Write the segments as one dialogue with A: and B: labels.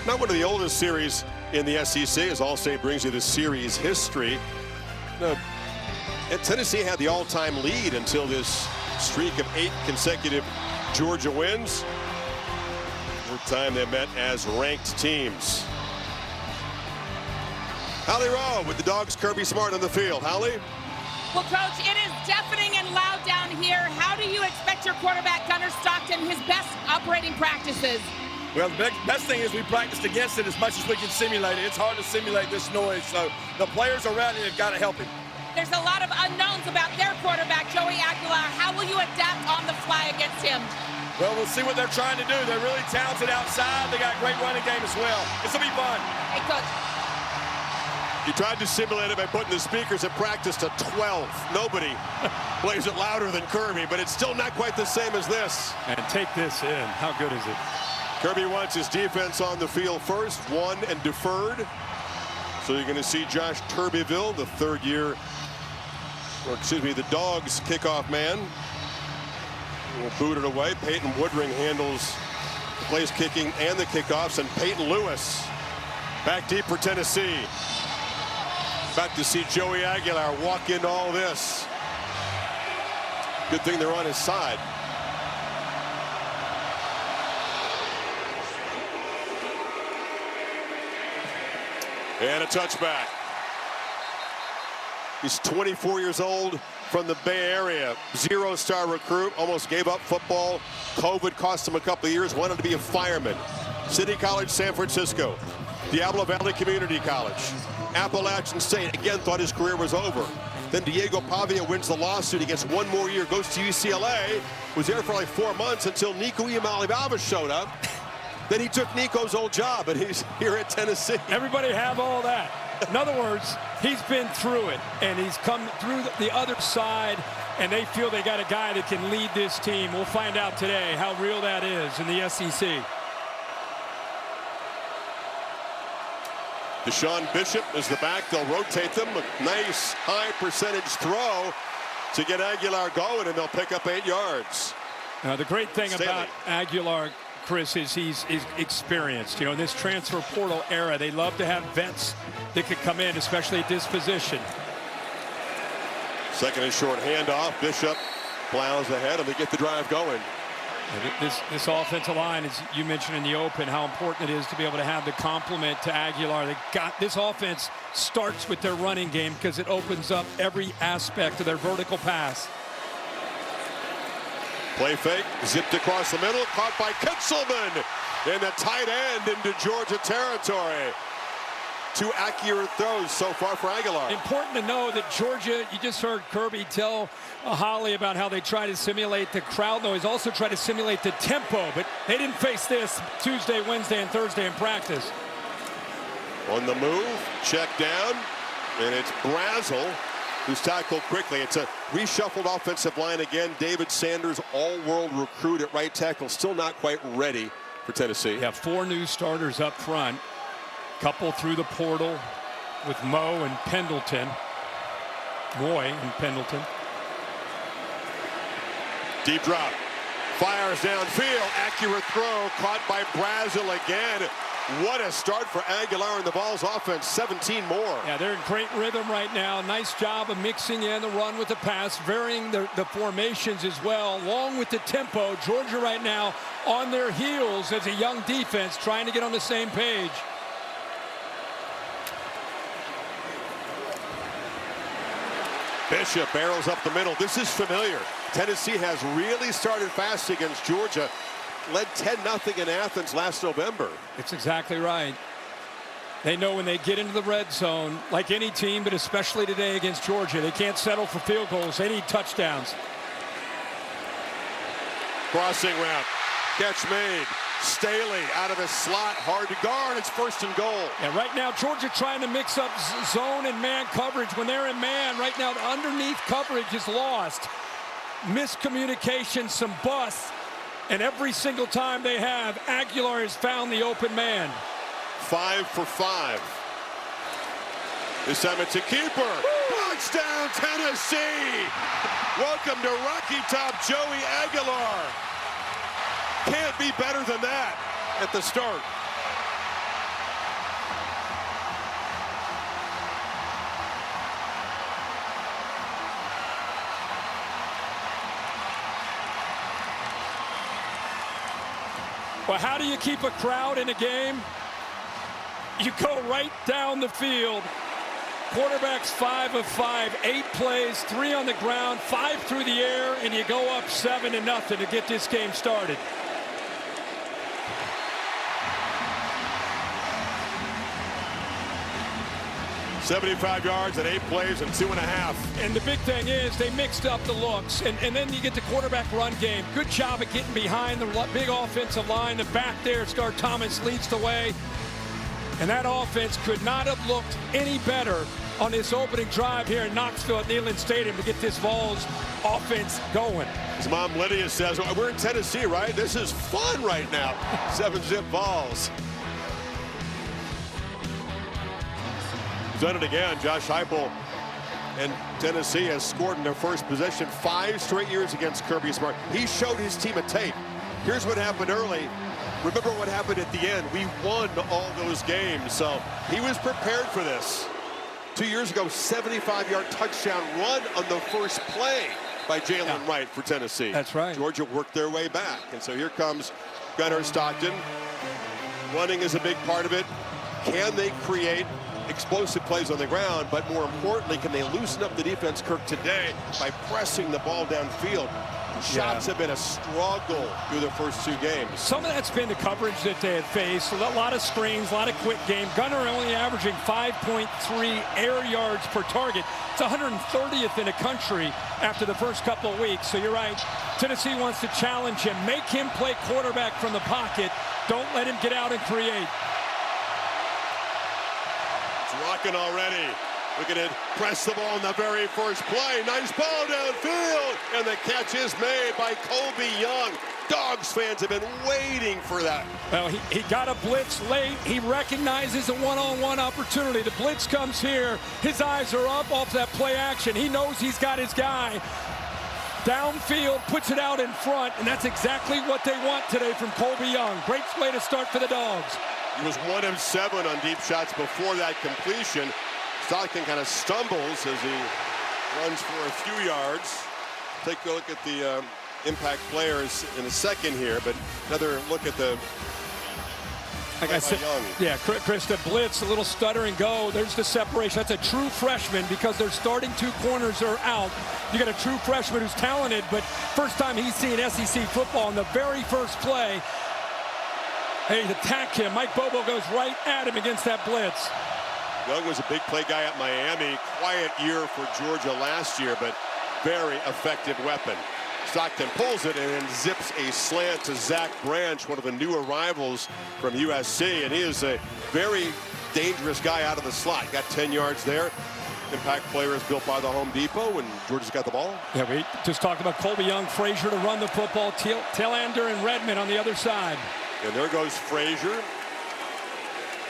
A: Not one of the oldest series in the SEC, as Allstate brings you the series history. And Tennessee had the all-time lead until this streak of 8 consecutive Georgia wins. The time they met as ranked teams. Holly Rowe with the Dogs, Kirby Smart on the field. Holly?
B: Well, Coach, it is deafening and loud down here. How do you expect your quarterback, Gunnar Stockton, his best operating practices?
C: Well, the best thing is we practiced against it as much as we can simulate it. It's hard to simulate this noise, so the players around him have got to help him.
B: There's a lot of unknowns about their quarterback, Joey Aguilar. How will you adapt on the fly against him?
C: Well, we'll see what they're trying to do. They're really talented outside. They got a great running game as well. This will be fun.
B: Hey, Coach.
A: You tried to simulate it by putting the speakers at practice to 12. Nobody plays it louder than Kirby, but it's still not quite the same as this.
D: And take this in. How good is it?
A: Kirby wants his defense on the field first, won and deferred. So you're going to see Josh Turbeville, the the Dogs kickoff man. Will boot it away. Peyton Woodring handles the place kicking and the kickoffs, and Peyton Lewis back deep for Tennessee. About to see Joey Aguilar walk into all this. Good thing they're on his side. And a touchback. He's 24 years old, from the Bay Area. 0-star recruit, almost gave up football. COVID cost him a couple of years, wanted to be a fireman. City College, San Francisco. Diablo Valley Community College. Appalachian State, again, thought his career was over. Then Diego Pavia wins the lawsuit. He gets 1 more year, goes to UCLA. Was there for like 4 months until Nico Iamaleava showed up. Then he took Nico's old job, and he's here at Tennessee.
D: Everybody have all that. In other words, he's been through it, and he's come through the other side, and they feel they got a guy that can lead this team. We'll find out today how real that is in the SEC.
A: Deshaun Bishop is the back. They'll rotate them. A nice high percentage throw to get Aguilar going, and they'll pick up 8 yards.
D: Now, the great thing
A: Staley.
D: about Aguilar, Chris, is he's experienced. You know, in this transfer portal era, they love to have vets that could come in, especially at this position.
A: Second and short handoff. Bishop plows ahead, and they get the drive going.
D: This offensive line, as you mentioned in the open, how important it is to be able to have the complement to Aguilar. They got this offense starts with their running game because it opens up every aspect of their vertical pass.
A: Play fake, zipped across the middle, caught by Kitzelman, and the tight end into Georgia territory. 2 accurate throws so far for Aguilar.
D: Important to know that Georgia, you just heard Kirby tell Holly about how they try to simulate the crowd noise, also try to simulate the tempo, but they didn't face this Tuesday, Wednesday, and Thursday in practice.
A: On the move, check down, and it's Brazel who's tackled quickly. It's a reshuffled offensive line again. David Sanders, all-world recruit at right tackle, still not quite ready for Tennessee.
D: Yeah, 4 new starters up front. Couple through the portal with Moy and Pendleton.
A: Deep drop. Fires downfield. Accurate throw. Caught by Brazel again. What a start for Aguilar and the Vols offense. 17 more.
D: Yeah, they're in great rhythm right now. Nice job of mixing in the run with the pass, varying the formations as well, along with the tempo. Georgia right now on their heels as a young defense trying to get on the same page.
A: Bishop barrels up the middle. This is familiar. Tennessee has really started fast against Georgia. Led 10-0 in Athens last November.
D: It's exactly right. They know when they get into the red zone, like any team, but especially today against Georgia, they can't settle for field goals. They need touchdowns.
A: Crossing route. Catch made. Staley out of his slot. Hard to guard. It's 1st and goal.
D: Yeah, right now, Georgia trying to mix up zone and man coverage. When they're in man, right now, the underneath coverage is lost. Miscommunication, some busts. And every single time they have, Aguilar has found the open man.
A: 5 for 5. This time it's a keeper. Touchdown, Tennessee. Welcome to Rocky Top, Joey Aguilar. Can't be better than that at the start.
D: Well, how do you keep a crowd in a game? You go right down the field. Quarterback's 5 of 5, 8 plays, 3 on the ground, 5 through the air, and you go up 7-0 to get this game started.
A: $75 yards and 8 plays and 2.5.
D: And the big thing is they mixed up the looks, and then you get the quarterback run game. Good job of getting behind the big offensive line. The back there, Scar Thomas leads the way. And that offense could not have looked any better on this opening drive here in Knoxville at NEYLAND Stadium to get this Vols offense going.
A: His mom Lydia says, well, we're in Tennessee, right? This is fun right now. 7-zip Vols. Done it again. Josh Heupel and Tennessee has scored in their first possession 5 straight years against Kirby Smart. He showed his team a tape. Here's what happened early. Remember what happened at the end. We won all those games, so he was prepared for this. 2 years ago, 75-yard touchdown run on the first play by Jalen Wright for Tennessee.
D: That's right.
A: Georgia worked their way back, and so here comes Gunnar Stockton. Running is a big part of it. Can they create explosive plays on the ground, but more importantly, can they loosen up the defense, Kirk, today by pressing the ball downfield? Shots have been a struggle through the first 2 games.
D: Some of that's been the coverage that they had faced. A lot of screens, a lot of quick game. Gunnar only averaging 5.3 air yards per target. It's 130th in the country after the first couple of weeks. So you're right. Tennessee wants to challenge him. Make him play quarterback from the pocket. Don't let him get out and create.
A: It's rocking already. Look at it, press the ball in the very first play. Nice ball downfield, and the catch is made by Colby Young. Dogs fans have been waiting for that.
D: Well, he got a blitz late. He recognizes a one-on-one opportunity. The blitz comes here. His eyes are up off that play action. He knows he's got his guy. Downfield, puts it out in front, and that's exactly what they want today from Colby Young. Great play to start for the Dogs.
A: He was 1 of 7 on deep shots before that completion. Stockton kind of stumbles as he runs for a few yards. Take a look at the impact players in a second here, but another look at the
D: like I said,
A: Young.
D: Yeah, Chris, the blitz, a little stutter and go. There's the separation. That's a true freshman because their starting 2 corners are out. You got a true freshman who's talented, but first time he's seen SEC football in the very first play. Hey, attack him. Mike Bobo goes right at him against that blitz.
A: Young was a big play guy at Miami. Quiet year for Georgia last year, but very effective weapon. Stockton pulls it and then zips a slant to Zach Branch, one of the new arrivals from USC, and he is a very dangerous guy out of the slot. Got 10 yards there. Impact player is built by the Home Depot, and Georgia's got the ball.
D: Yeah, we just talked about Colby Young, Frazier to run the football, Tillander and Redmond on the other side.
A: And there goes Frazier.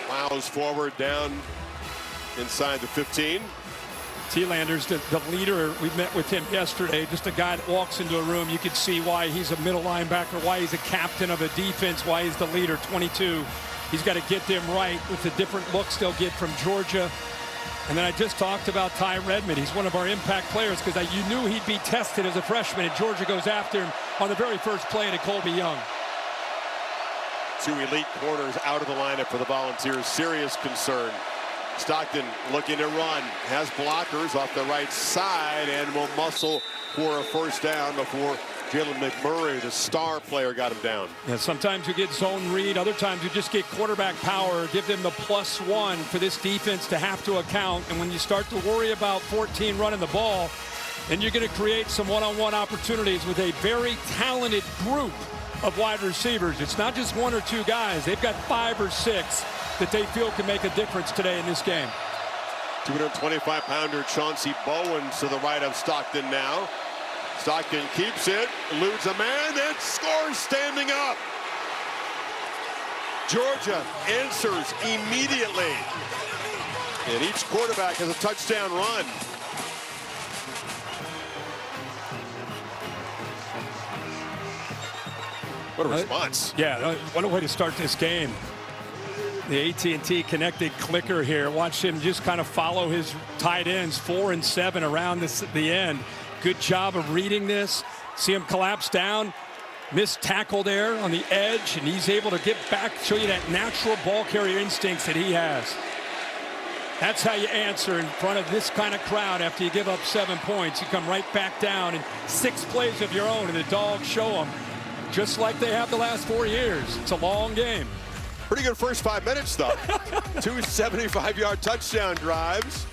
A: Plows forward down inside the 15.
D: Tillander's the leader. We met with him yesterday. Just a guy that walks into a room. You can see why he's a middle linebacker, why he's a captain of a defense, why he's the leader, 22. He's got to get them right with the different looks they'll get from Georgia. And then I just talked about Ty Redmond. He's one of our impact players because you knew he'd be tested as a freshman, and Georgia goes after him on the very first play to Colby Young.
A: 2 elite corners out of the lineup for the Volunteers. Serious concern. Stockton looking to run, has blockers off the right side and will muscle for a first down before Jalen McMurray, the star player, got him down.
D: Yeah, sometimes you get zone read, other times you just get quarterback power, give them the +1 for this defense to have to account. And when you start to worry about 14 running the ball, then you're going to create some one-on-one opportunities with a very talented group of wide receivers. It's not just 1 or 2 guys. They've got 5 or 6 that they feel can make a difference today in this game.
A: 225-pounder Chauncey Bowens to the right of Stockton now. Stockton keeps it, eludes a man, and scores standing up. Georgia answers immediately. And each quarterback has a touchdown run. What a response.
D: Yeah, what a way to start this game. The AT&T connected clicker here. Watch him just kind of follow his tight ends, 4 and 7 around the end. Good job of reading this. See him collapse down. Missed tackle there on the edge, and he's able to get back, show you that natural ball carrier instincts that he has. That's how you answer in front of this kind of crowd after you give up 7 points. You come right back down in 6 plays of your own, and the Dogs show them, just like they have the last 4 years. It's a long game.
A: Pretty good first 5 minutes, though. 2 75-yard touchdown drives.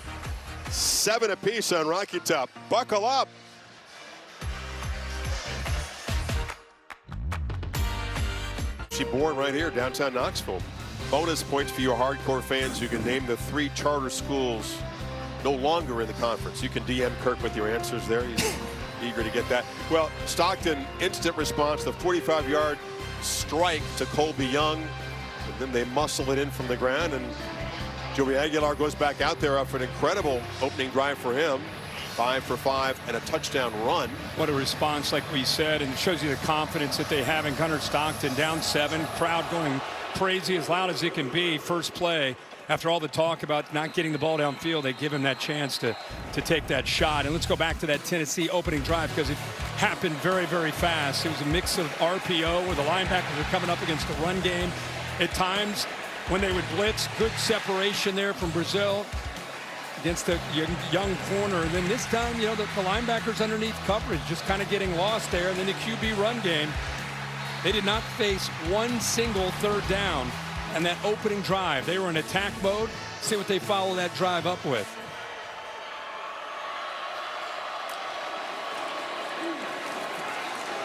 A: 7 apiece on Rocky Top. Buckle up. Born right here, downtown Knoxville. Bonus points for your hardcore fans who can name the 3 charter schools no longer in the conference. You can DM Kirk with your answers there. He's eager to get that. Well, Stockton, instant response, the 45-yard strike to Colby Young. And then they muscle it in from the ground, and Joey Aguilar goes back out there after an incredible opening drive for him. 5 for 5 and a touchdown run.
D: What a response, like we said, and it shows you the confidence that they have in Gunnar Stockton. Down 7, crowd going crazy, as loud as it can be. First play, after all the talk about not getting the ball downfield, they give him that chance to take that shot. And let's go back to that Tennessee opening drive, because it happened very, very fast. It was a mix of RPO, where the linebackers were coming up against the run game. At times, when they would blitz, good separation there from Brazil against the young corner. And then this time, you know, the linebackers underneath coverage just kind of getting lost there. And then the QB run game, they did not face one single third down. And that opening drive, they were in attack mode. See what they follow that drive up with.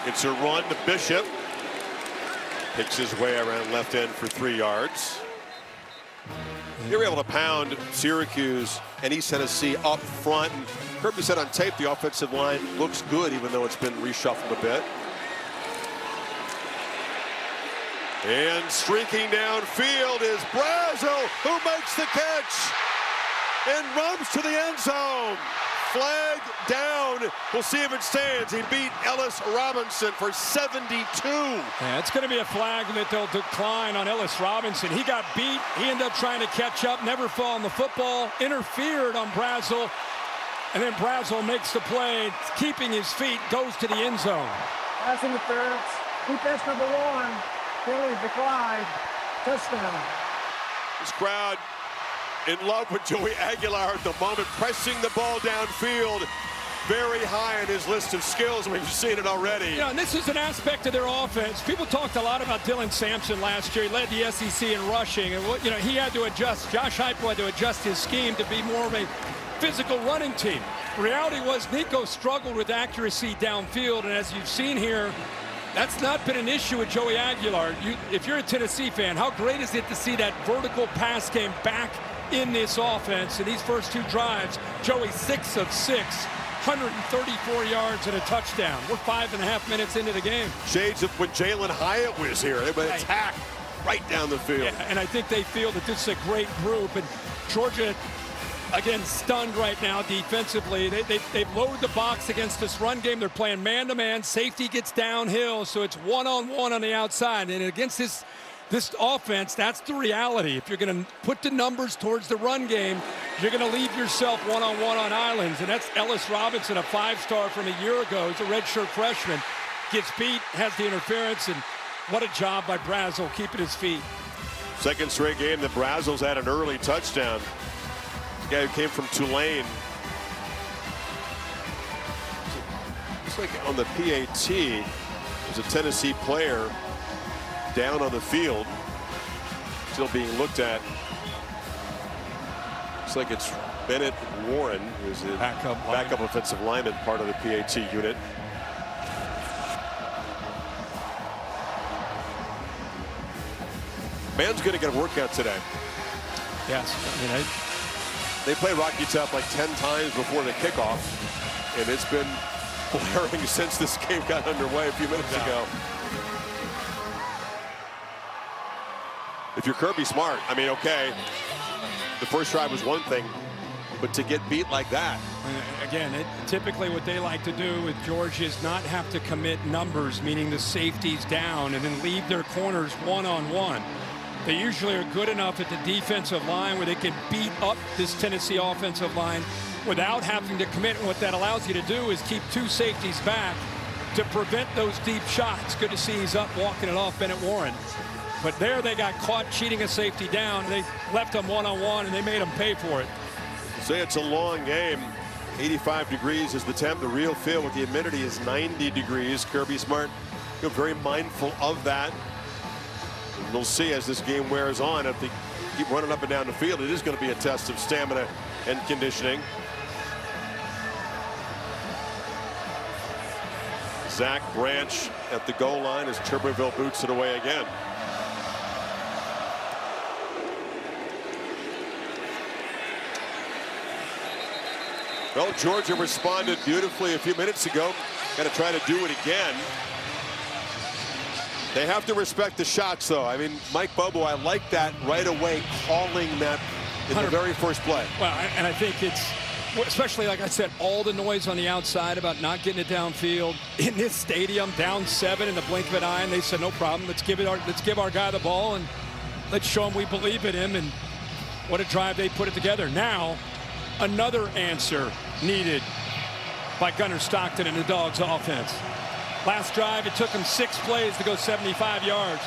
A: It's a run to Bishop. Picks his way around left end for 3 yards. They were able to pound Syracuse and East Tennessee up front. And Kirby said on tape the offensive line looks good, even though it's been reshuffled a bit. And streaking downfield is Brazel, who makes the catch and runs to the end zone. Flag down. We'll see if it stands. He beat Ellis Robinson for 72.
D: Yeah, it's going to be a flag that they'll decline on Ellis Robinson. He got beat. He ended up trying to catch up, never fall on the football, interfered on Brazel, and then Brazel makes the play, keeping his feet, goes to the end zone.
E: Pass interference. Defense number 1. Penalty declined. Touchdown.
A: This crowd in love with Joey Aguilar at the moment, pressing the ball downfield, very high on his list of skills. We've seen it already.
D: You know, and this is an aspect of their offense. People talked a lot about Dylan Sampson last year. He led the SEC in rushing, and you know, he had to adjust. Josh Heupel had to adjust his scheme to be more of a physical running team. Reality was Nico struggled with accuracy downfield, and as you've seen here, that's not been an issue with Joey Aguilar. If you're a Tennessee fan, how great is it to see that vertical pass game back in this offense? In these first 2 drives, Joey 6 of 6, 134 yards and a touchdown. We're 5.5 minutes into the game.
A: Shades of when Jalen Hyatt was here. They would attack right down the field.
D: Yeah, and I think they feel that this is a great group. And Georgia, again, stunned right now defensively. They've loaded the box against this run game. They're playing man-to-man. Safety gets downhill, so it's one-on-one on the outside. And against this offense, that's the reality. If you're going to put the numbers towards the run game, you're going to leave yourself one-on-one on islands. And that's Ellis Robinson, a 5-star from a year ago. He's a redshirt freshman. Gets beat, has the interference, and what a job by Brazel keeping his feet.
A: Second straight game that Brazel's had an early touchdown. The guy who came from Tulane. Looks like on the PAT, there's a Tennessee player down on the field, still being looked at. Looks like it's Bennett Warren, who's a backup offensive lineman, part of the PAT unit. Man's going to get a workout today.
D: Yes, I mean,
A: they play Rocky Top like 10 times before the kickoff, and it's been blaring since this game got underway a few minutes ago. If you're Kirby Smart, I mean, okay, the first drive was one thing, but to get beat like that.
D: Again, typically what they like to do with Georgia is not have to commit numbers, meaning the safeties down, and then leave their corners one-on-one. They usually are good enough at the defensive line where they can beat up this Tennessee offensive line without having to commit. And what that allows you to do is keep 2 safeties back to prevent those deep shots. Good to see he's up walking it off Bennett Warren. But there they got caught cheating a safety down. They left them one-on-one, and they made him pay for it.
A: Say it's a long game. 85 degrees is the temp. The real feel with the humidity is 90 degrees. Kirby Smart, very mindful of that. And we'll see as this game wears on. If they keep running up and down the field, it is going to be a test of stamina and conditioning. Zach Branch at the goal line as Tuberville boots it away again. Well, Georgia responded beautifully a few minutes ago. Got to try to do it again. They have to respect the shots, though. I mean, Mike Bobo, I like that right away, calling that in the very first play.
D: Well, and I think it's, especially like I said, all the noise on the outside about not getting it downfield in this stadium, down 7 in the blink of an eye, and they said, no problem. Let's give our guy the ball and let's show him we believe in him. And what a drive they put it together. Now, another answer needed by Gunnar Stockton and the Dogs offense. Last drive, it took him 6 plays to go 75 yards.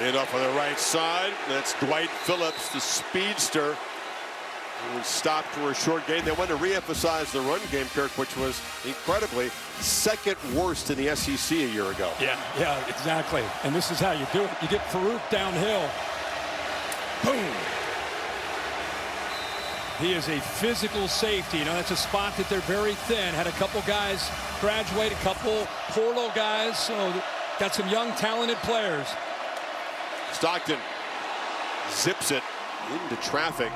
A: And up on the right side, that's Dwight Phillips, the speedster, who was stopped for a short gain. They wanted to re-emphasize the run game, Kirk, which was incredibly second worst in the SEC a year ago.
D: Yeah, exactly. And this is how you do it. You get Farouk downhill. Boom. He is a physical safety. You know, that's a spot that they're very thin. Had a couple guys graduate, a couple portal guys. So got some young, talented players.
A: Stockton zips it into traffic.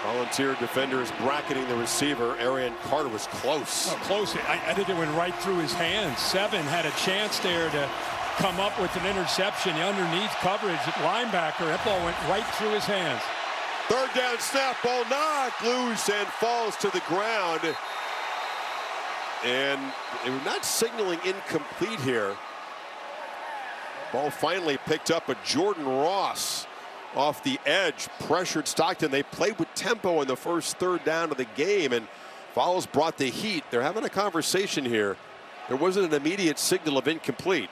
A: Volunteer defenders bracketing the receiver. Arian Carter was close.
D: Oh, close. I think it went right through his hands. 7 had a chance there to come up with an interception. The underneath coverage at linebacker. That ball went right through his hands.
A: Third down snap, ball knocked loose and falls to the ground. And they were not signaling incomplete here. Ball finally picked up, but Jordan Ross off the edge pressured Stockton. They played with tempo in the first third down of the game, and fouls brought the heat. They're having a conversation here. There wasn't an immediate signal of incomplete.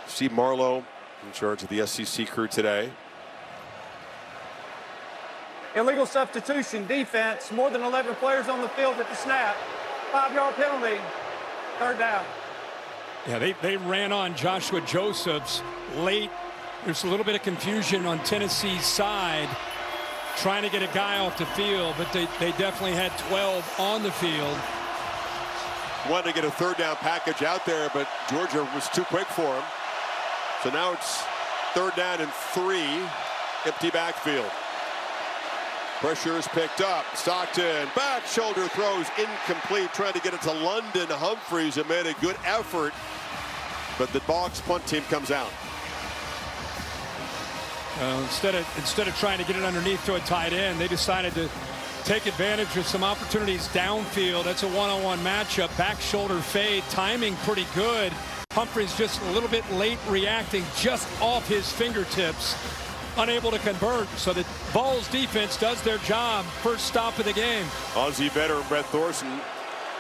A: Steve Marlowe in charge of the SEC crew today.
E: Illegal substitution, defense, more than 11 players on the field at the snap. 5-yard penalty, third down.
D: Yeah, they ran on Joshua Josephs late. There's a little bit of confusion on Tennessee's side trying to get a guy off the field, but they definitely had 12 on the field.
A: Wanted to get a third down package out there, but Georgia was too quick for him. So now it's third down and 3, empty backfield. Pressure is picked up. Stockton, back shoulder throws incomplete, trying to get it to London Humphreys, who made a good effort, but the Dogs punt team comes out.
D: Instead of trying to get it underneath to a tight end, they decided to take advantage of some opportunities downfield. That's a one-on-one matchup. Back shoulder fade, timing pretty good. Humphreys just a little bit late reacting, just off his fingertips, unable to convert. So the Vols defense does their job. First stop of the game.
A: Aussie veteran Brett Thorson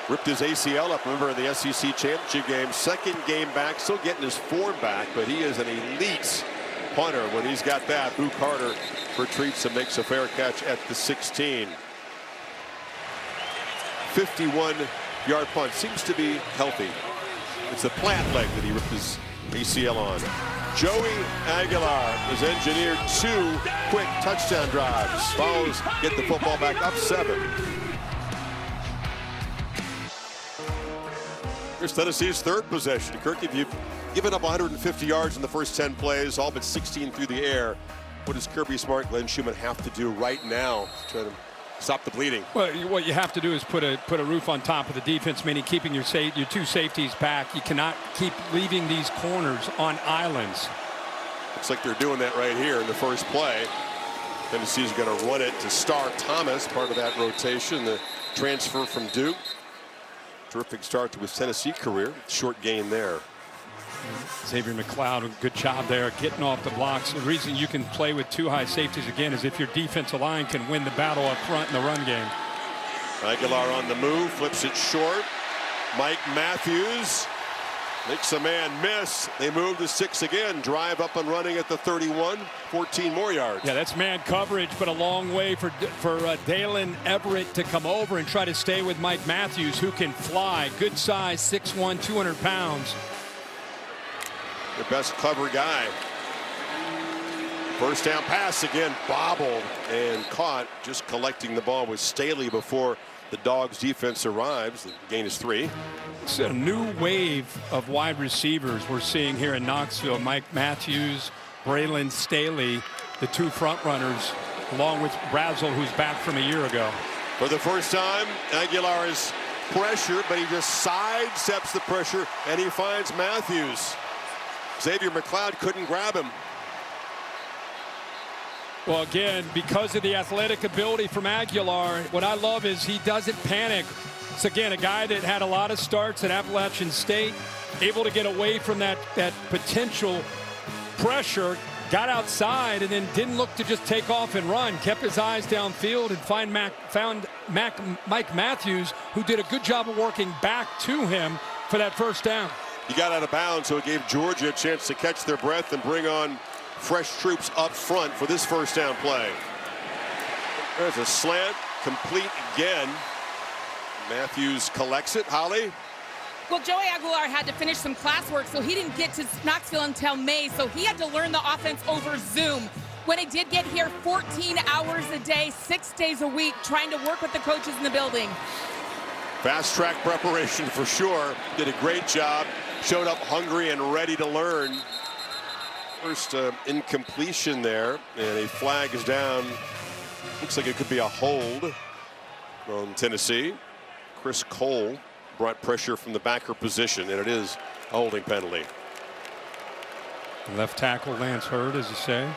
A: ripped his ACL up, remember, in the SEC championship game. Second game back, still getting his form back, but he is an elite punter when he's got that. Boo Carter retreats and makes a fair catch at the 16. 51-yard punt. Seems to be healthy. It's the plant leg that he ripped his ACL on. Joey Aguilar has engineered 2 quick touchdown drives. Vols get the football back up 7. Here's Tennessee's third possession. Kirk, if you've given up 150 yards in the first 10 plays, all but 16 through the air, what does Kirby Smart, Glenn Schumann have to do right now to try to stop the bleeding?
D: Well, what you have to do is put a roof on top of the defense, meaning keeping your 2 safeties back. You cannot keep leaving these corners on islands.
A: Looks like they're doing that right here in the first play. Tennessee's going to run it to Star Thomas, part of that rotation, the transfer from Duke. Terrific start to his Tennessee career. Short gain there.
D: Xavier McLeod, a good job there getting off the blocks. The reason you can play with 2 high safeties again is if your defensive line can win the battle up front in the run game.
A: Aguilar on the move, flips it short. Mike Matthews makes a man miss. They move to 6 again. Drive up and running at the 31. 14 more yards.
D: Yeah, that's man coverage, but a long way for Dalen Everett to come over and try to stay with Mike Matthews, who can fly. Good size, 6'1", 200 pounds.
A: The best cover guy. First down pass again, bobbled and caught. Just collecting the ball with Staley before the Dogs defense arrives. The gain is 3.
D: It's a new wave of wide receivers we're seeing here in Knoxville. Mike Matthews, Braylon Staley, the 2 front runners, along with Brazel, who's back from a year ago.
A: For the first time, Aguilar is pressure, but he just sidesteps the pressure and he finds Matthews. Xavier McLeod couldn't grab him.
D: Well, again, because of the athletic ability from Aguilar, what I love is he doesn't panic. It's, again, a guy that had a lot of starts at Appalachian State, able to get away from that potential pressure, got outside, and then didn't look to just take off and run. Kept his eyes downfield and found Mike Matthews, who did a good job of working back to him for that first down.
A: He got out of bounds, so it gave Georgia a chance to catch their breath and bring on fresh troops up front for this first down play. There's a slant, complete again. Matthews collects it. Holly?
B: Well, Joey Aguilar had to finish some classwork, so he didn't get to Knoxville until May, so he had to learn the offense over Zoom. When he did get here, 14 hours a day, 6 days a week, trying to work with the coaches in the building.
A: Fast track preparation for sure. Did a great job. Showed up hungry and ready to learn. First incompletion there, and a flag is down. Looks like it could be a hold from Tennessee. Chris Cole brought pressure from the backer position, and it is a holding penalty.
D: Left tackle Lance Hurd, as you say.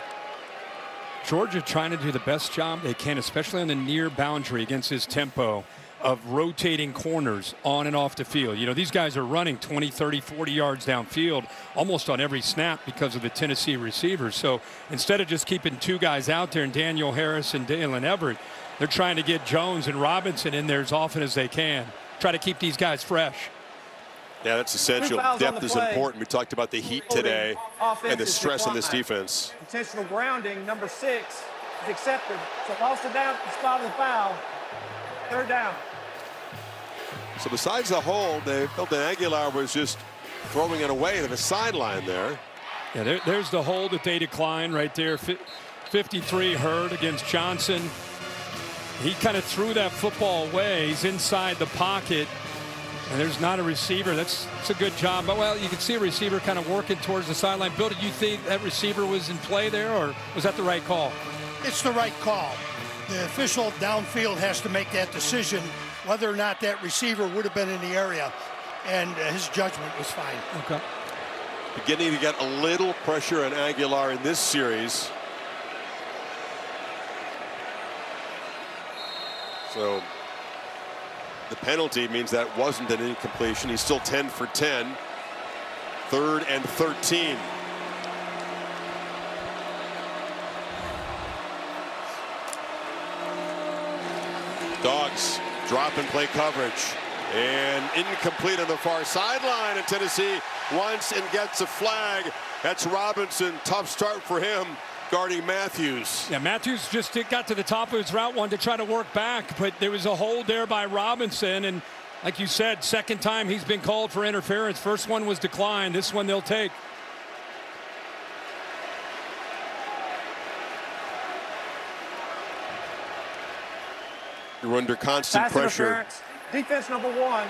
D: Georgia trying to do the best job they can, especially on the near boundary against his tempo of rotating corners on and off the field. You know, these guys are running 20, 30, 40 yards downfield almost on every snap because of the Tennessee receivers. So instead of just keeping 2 guys out there, and Daniel Harris and Dalen Everett, they're trying to get Jones and Robinson in there as often as they can. Try to keep these guys fresh.
A: Yeah, that's essential. Depth is important. We talked about the heat today and the stress on this defense.
E: Intentional grounding, number 6, is accepted. So lost it down at the spot of the foul. 3rd down.
A: So besides the hold, they felt that Aguilar was just throwing it away to the sideline there.
D: Yeah, there's the hold that they declined right there. 53 Hurd against Johnson. He kind of threw that football away. He's inside the pocket, and there's not a receiver. That's a good job. But, well, you can see a receiver kind of working towards the sideline. Bill, did you think that receiver was in play there, or was that the right call?
F: It's the right call. The official downfield has to make that decision whether or not that receiver would have been in the area, and his judgment was fine.
D: Okay.
A: Beginning to get a little pressure on Aguilar in this series. So the penalty means that wasn't an incompletion. He's still 10 for 10. 3rd and 13. Dogs drop and play coverage, and incomplete on the far sideline, and Tennessee wants and gets a flag. That's Robinson. Tough start for him guarding Matthews.
D: Yeah, Matthews just got to the top of his route, wanted to try to work back, but there was a hold there by Robinson, and like you said, 2nd time he's been called for interference. First one was declined. This one they'll take.
A: You're under constant pressure.
E: Defense number 1.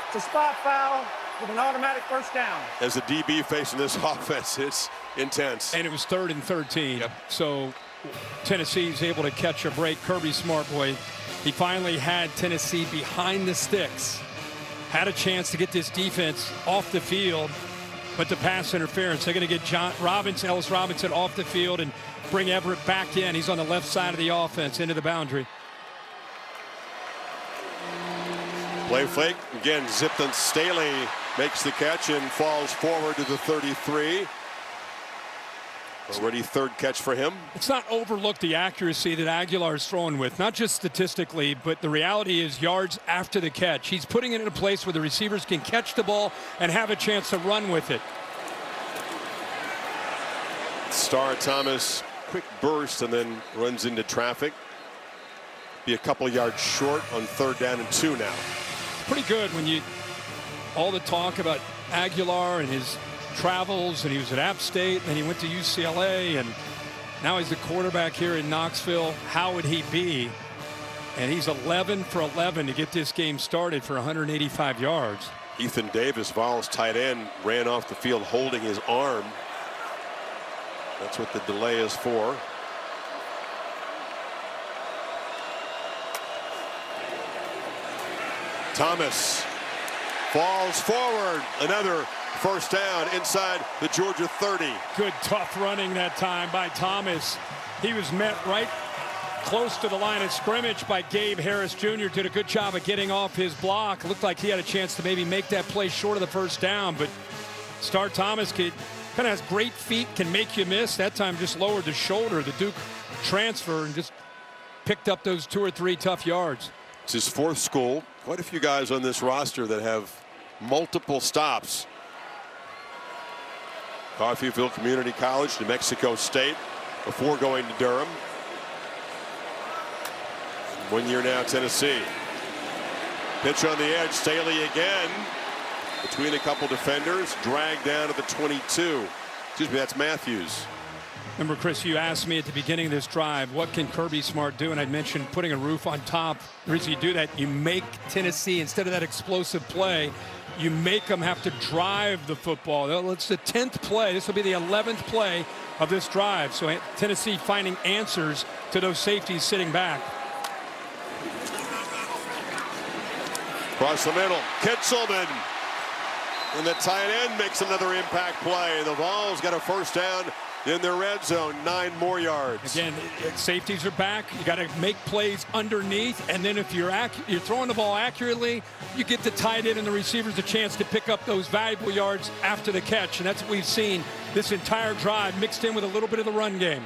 E: It's a spot foul with an automatic first down.
A: As a DB facing this offense, it's intense.
D: And it was 3rd and 13.
A: Yep.
D: So Tennessee's able to catch a break. Kirby Smartboy, he finally had Tennessee behind the sticks. Had a chance to get this defense off the field, but the pass interference. They're going to get Ellis Robinson off the field and bring Everett back in. He's on the left side of the offense into the boundary.
A: Play fake again, zipped on Staley makes the catch and falls forward to the 33. Already third catch for him.
D: It's not overlook the accuracy that Aguilar is throwing with, not just statistically, but the reality is yards after the catch. He's putting it in a place where the receivers can catch the ball and have a chance to run with it.
A: Star Thomas, quick burst and then runs into traffic. Be a couple yards short on 3rd down and 2 now.
D: Pretty good when you, all the talk about Aguilar and his travels, and he was at App State, and he went to UCLA, and now he's the quarterback here in Knoxville. How would he be? And he's 11 for 11 to get this game started for 185 yards.
A: Ethan Davis, Vols tight end, ran off the field holding his arm. That's what the delay is for. Thomas falls forward. Another first down inside the Georgia 30.
D: Good tough running that time by Thomas. He was met right close to the line of scrimmage by Gabe Harris Jr. Did a good job of getting off his block. Looked like he had a chance to maybe make that play short of the first down, but Star Thomas kind of has great feet, can make you miss. That time just lowered the shoulder, the Duke transfer, and just picked up those 2 or 3 tough yards.
A: It's his 4th school. Quite a few guys on this roster that have multiple stops. Coffeyville Community College, New Mexico State, before going to Durham. 1 year now, Tennessee. Pitch on the edge, Staley again. Between a couple defenders, dragged down to the 22. Excuse me, that's Matthews.
D: Remember, Chris, you asked me at the beginning of this drive, what can Kirby Smart do? And I mentioned putting a roof on top. The reason you do that, you make Tennessee, instead of that explosive play, you make them have to drive the football. It's the 10th play. This will be the 11th play of this drive. So Tennessee finding answers to those safeties sitting back.
A: Across the middle, Kitzelman. And the tight end makes another impact play. The Vols got a first down in their red zone, 9 more yards.
D: Again, safeties are back. You got to make plays underneath, and then if you're throwing the ball accurately, you get the tight end and the receivers a chance to pick up those valuable yards after the catch, and that's what we've seen this entire drive, mixed in with a little bit of the run game.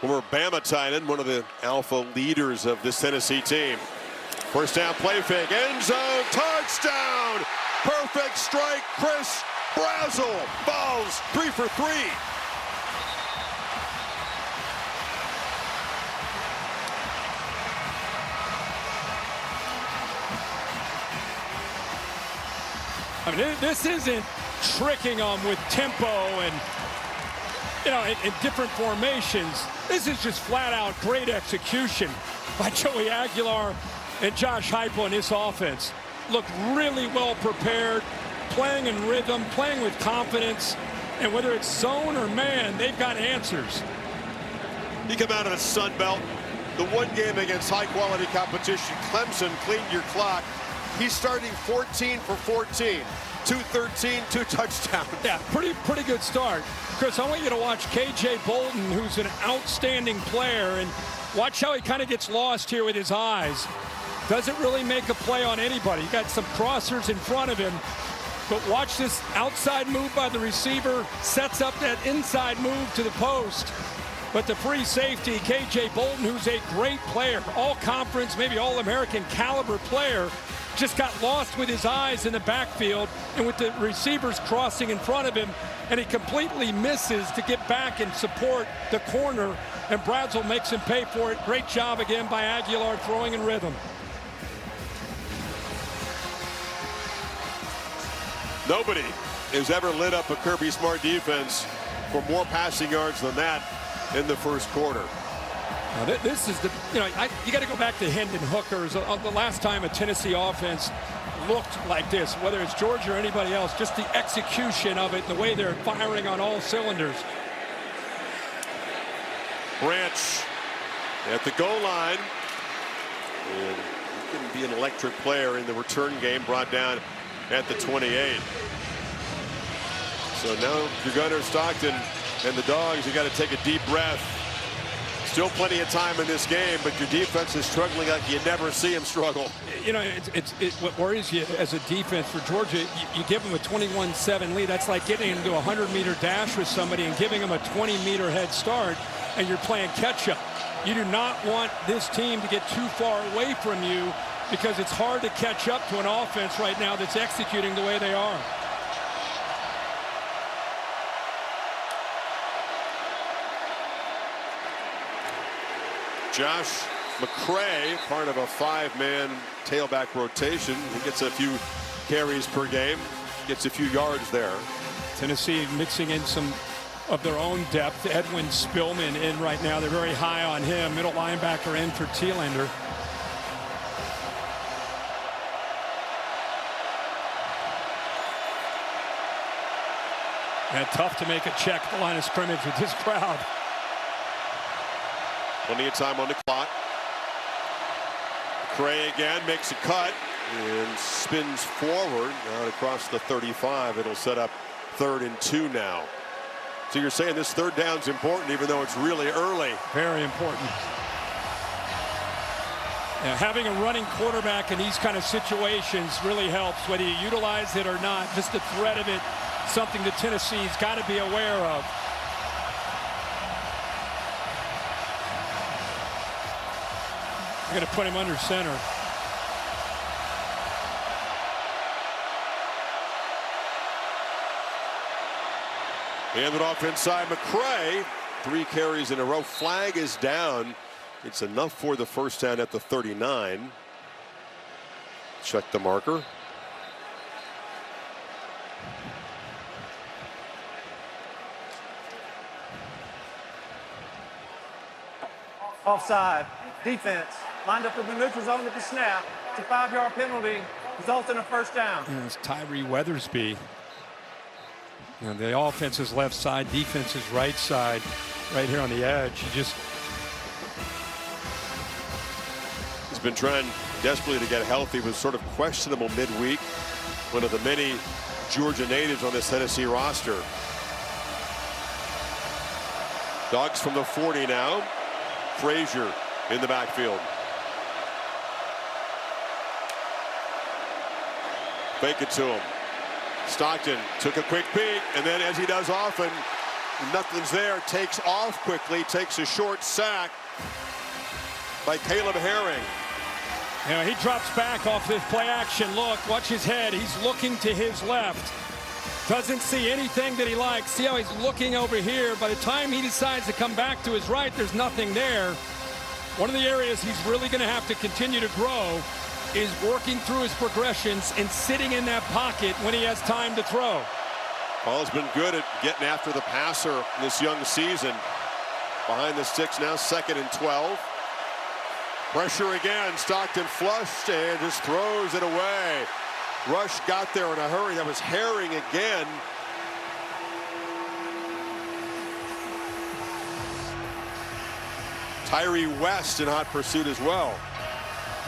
A: Former Bama tight end, one of the alpha leaders of this Tennessee team. First down, play fake, end zone, touchdown! Perfect strike, Chris Brazel. Vols 3 for 3.
D: I mean, this isn't tricking them with tempo and, you know, in different formations. This is just flat out great execution by Joey Aguilar and Josh Heupel in this offense. Look really well prepared, playing in rhythm, playing with confidence, and whether it's zone or man, they've got answers.
A: You come out of the Sun Belt, the one game against high-quality competition. Clemson cleaned your clock. He's starting 14 for 14, 213, 2 touchdowns.
D: Yeah, pretty good start. Chris, I want you to watch K.J. Bolton, who's an outstanding player, and watch how he kind of gets lost here with his eyes. Doesn't really make a play on anybody. He got some crossers in front of him, but watch this outside move by the receiver, sets up that inside move to the post. But the free safety, K.J. Bolton, who's a great player, all-conference, maybe all-American caliber player, just got lost with his eyes in the backfield and with the receivers crossing in front of him, and he completely misses to get back and support the corner, and Brazel makes him pay for it. Great job again by Aguilar throwing in rhythm.
A: Nobody has ever lit up a Kirby Smart defense for more passing yards than that in the first quarter.
D: Now, this is the, you know, you got to go back to Hendon Hooker's. The last time a Tennessee offense looked like this, whether it's Georgia or anybody else, just the execution of it, the way they're firing on all cylinders.
A: Branch at the goal line. And he can be an electric player in the return game, brought down at the 28. So now your Gunner Stockton and the Dogs, you got to take a deep breath. Still plenty of time in this game, but your defense is struggling like you never see them struggle.
D: You know, what worries you as a defense for Georgia, you give them a 21-7 lead. That's like getting into a 100-meter dash with somebody and giving them a 20-meter head start, and you're playing catch-up. You do not want this team to get too far away from you, because it's hard to catch up to an offense right now that's executing the way they are.
A: Josh McCray, part of a 5-man tailback rotation. He gets a few carries per game, gets a few yards there.
D: Tennessee mixing in some of their own depth. Edwin Spillman in right now. They're very high on him. Middle linebacker in for Thielander. And tough to make a check at the line of scrimmage with this crowd.
A: Plenty of time on the clock. McCray again makes a cut and spins forward out across the 35. It'll set up 3rd and 2 now. So you're saying this 3rd down's important, even though it's really early.
D: Very important. Yeah, having a running quarterback in these kind of situations really helps, whether you utilize it or not. Just the threat of it, something that Tennessee's got to be aware of. They're going to put him under center.
A: Hand it off inside McCray. 3 carries in a row. Flag is down. It's enough for the first down at the 39. Check the marker.
E: Offside. Defense lined up in the neutral zone at the snap. It's a 5-yard penalty. Results in a first down.
D: Yeah, it's Tyree Weathersby. You know, the offense is left side, defense is right side, right here on the edge. He's
A: been trying desperately to get healthy. Was sort of questionable midweek. One of the many Georgia natives on this Tennessee roster. Dogs from the 40 now. Frazier in the backfield. Fake it to him. Stockton took a quick peek, and then, as he does often, nothing's there. Takes off quickly, takes a short sack by Caleb Herring.
D: You know, he drops back off this play action look. Watch his head. He's looking to his left. Doesn't see anything that he likes. See how he's looking over here. By the time he decides to come back to his right, there's nothing there. One of the areas he's really going to have to continue to grow is working through his progressions and sitting in that pocket when he has time to throw.
A: Paul's been good at getting after the passer this young season. Behind the sticks now, 2nd and 12. Pressure again. Stockton flushed and just throws it away. Rush got there in a hurry. That was Herring again. Tyree West in hot pursuit as well.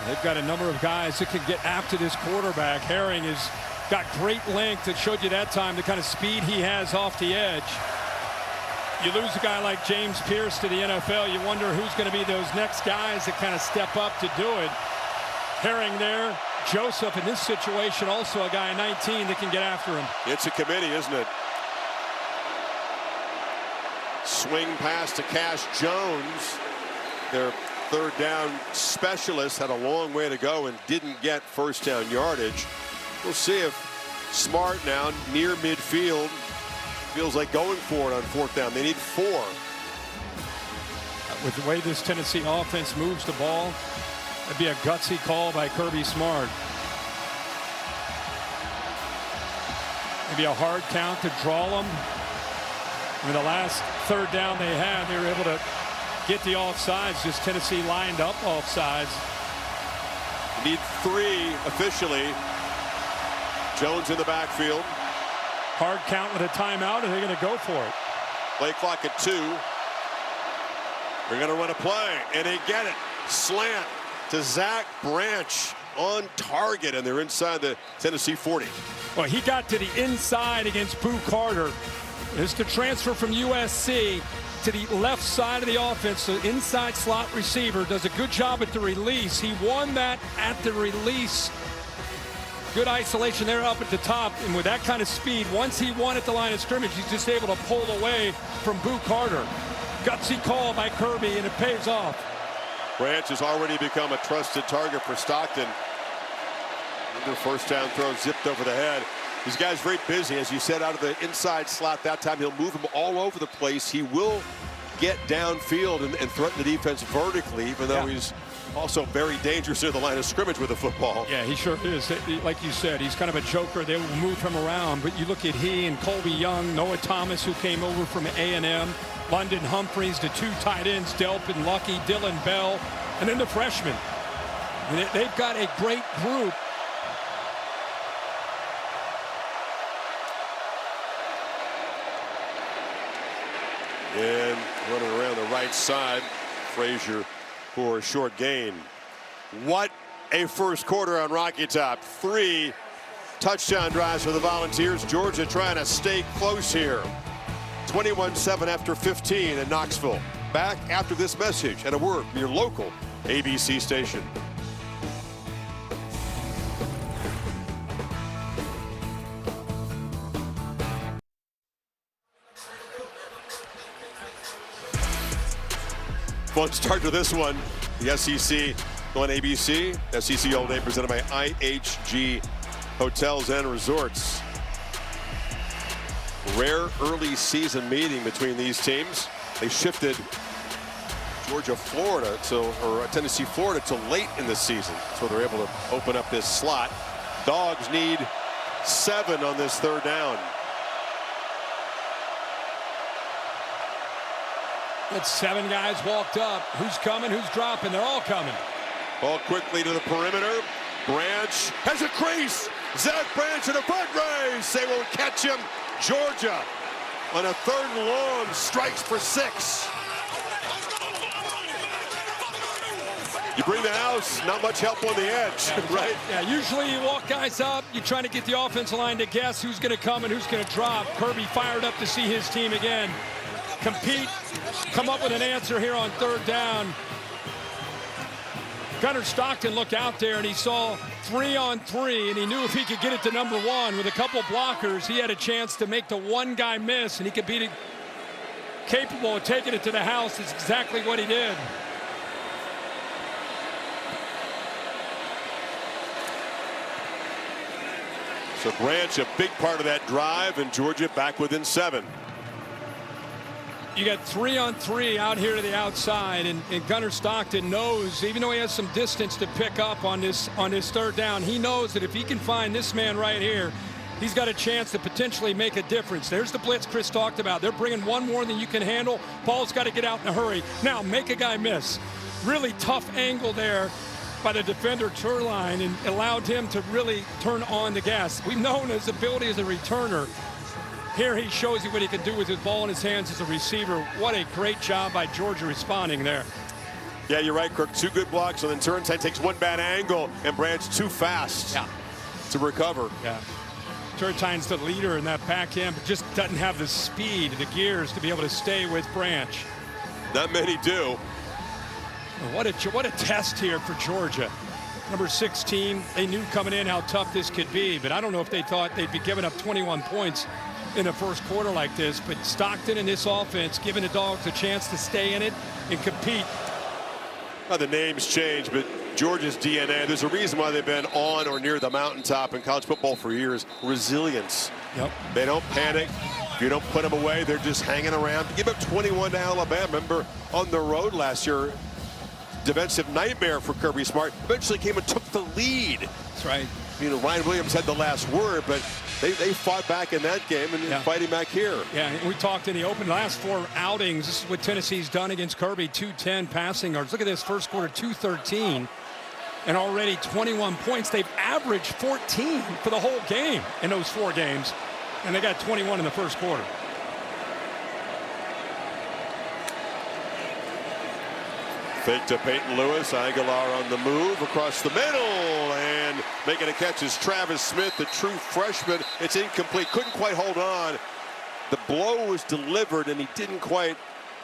D: They've got a number of guys that can get after this quarterback. Herring has got great length. It showed you that time the kind of speed he has off the edge. You lose a guy like James Pierce to the NFL, you wonder who's going to be those next guys that kind of step up to do it. Herring there. Joseph in this situation, also a guy 19 that can get after him.
A: It's a committee, isn't it? Swing pass to Cash Jones. Their 3rd down specialist had a long way to go and didn't get first down yardage. We'll see if Smart now near midfield feels like going for it on 4th down. They need 4.
D: With the way this Tennessee offense moves the ball, that'd be a gutsy call by Kirby Smart. Maybe a hard count to draw them. I mean, the last 3rd down they had, they were able to get the offsides. Just Tennessee lined up offsides.
A: Need 3 officially. Jones in the backfield.
D: Hard count with a timeout. Are they going to go for it?
A: Play clock at 2. They're going to run a play, and they get it. Slant to Zach Branch on target, and they're inside the Tennessee 40.
D: Well, he got to the inside against Boo Carter. This is the transfer from USC. to the left side of the offense. The inside slot receiver does a good job at the release. He won that at the release. Good isolation there up at the top, and with that kind of speed, once he won at the line of scrimmage, he's just able to pull away from Boo Carter. Gutsy call by Kirby, and it pays off.
A: Branch has already become a trusted target for Stockton. Another first down throw zipped over the head. These guys very busy, as you said, out of the inside slot that time. He'll move him all over the place. He will get downfield and threaten the defense vertically, even though he's also very dangerous near the line of scrimmage with the football.
D: Yeah, he sure is. Like you said, he's kind of a joker. They will move him around, but you look at he and Colby Young, Noah Thomas, who came over from A&M, London Humphreys, the two tight ends, Delp and Lucky, Dylan Bell, and then the freshman. They've got a great group.
A: And running around the right side, Frazier for a short gain. What a first quarter on Rocky Top. 3 touchdown drives for the Volunteers. Georgia trying to stay close here. 21-7 after 15 in Knoxville. Back after this message and a word from your local ABC station. Fun start to this one. The SEC on ABC. SEC All Day presented by IHG Hotels and Resorts. Rare early season meeting between these teams. They shifted Georgia-Florida or Tennessee-Florida to late in the season. So they're able to open up this slot. Dogs need 7 on this third down.
D: It's 7 guys walked up. Who's coming? Who's dropping? They're all coming.
A: Ball quickly to the perimeter. Branch has a crease. Zach Branch in a foot race. They won't catch him. Georgia on a 3rd and long strikes for 6. You bring the house, not much help on the edge, right?
D: Yeah, usually you walk guys up, you're trying to get the offensive line to guess who's going to come and who's going to drop. Kirby fired up to see his team again compete, come up with an answer here on 3rd down. Gunnar Stockton looked out there and he saw 3-on-3, and he knew if he could get it to number 1 with a couple blockers, he had a chance to make the one guy miss, and he could be capable of taking it to the house. It's exactly what he did.
A: So Branch, a big part of that drive, and Georgia back within 7.
D: You got 3-on-3 out here to the outside, and Gunnar Stockton knows, even though he has some distance to pick up on this 3rd down, he knows that if he can find this man right here, he's got a chance to potentially make a difference. There's the blitz Chris talked about. They're bringing one more than you can handle. Ball's got to get out in a hurry. Now make a guy miss. Really tough angle there by the defender Turline, and allowed him to really turn on the gas. We've known his ability as a returner. Here he shows you what he can do with his ball in his hands as a receiver. What a great job by Georgia responding there.
A: Yeah, you're right, Kirk. 2 good blocks, and then Turntine takes 1 bad angle, and Branch too fast to recover.
D: Yeah. Turntine's the leader in that back end, but just doesn't have the speed, the gears to be able to stay with Branch.
A: Not many do.
D: What a test here for Georgia. Number 16, they knew coming in how tough this could be, but I don't know if they thought they'd be giving up 21 points in the first quarter like this. But Stockton and this offense giving the Dogs a chance to stay in it and compete.
A: Well, the names change, but Georgia's DNA, there's a reason why they've been on or near the mountaintop in college football for years. Resilience.
D: Yep.
A: They don't panic. If you don't put them away, they're just hanging around. Give up 21 to Alabama. Remember on the road last year, defensive nightmare for Kirby Smart. Eventually came and took the lead.
D: That's right.
A: You know, Ryan Williams had the last word, but they fought back in that game and fighting back here.
D: Yeah, we talked in the open last 4 outings. This is what Tennessee's done against Kirby. 210 passing yards. Look at this first quarter, 213. And already 21 points. They've averaged 14 for the whole game in those 4 games. And they got 21 in the first quarter.
A: Fake to Peyton Lewis. Aguilar on the move across the middle, and making a catch is Travis Smith, the true freshman. It's incomplete. Couldn't quite hold on. The blow was delivered, and he didn't quite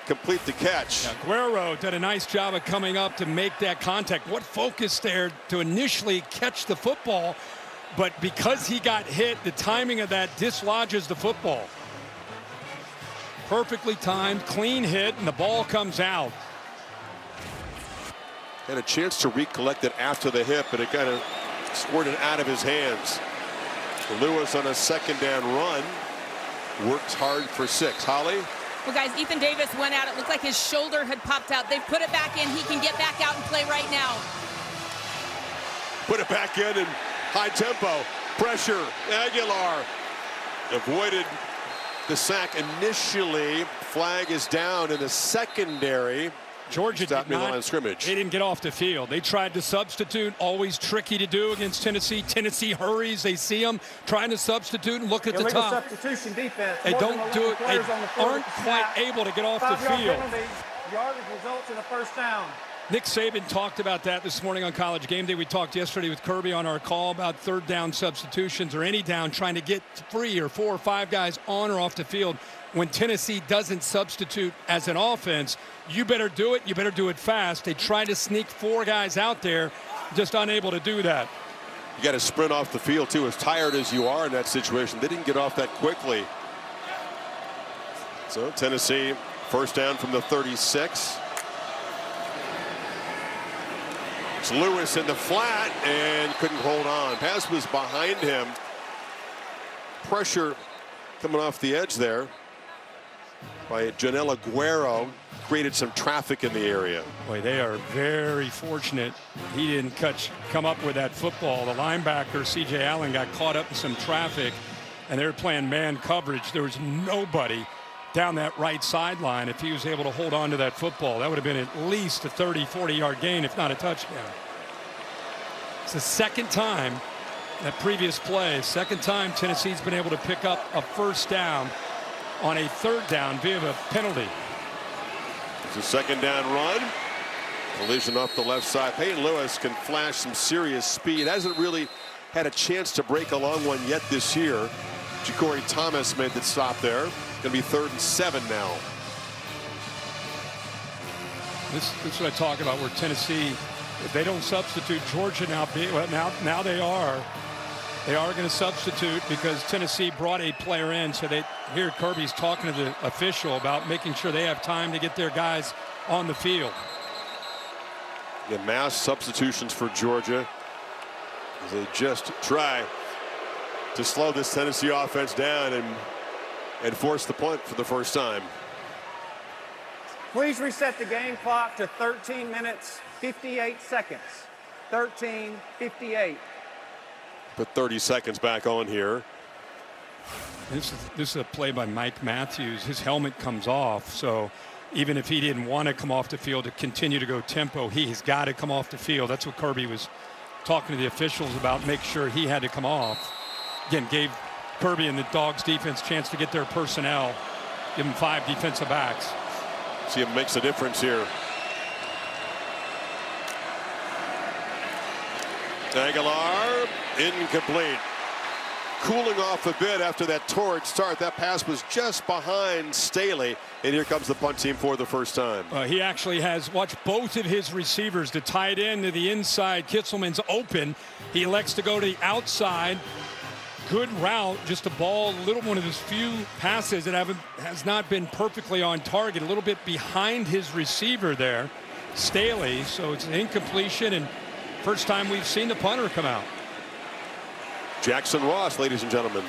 A: complete the catch.
D: Yeah, Guerrero did a nice job of coming up to make that contact. What focus there to initially catch the football, but because he got hit, the timing of that dislodges the football. Perfectly timed, clean hit, and the ball comes out.
A: Had a chance to recollect it after the hit, but it kind of squirted out of his hands. Lewis on a second down run works hard for 6. Holly?
B: Well, guys, Ethan Davis went out. It looked like his shoulder had popped out. They've put it back in. He can get back out and play right now.
A: Put it back in high tempo. Pressure. Aguilar avoided the sack initially. Flag is down in the secondary.
D: Georgia
A: Stop
D: did
A: near the line
D: not,
A: of scrimmage.
D: they didn't get off the field. They tried to substitute, always tricky to do against Tennessee. Tennessee hurries, they see them trying to substitute and look at the
E: Illegal
D: top.
E: substitution defense.
D: They
E: More than
D: don't
E: 11
D: do it, they
E: players on the field
D: aren't
E: at the
D: quite
E: snap.
D: able to get off the
E: 5-yard
D: field.
E: penalty. Yardage results in a first down.
D: Nick Saban talked about that this morning on College Game Day. We talked yesterday with Kirby on our call about third down substitutions or any down, trying to get 3 or 4 or 5 guys on or off the field. When Tennessee doesn't substitute as an offense, you better do it. You better do it fast. They try to sneak 4 guys out there, just unable to do that.
A: You got to sprint off the field, too, as tired as you are in that situation. They didn't get off that quickly. So Tennessee, first down from the 36. It's Lewis in the flat and couldn't hold on. Pass was behind him. Pressure coming off the edge there by Janelle Aguero created some traffic in the area.
D: Boy, they are very fortunate he didn't come up with that football. The linebacker, C.J. Allen, got caught up in some traffic, and they were playing man coverage. There was nobody down that right sideline. If he was able to hold on to that football, that would have been at least a 30, 40-yard gain, if not a touchdown. It's the second time, that previous play, second time Tennessee's been able to pick up a first down on a third down via a penalty.
A: It's a second down run. Collision off the left side. Peyton Lewis can flash some serious speed. Hasn't really had a chance to break a long one yet this year. Ja'Cory Thomas made the stop there. Going to be 3rd and 7 now.
D: This is what I talk about, where Tennessee, if they don't substitute, Georgia now they are. They are going to substitute because Tennessee brought a player in. So here Kirby's talking to the official about making sure they have time to get their guys on the field.
A: Yeah, mass substitutions for Georgia as they just try to slow this Tennessee offense down and force the punt for the first time.
E: Please reset the game clock to 13 minutes, 58 seconds. 13:58.
A: Put 30 seconds back on here.
D: This is a play by Mike Matthews. His helmet comes off, so even if he didn't want to come off the field to continue to go tempo, he has got to come off the field. That's what Kirby was talking to the officials about, make sure he had to come off. Again, gave Kirby and the Dogs defense a chance to get their personnel, give them 5 defensive backs.
A: See if it makes a difference here. Aguilar, incomplete. Cooling off a bit after that torrid start. That pass was just behind Staley, and here comes the punt team for the first time.
D: He actually has watched both of his receivers to tie it in to the inside. Kitzelman's open. He elects to go to the outside. Good route, just a ball, one of his few passes that has not been perfectly on target. A little bit behind his receiver there, Staley. So it's an incompletion, and first time we've seen the punter come out.
A: Jackson Ross, ladies and gentlemen.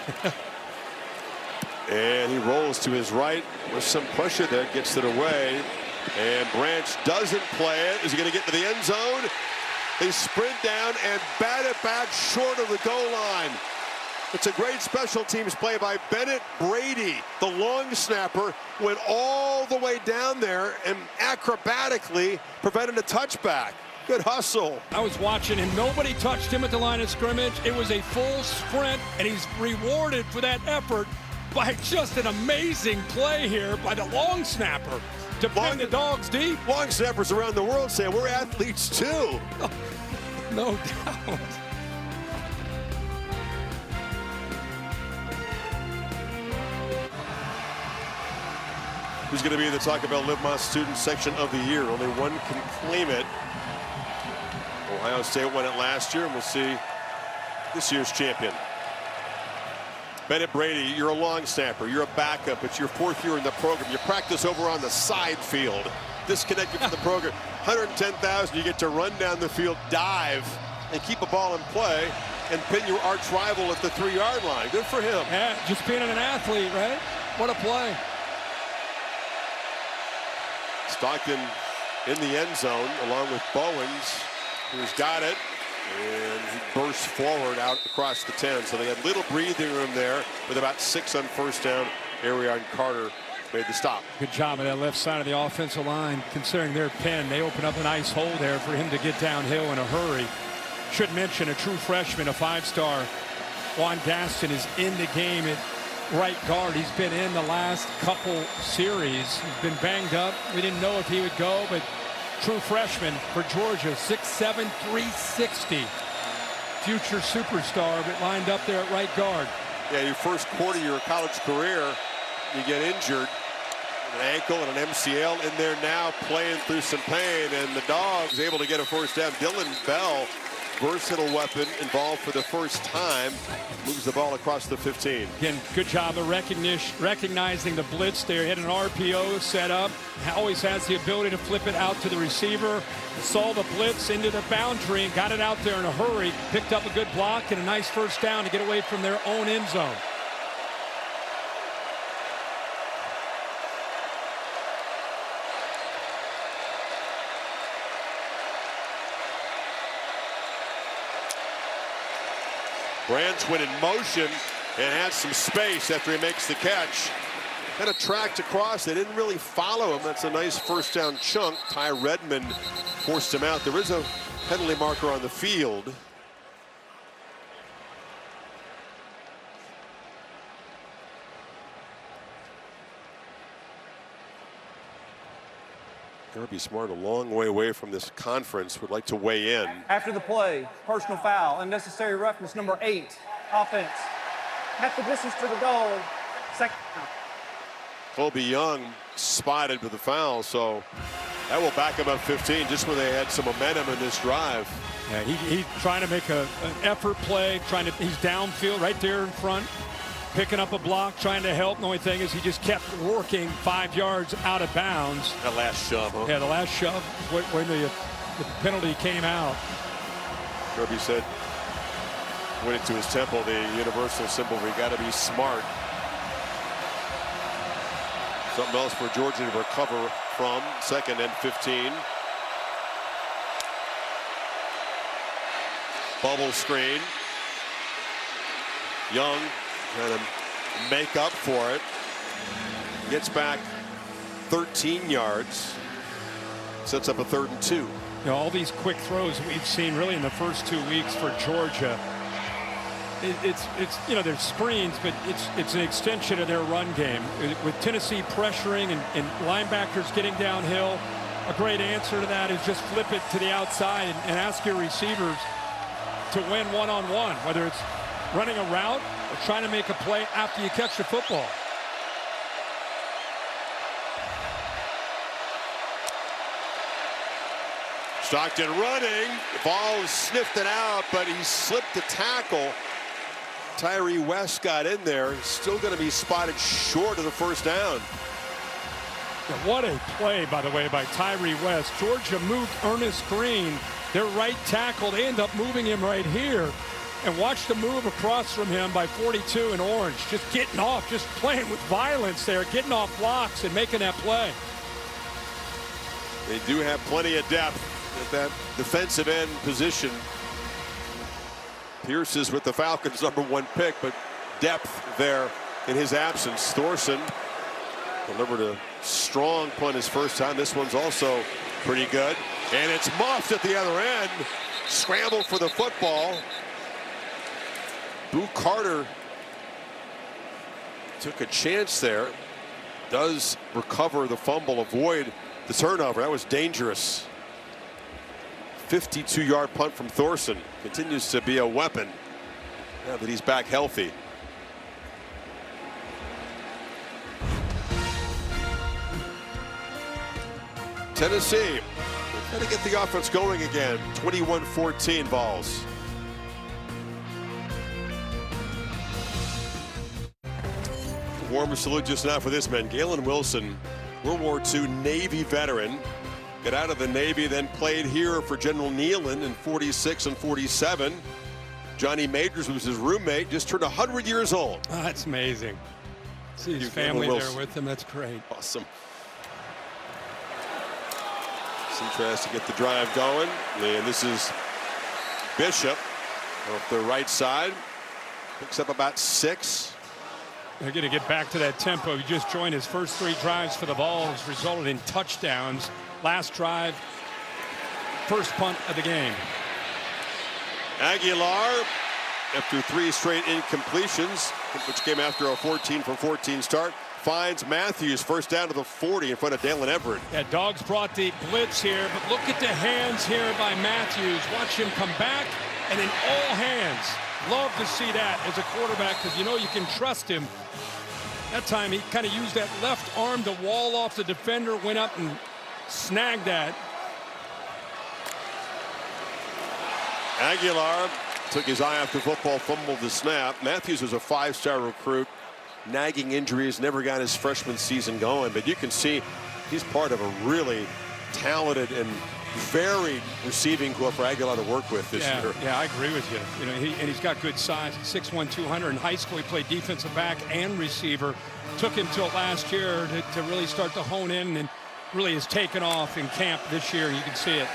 A: And he rolls to his right with some pressure there, gets it away. And Branch doesn't play it. Is he going to get to the end zone? They sprint down and bat it back short of the goal line. It's a great special teams play by Bennett Brady. The long snapper went all the way down there and acrobatically prevented a touchback. Good hustle.
D: I was watching and nobody touched him at the line of scrimmage. It was a full sprint, and he's rewarded for that effort by just an amazing play here by the long snapper to bring the Dogs deep.
A: Long snappers around the world say we're athletes too.
D: No doubt.
A: who's going to be the Taco Bell Live Más Student Section of the Year. Only one can claim it. Ohio State won it last year, and we'll see this year's champion. Bennett Brady, you're a long snapper. You're a backup. It's your 4th year in the program. You practice over on the side field. Disconnected from the program. 110,000, you get to run down the field, dive, and keep a ball in play, and pin your arch rival at the 3-yard line. Good for him.
D: Yeah, just being an athlete, right? What a play.
A: Stockton in the end zone along with Bowens, who's got it, and he bursts forward out across the 10. So they had little breathing room there with about 6 on first down. Arion Carter made the stop.
D: Good job on that left side of the offensive line. Considering their pen, they open up a nice hole there for him to get downhill in a hurry. Should mention a true freshman, a 5-star. Juan Gaston is in the game at right guard. He's been in the last couple series. He's been banged up. We didn't know if he would go, but true freshman for Georgia, 6'7", 360. Future superstar, but lined up there at right guard.
A: Yeah, your first quarter of your college career, you get injured. An ankle and an MCL in there now, playing through some pain, and the Dogs able to get a first down. Dylan Bell, versatile weapon, involved for the first time, moves the ball across the 15.
D: Again, good job of recognizing the blitz there. Hit an RPO set up. Always has the ability to flip it out to the receiver. Saw the blitz into the boundary and got it out there in a hurry. Picked up a good block and a nice first down to get away from their own end zone.
A: Brantwin in motion and has some space after he makes the catch. Kind of tracked across. They didn't really follow him. That's a nice first down chunk. Ty Redmond forced him out. There is a penalty marker on the field. Kirby Smart, a long way away from this conference, would like to weigh in.
E: After the play, personal foul, unnecessary roughness, number 8, offense. Half the distance to the goal, second down.
A: Colby Young spotted with the foul, so that will back him up 15 just when they had some momentum in this drive.
D: Yeah, he's trying to make an effort play, he's downfield right there in front, picking up a block, trying to help. The only thing is he just kept working 5 yards out of bounds.
A: That last shove, huh?
D: Yeah, the last shove when the penalty came out.
A: Kirby said, went it to his temple, the universal symbol, we got to be smart. Something else for Georgia to recover from. 2nd and 15. Bubble screen. Young trying to make up for it. Gets back 13 yards. Sets up a 3rd and 2.
D: You know, all these quick throws we've seen really in the first 2 weeks for Georgia. It's you know, there's screens, but it's an extension of their run game. With Tennessee pressuring and linebackers getting downhill, a great answer to that is just flip it to the outside and ask your receivers to win one-on-one, whether it's running a route or trying to make a play after you catch the football.
A: Stockton running. The ball sniffed it out, but he slipped the tackle. Tyree West got in there. Still going to be spotted short of the first down.
D: What a play, by the way, by Tyree West. Georgia moved Ernest Green, their right tackle. They end up moving him right here. And watch the move across from him by 42 in orange. Just getting off, just playing with violence there, getting off blocks and making that play.
A: They do have plenty of depth at that defensive end position. Pierce is with the Falcons' #1 pick, but depth there in his absence. Thorson delivered a strong punt his first time. This one's also pretty good. And it's muffed at the other end. Scramble for the football. Boo Carter took a chance there. Does recover the fumble, avoid the turnover. That was dangerous. 52-yard punt from Thorson. Continues to be a weapon now that he's back healthy. Tennessee trying to get the offense going again. 21-14 Vols. Warm salute just now for this man, Galen Wilson, World War II Navy veteran. Got out of the Navy, then played here for General NEYLAND in 46 and 47. Johnny Majors was his roommate, just turned 100 years old.
D: Oh, that's amazing. See his family there with him, that's great.
A: Awesome. He tries to get the drive going, and this is Bishop off the right side. Picks up about 6.
D: They're going to get back to that tempo. He just joined his first 3 drives for the Vols, resulted in touchdowns. Last drive, first punt of the game.
A: Aguilar, after 3 straight incompletions, which came after a 14 from 14 start, finds Matthews first down to the 40 in front of Dalen Everett.
D: Yeah, Dogs brought the blitz here, but look at the hands here by Matthews. Watch him come back, and in all hands. Love to see that as a quarterback, because you know you can trust him. That time he kind of used that left arm to wall off the defender, went up and snagged that.
A: Aguilar took his eye off the football, fumbled the snap. Matthews was a 5-star recruit. Nagging injuries, never got his freshman season going, but you can see he's part of a really talented and varied receiving corps for Aguilar to work with this year.
D: Yeah, I agree with you. You know, he's got good size. 6'1", 200. In high school, he played defensive back and receiver. Took him till last year to really start to hone in, and really has taken off in camp this year. You can see it.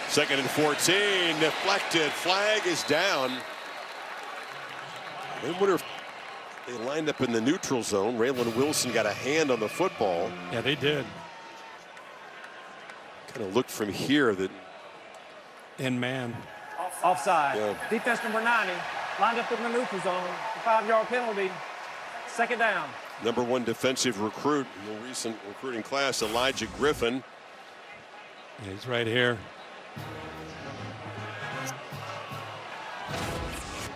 A: 2nd and 14, deflected. Flag is down. I wonder if they lined up in the neutral zone. Raylan Wilson got a hand on the football.
D: Yeah, they did.
A: Kind of looked from here that.
D: And man.
E: Offside.
A: Yeah.
E: Defense number 90 lined up in the neutral zone. 5-yard penalty. 2nd down.
A: Number 1 defensive recruit in the recent recruiting class, Elijah Griffin.
D: Yeah, he's right here.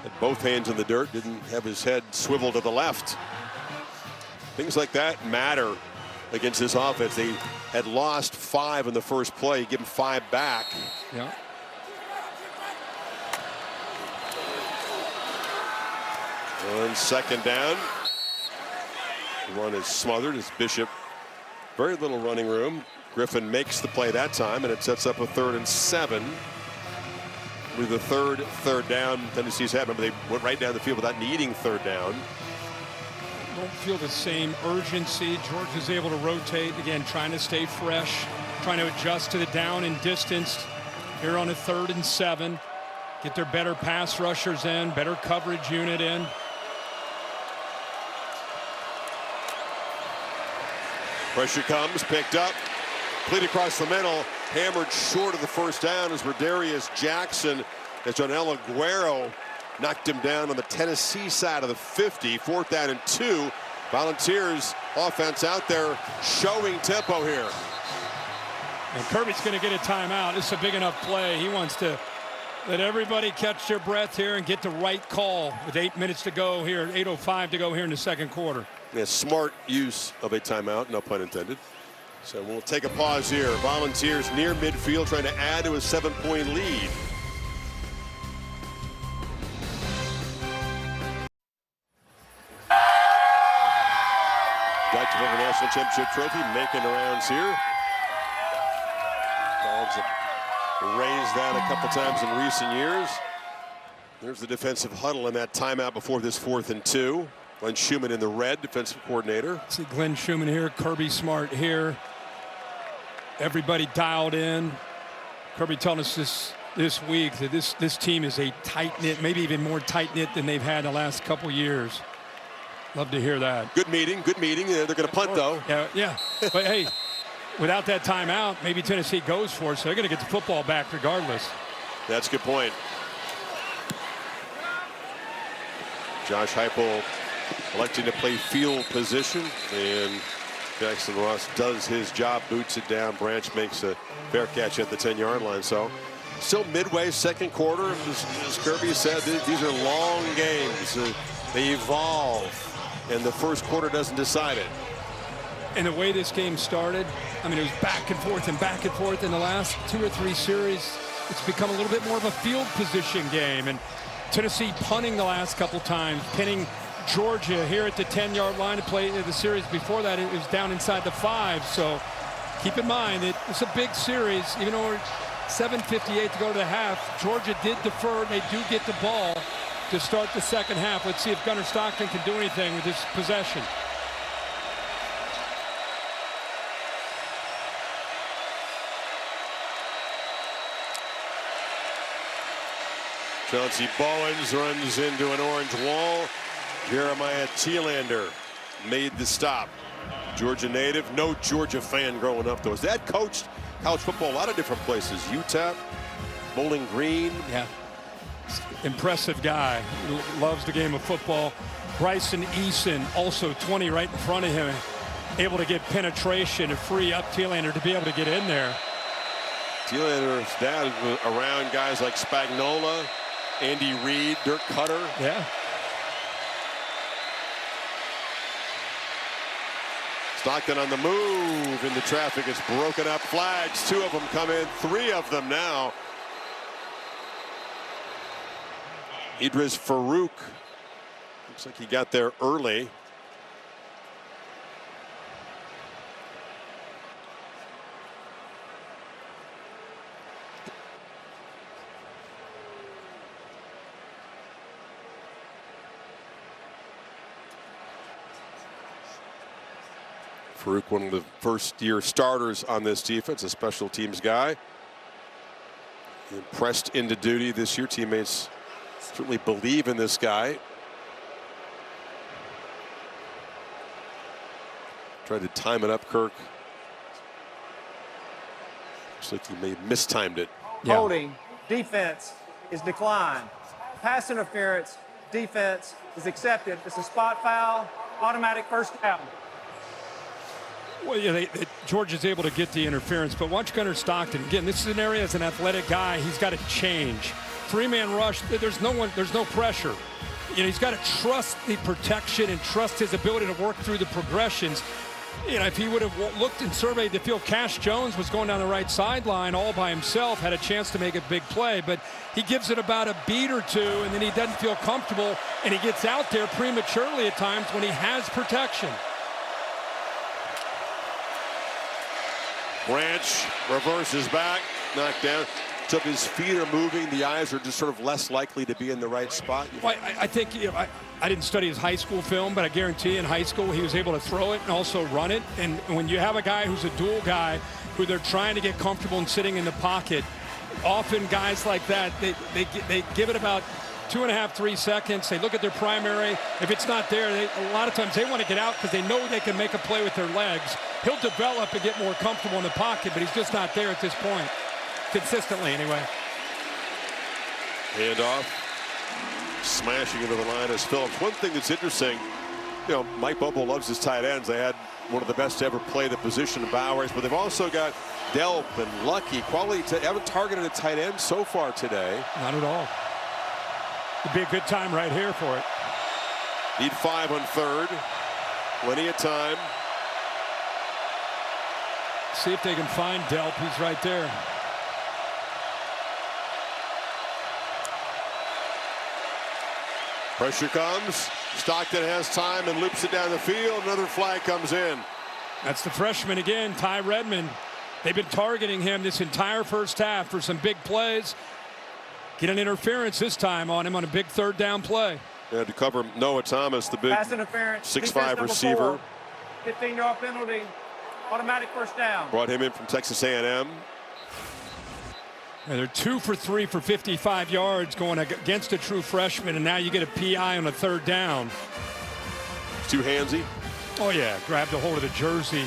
A: Had both hands in the dirt, didn't have his head swiveled to the left. Things like that matter against this offense. They had lost 5 in the first play, give them 5 back.
D: Yeah.
A: On 2nd down. The run is smothered as Bishop. Very little running room. Griffin makes the play that time, and it sets up a 3rd and 7. With the third down Tennessee's had. Remember, they went right down the field without needing 3rd down.
D: Don't feel the same urgency. George is able to rotate, again, trying to stay fresh, trying to adjust to the down and distance. Here on a 3rd and 7. Get their better pass rushers in, better coverage unit in.
A: Pressure comes, picked up, complete across the middle, hammered short of the first down as Rodarius Jackson, as Jonel Aguero knocked him down on the Tennessee side of the 50. 4th down and 2. Volunteers offense out there showing tempo here.
D: And Kirby's going to get a timeout. It's a big enough play. He wants to let everybody catch their breath here and get the right call with 8 minutes to go here, 8:05 to go here in the 2nd quarter.
A: Yeah, smart use of a timeout, no pun intended. So we'll take a pause here. Volunteers near midfield trying to add to a 7-point lead. Jacksonville National Championship trophy making the rounds here. Dogs have raised that a couple times in recent years. There's the defensive huddle in that timeout before this 4th and 2. Glenn Schumann in the red, defensive coordinator.
D: See Glenn Schumann here, Kirby Smart here. Everybody dialed in. Kirby telling us this week that this team is a tight-knit, maybe even more tight-knit than they've had the last couple years. Love to hear that.
A: Good meeting, good meeting. They're going to punt, though.
D: Yeah. But, hey, without that timeout, maybe Tennessee goes for it, so they're going to get the football back regardless.
A: That's a good point. Josh Heupel electing to play field position, and Jackson Ross does his job, boots it down. Branch makes a fair catch at the 10-yard line. So still midway 2nd quarter. As Kirby said, these are long games. They evolve, and the 1st quarter doesn't decide it.
D: And the way this game started, I mean, it was back and forth in the last 2 or 3 series. It's become a little bit more of a field position game. And Tennessee punting the last couple times, pinning Georgia here at the 10-yard line to play the series before that. It was down inside the 5. So keep in mind, it's a big series. Even though we're 7:58 to go to the half, Georgia did defer. They do get the ball to start the second half. Let's see if Gunnar Stockton can do anything with this possession.
A: Chauncey Bowens runs into an orange wall. Jeremiah Thielander made the stop. Georgia native, no Georgia fan growing up though. His dad coached college football a lot of different places. Utah, Bowling Green.
D: Yeah, impressive guy. Loves the game of football. Bryson Eason, also 20 right in front of him, able to get penetration to free up Thielander to be able to get in there.
A: Thielander's dad was around guys like Spagnuolo, Andy Reid, Dirk Cutter.
D: Yeah.
A: Stockton on the move into traffic. It's broken up. Flags. 2 of them come in. 3 of them now. Idris Farouk. Looks like he got there early. Farouk, one of the first-year starters on this defense, a special teams guy. Pressed into duty this year. Teammates certainly believe in this guy. Tried to time it up, Kirk. Looks like he may have mistimed it.
D: Yeah.
E: Holding, defense is declined. Pass interference, defense is accepted. It's a spot foul, automatic first down.
D: Well, yeah, Georgia's able to get the interference, but watch Gunnar Stockton. Again, this is an area as an athletic guy, he's got to change. 3-man rush, there's no pressure. You know, he's got to trust the protection and trust his ability to work through the progressions. You know, if he would have looked and surveyed the field, Cash Jones was going down the right sideline all by himself, had a chance to make a big play, but he gives it about a beat or 2, and then he doesn't feel comfortable, and he gets out there prematurely at times when he has protection.
A: Branch reverses back, knocked down. So if his feet are moving, the eyes are just sort of less likely to be in the right spot.
D: Well, I think, you know, I didn't study his high school film, but I guarantee in high school he was able to throw it and also run it. And when you have a guy who's a dual guy, who they're trying to get comfortable and sitting in the pocket, often guys like that, they give it about 2.5, 3 seconds. They look at their primary. If it's not there, a lot of times they want to get out because they know they can make a play with their legs. He'll develop and get more comfortable in the pocket, but he's just not there at this point. Consistently, anyway.
A: Handoff. Smashing into the line is Phillips. One thing that's interesting, you know, Mike Bobo loves his tight ends. They had one of the best to ever play the position in Bowers, but they've also got Delp and Lucky. Quality to haven't targeted a tight end so far today.
D: Not at all. It'd be a good time right here for it.
A: Need 5 on 3rd. Plenty of time.
D: See if they can find Delp. He's right there.
A: Pressure comes. Stockton has time and loops it down the field. Another flag comes in.
D: That's the freshman again, Ty Redmond. They've been targeting him this entire first half for some big plays. Get an interference this time on him on a big 3rd down play.
A: Yeah, to cover Noah Thomas, the big
E: Pass interference,
A: 6'5" receiver.
E: 15-yard penalty, automatic first down.
A: Brought him in from Texas A&M.
D: And they're 2 for 3 for 55 yards going against a true freshman, and now you get a PI on a 3rd down.
A: Too handsy.
D: Oh, yeah, grabbed a hold of the jersey.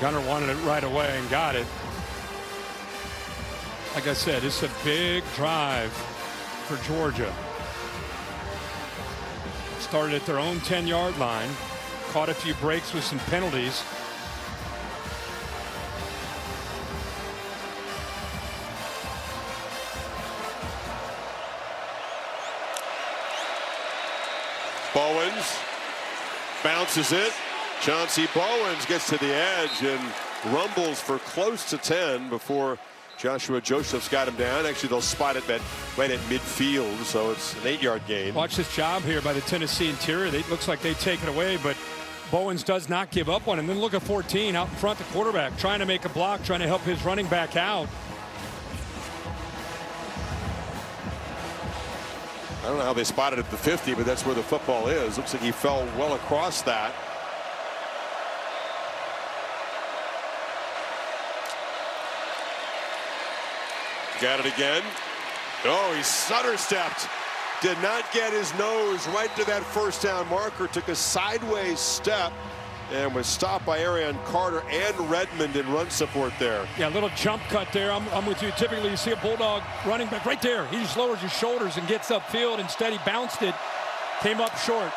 D: Gunnar wanted it right away and got it. Like I said, it's a big drive for Georgia. Started at their own 10-yard line, caught a few breaks with some penalties.
A: Bowens bounces it. Chauncey Bowens gets to the edge and rumbles for close to 10 before Joshua Joseph's got him down. Actually, they'll spot it right at midfield, so it's an 8-yard gain.
D: Watch this job here by the Tennessee interior. It looks like they take it away, but Bowens does not give up one. And then look at 14 out in front, the quarterback trying to make a block, trying to help his running back out.
A: I don't know how they spotted it at the 50, but that's where the football is. Looks like he fell well across that. Got it again. Oh, he stutter stepped. Did not get his nose right to that first down marker. Took a sideways step and was stopped by Arian Carter and Redmond in run support there.
D: Yeah, a little jump cut there. I'm with you. Typically, you see a Bulldog running back right there. He just lowers his shoulders and gets upfield. Instead, he bounced it, came up short.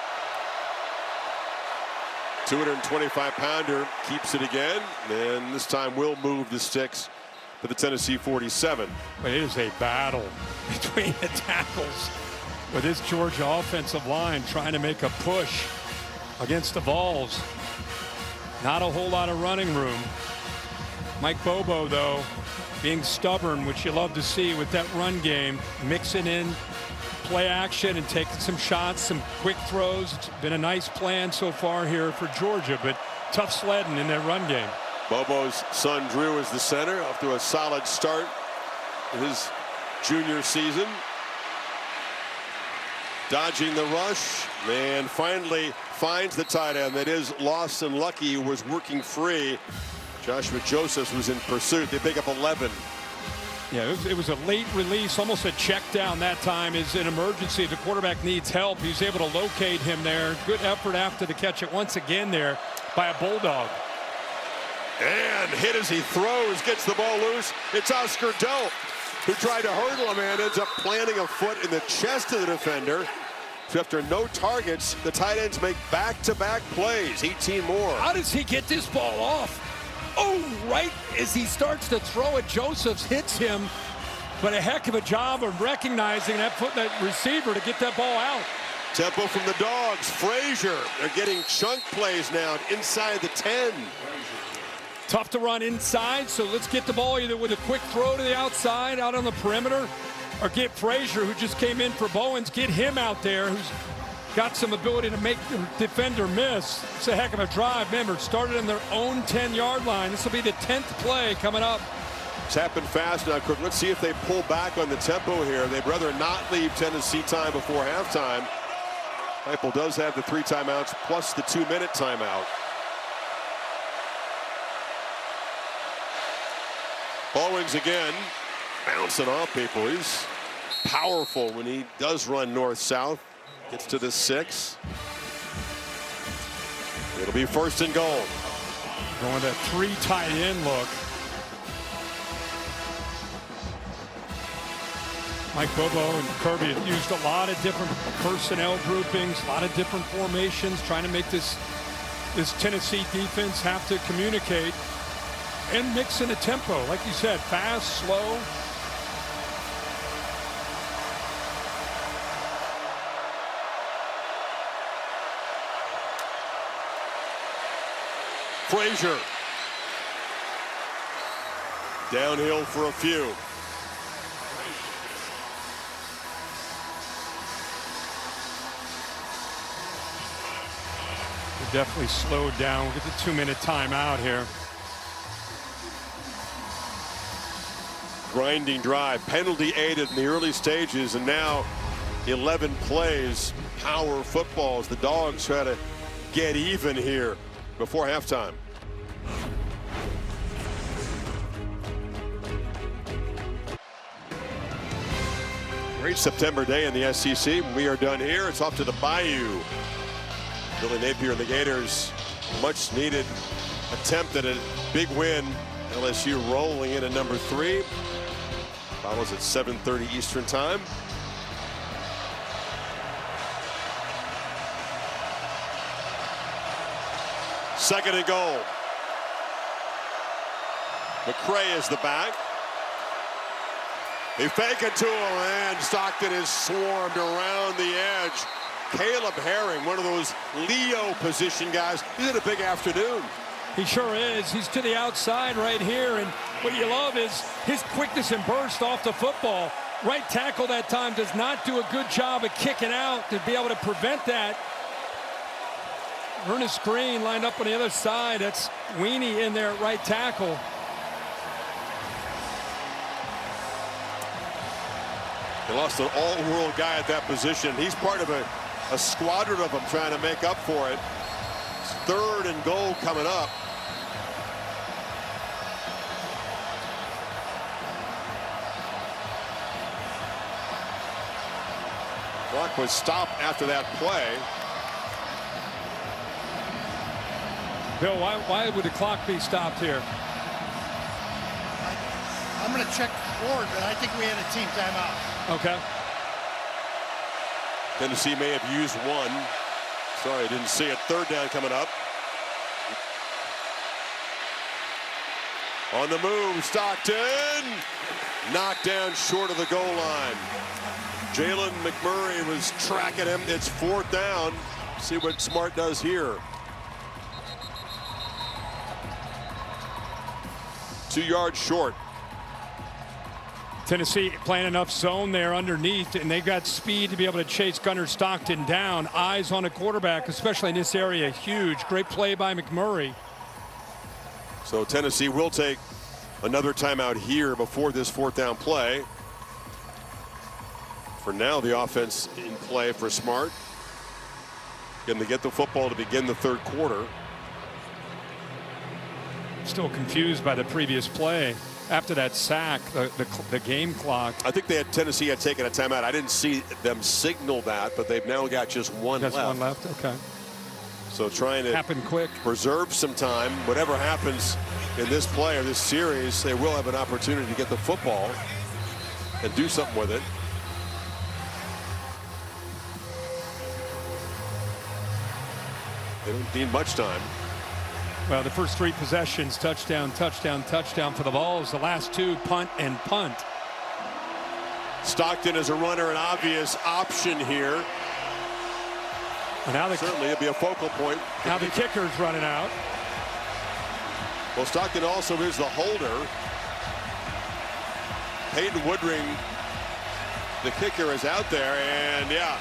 A: 225-pounder keeps it again, and this time will move the sticks for the Tennessee 47.
D: But it is a battle between the tackles with this Georgia offensive line trying to make a push against the Vols. Not a whole lot of running room. Mike Bobo, though, being stubborn, which you love to see with that run game, mixing in play action and taking some shots, some quick throws. It's been a nice plan so far here for Georgia, but tough sledding in that run game.
A: Bobo's son Drew is the center, off to a solid start in his junior season. Dodging the rush, and finally finds the tight end. That is Lawson Lucky, who was working free. Joshua Josephs was in pursuit. They pick up 11.
D: Yeah, it was a late release, almost a check down that time. Is an emergency. The quarterback needs help. He's able to locate him there. Good effort after the catch it once again there by a Bulldog.
A: And hit as he throws, gets the ball loose. It's Oscar Delp, who tried to hurdle him and ends up planting a foot in the chest of the defender. So after no targets, the tight ends make back-to-back plays. 18 more.
D: How does he get this ball off? Oh, right as he starts to throw it, Josephs hits him. But a heck of a job of recognizing that receiver to get that ball out.
A: Tempo from the Dogs. Frazier, they're getting chunk plays now inside the 10.
D: Tough to run inside, so let's get the ball either with a quick throw to the outside, out on the perimeter, or get Frazier, who just came in for Bowens, get him out there, who's got some ability to make the defender miss. It's a heck of a drive. Remember, it started on their own 10-yard line. This will be the 10th play coming up.
A: It's happened fast now, Cook. Let's see if they pull back on the tempo here. They'd rather not leave Tennessee time before halftime. Heupel does have the 3 timeouts plus the 2-minute timeout. Bowens again, bouncing off people. He's powerful when he does run north-south. Gets to the 6. It'll be 1st and goal.
D: Going that 3 tight end look. Mike Bobo and Kirby have used a lot of different personnel groupings, a lot of different formations, trying to make this Tennessee defense have to communicate and mix in a tempo, like you said, fast, slow.
A: Frazier. Downhill for a few.
D: They definitely slowed down. We'll get the 2-minute timeout here.
A: Grinding drive, penalty aided in the early stages, and now 11 plays. Power football as the Dogs try to get even here before halftime. Great September day in the SEC. When we are done here, it's off to the Bayou. Billy Napier and the Gators, much needed attempt at a big win. LSU rolling in at number 3. Follows at 7:30 Eastern time. Second and goal. McCray is the back. They fake it to him, and Stockton is swarmed around the edge. Caleb Herring, one of those Leo position guys. He's had a big afternoon.
D: He sure is. He's to the outside right here, and what you love is his quickness and burst off the football. Right tackle that time does not do a good job of kicking out to be able to prevent that. Ernest Green lined up on the other side. That's Weenie in there at right tackle.
A: They lost an all-world guy at that position. He's part of a squadron of them trying to make up for it. It's 3rd and goal coming up. Clock was stopped after that play.
D: Bill, why would the clock be stopped here?
F: I'm going to check the board, but I think we had a team timeout.
D: Okay.
A: Tennessee may have used one. Sorry, I didn't see it. 3rd down coming up. On the move, Stockton. Knocked down short of the goal line. Jalen McMurray was tracking him. It's 4th down. See what Smart does here. 2 yards short.
D: Tennessee playing enough zone there underneath, and they've got speed to be able to chase Gunnar Stockton down. Eyes on a quarterback, especially in this area, huge. Great play by McMurray.
A: So Tennessee will take another timeout here before this 4th down play. For now, the offense in play for Smart. Getting to get the football to begin the 3rd quarter.
D: Still confused by the previous play. After that sack, the game clock.
A: I think Tennessee had taken a timeout. I didn't see them signal that, but they've now got just one left.
D: One left, okay.
A: So trying to
D: happen quick.
A: Preserve some time. Whatever happens in this play or this series, they will have an opportunity to get the football and do something with it. They don't need much time.
D: Well, the first 3 possessions, touchdown, touchdown, touchdown for the Vols. The last 2, punt and punt.
A: Stockton is a runner, an obvious option here.
D: And now
A: certainly it'll be a focal point.
D: Now the kicker's running out.
A: Well, Stockton also is the holder. Peyton Woodring, the kicker, is out there, and yeah,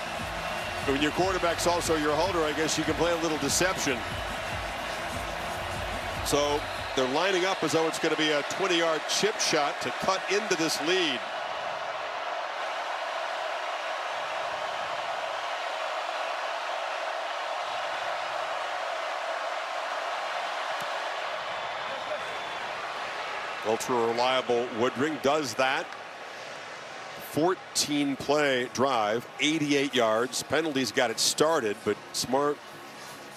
A: when your quarterback's also your holder, I guess you can play a little deception. So they're lining up as though it's going to be a 20-yard chip shot to cut into this lead. Ultra reliable Woodring does that. 14-play drive, 88 yards. Penalties got it started, but Smart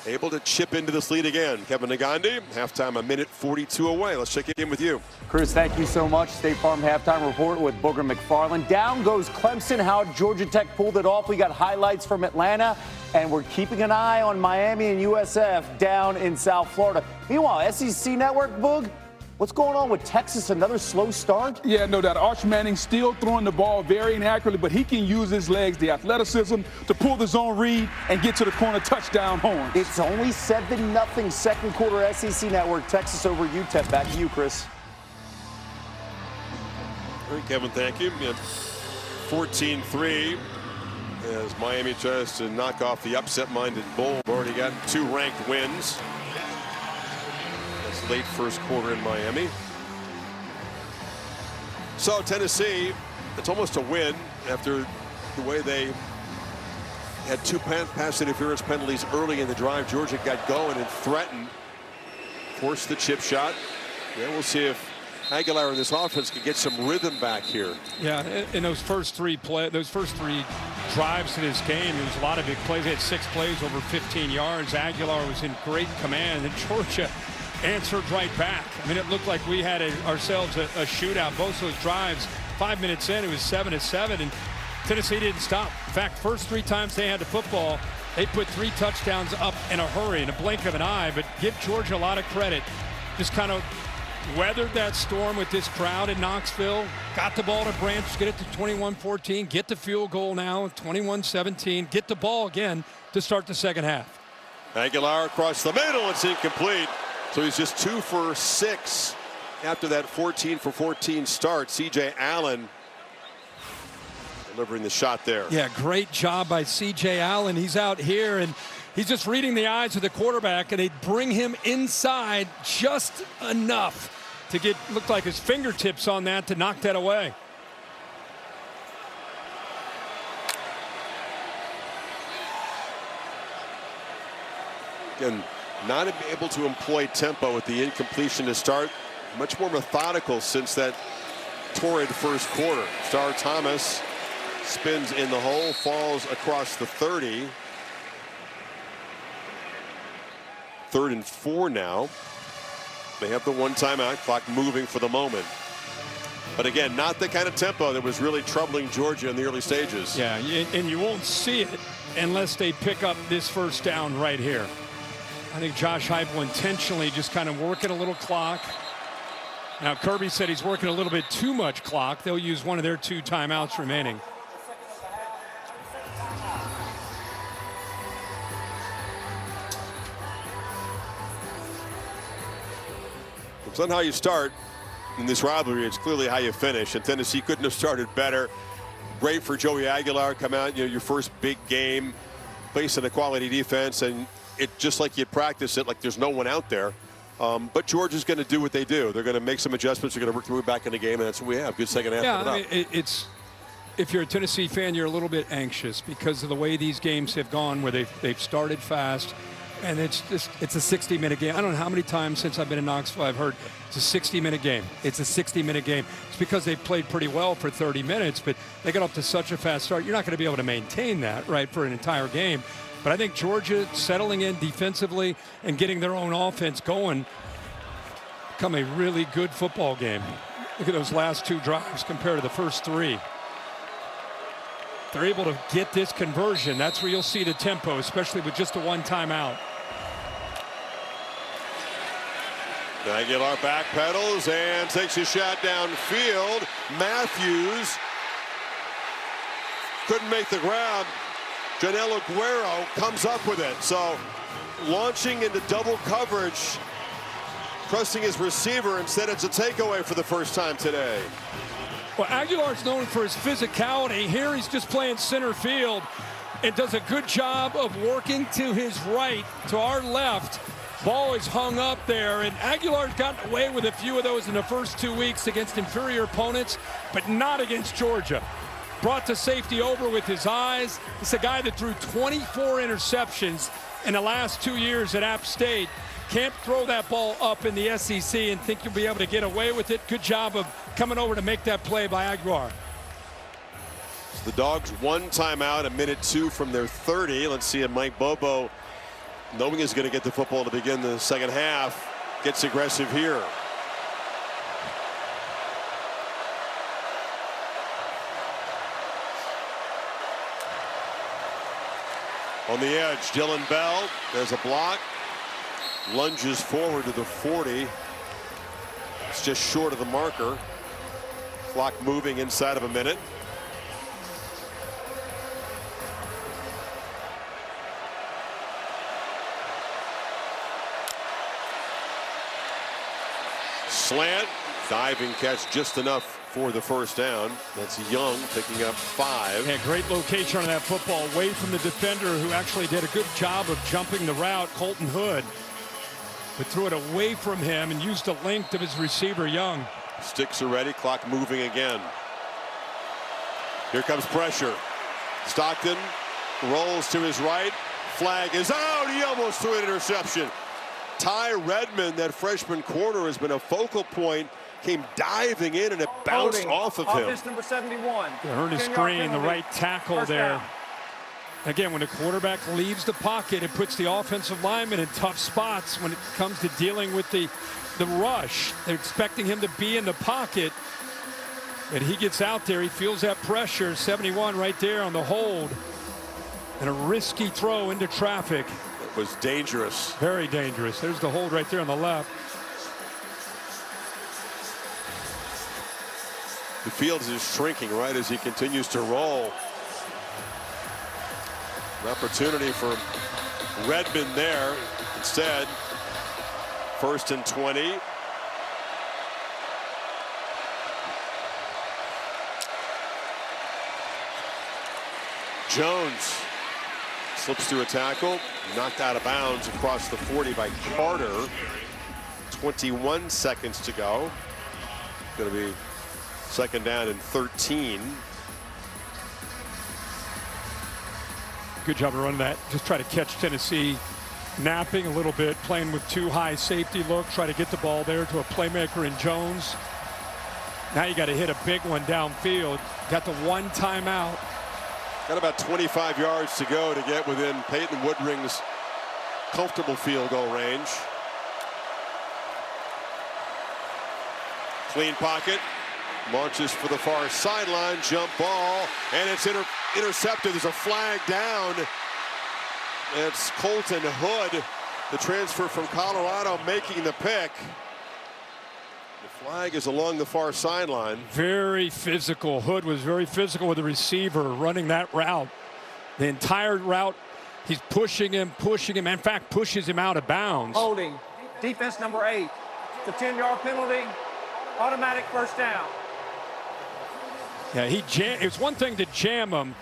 A: able to chip into this lead again. Kevin Nagandi, halftime, 1:42 away. Let's check in with you.
G: Cruz, thank you so much. State Farm halftime report with Booger McFarland. Down goes Clemson. How Georgia Tech pulled it off. We got highlights from Atlanta, and we're keeping an eye on Miami and USF down in South Florida. Meanwhile, SEC Network, Boog, what's going on with Texas? Another slow start?
H: Yeah, no doubt. Arch Manning still throwing the ball very inaccurately, but he can use his legs, the athleticism, to pull the zone read and get to the corner touchdown horn.
G: It's only 7-0 second quarter. SEC Network, Texas over UTEP. Back to you, Chris.
A: All right, Kevin, thank you. 14-3 as Miami tries to knock off the upset-minded Bull. Already got 2 ranked wins. Late first quarter in Miami. So Tennessee, it's almost a win after the way they had 2 pass interference penalties early in the drive. Georgia got going and threatened, forced the chip shot. Yeah, we'll see if Aguilar and this offense can get some rhythm back here.
D: Yeah, in those first 3 drives to this game, there was a lot of big plays. They had 6 plays over 15 yards. Aguilar was in great command, and Georgia answered right back. I mean, it looked like we had ourselves a shootout. Both those drives, 5 minutes in, it was 7-7, and Tennessee didn't stop. In fact, first 3 times they had the football, they put 3 touchdowns up in a hurry, in a blink of an eye. But give Georgia a lot of credit. Just kind of weathered that storm with this crowd in Knoxville, got the ball to Branch, get it to 21-14, get the field goal now, 21-17, get the ball again to start the second half.
A: Aguilar across the middle, it's incomplete. So he's just 2 for 6 after that 14 for 14 start. C.J. Allen delivering the shot there.
D: Yeah, great job by C.J. Allen. He's out here, and he's just reading the eyes of the quarterback, and they bring him inside just enough to get, looked like his fingertips on that to knock that away.
A: Again, not able to employ tempo with the incompletion to start. Much more methodical since that torrid first quarter. Star Thomas spins in the hole, falls across the 30. 3rd and 4 now. They have the one timeout, clock moving for the moment. But again, not the kind of tempo that was really troubling Georgia in the early stages.
D: Yeah, and you won't see it unless they pick up this first down right here. I think Josh Heupel intentionally just kind of working a little clock. Now Kirby said he's working a little bit too much clock. They'll use one of their 2 timeouts remaining.
A: It's not how you start in this rivalry, it's clearly how you finish. And Tennessee couldn't have started better. Great for Joey Aguilar, come out, your first big game, facing a quality defense, and it just like you'd practice it, like there's no one out there. But Georgia's going to do what they do. They're going to make some adjustments. They're going to work their way back in the game, and that's what we have. Good second half.
D: Yeah, I mean, it's, if you're a Tennessee fan, you're a little bit anxious because of the way these games have gone, where they've started fast. And it's a 60-minute game. I don't know how many times since I've been in Knoxville I've heard it's a 60-minute game. It's a 60-minute game. It's because they played pretty well for 30 minutes, but they got off to such a fast start. You're not going to be able to maintain that, right, for an entire game. But I think Georgia settling in defensively and getting their own offense going become a really good football game. Look at those last 2 drives compared to the first 3. They're able to get this conversion. That's where you'll see the tempo, especially with just the 1 timeout.
A: Aguilar backpedals and takes a shot downfield. Matthews couldn't make the grab. Janelle Aguero comes up with it. So launching into double coverage, trusting his receiver. Instead, it's a takeaway for the first time today.
D: Well, Aguilar's known for his physicality. Here he's just playing center field and does a good job of working to his right, to our left. Ball is hung up there, and Aguilar's gotten away with a few of those in the first 2 weeks against inferior opponents, but not against Georgia. Brought to safety over with his eyes. It's a guy that threw 24 interceptions in the last 2 years at App State. Can't throw that ball up in the SEC and think you'll be able to get away with it. Good job of coming over to make that play by Aguilar.
A: The Dogs 1 timeout, 1:02 from their 30. Let's see if Mike Bobo, knowing he's going to get the football to begin the second half, gets aggressive here. On the edge, Dylan Bell, there's a block. Lunges forward to the 40. It's just short of the marker. Clock moving inside of a minute. Slant, diving catch just enough for the first down. That's Young picking up 5.
D: Yeah, great location on that football, away from the defender who actually did a good job of jumping the route, Colton Hood. But threw it away from him and used the length of his receiver, Young.
A: Sticks are ready, clock moving again. Here comes pressure. Stockton rolls to his right. Flag is out. He almost threw an interception. Ty Redmond, that freshman corner, has been a focal point. Came diving in and it bounced off of him.
E: Offense number 71.
D: Ernest Green, the right tackle
E: First
D: there.
E: down.
D: Again, when the quarterback leaves the pocket, it puts the offensive lineman in tough spots when it comes to dealing with the rush. They're expecting him to be in the pocket, and he gets out there. He feels that pressure. 71 right there on the hold, and a risky throw into traffic.
A: It was dangerous.
D: Very dangerous. There's the hold right there on the left.
A: The field is shrinking right as he continues to roll. An opportunity for Redmond there. Instead, 1st and 20. Jones slips through a tackle, knocked out of bounds across the 40 by Carter. 21 seconds to go. Going to be 2nd down and 13.
D: Good job of running that. Just try to catch Tennessee napping a little bit, playing with 2 high safety look, try to get the ball there to a playmaker in Jones. Now you got to hit a big one downfield. Got the 1 timeout.
A: Got about 25 yards to go to get within Peyton Woodring's comfortable field goal range. Clean pocket. Launches for the far sideline. Jump ball. And it's intercepted. There's a flag down. It's Colton Hood, the transfer from Colorado, making the pick. The flag is along the far sideline.
D: Very physical. Hood was very physical with the receiver running that route. The entire route, he's pushing him. In fact, pushes him out of bounds.
E: Holding. Defense number 8. It's a 10-yard penalty. Automatic first down.
D: Yeah, it's one thing to jam him,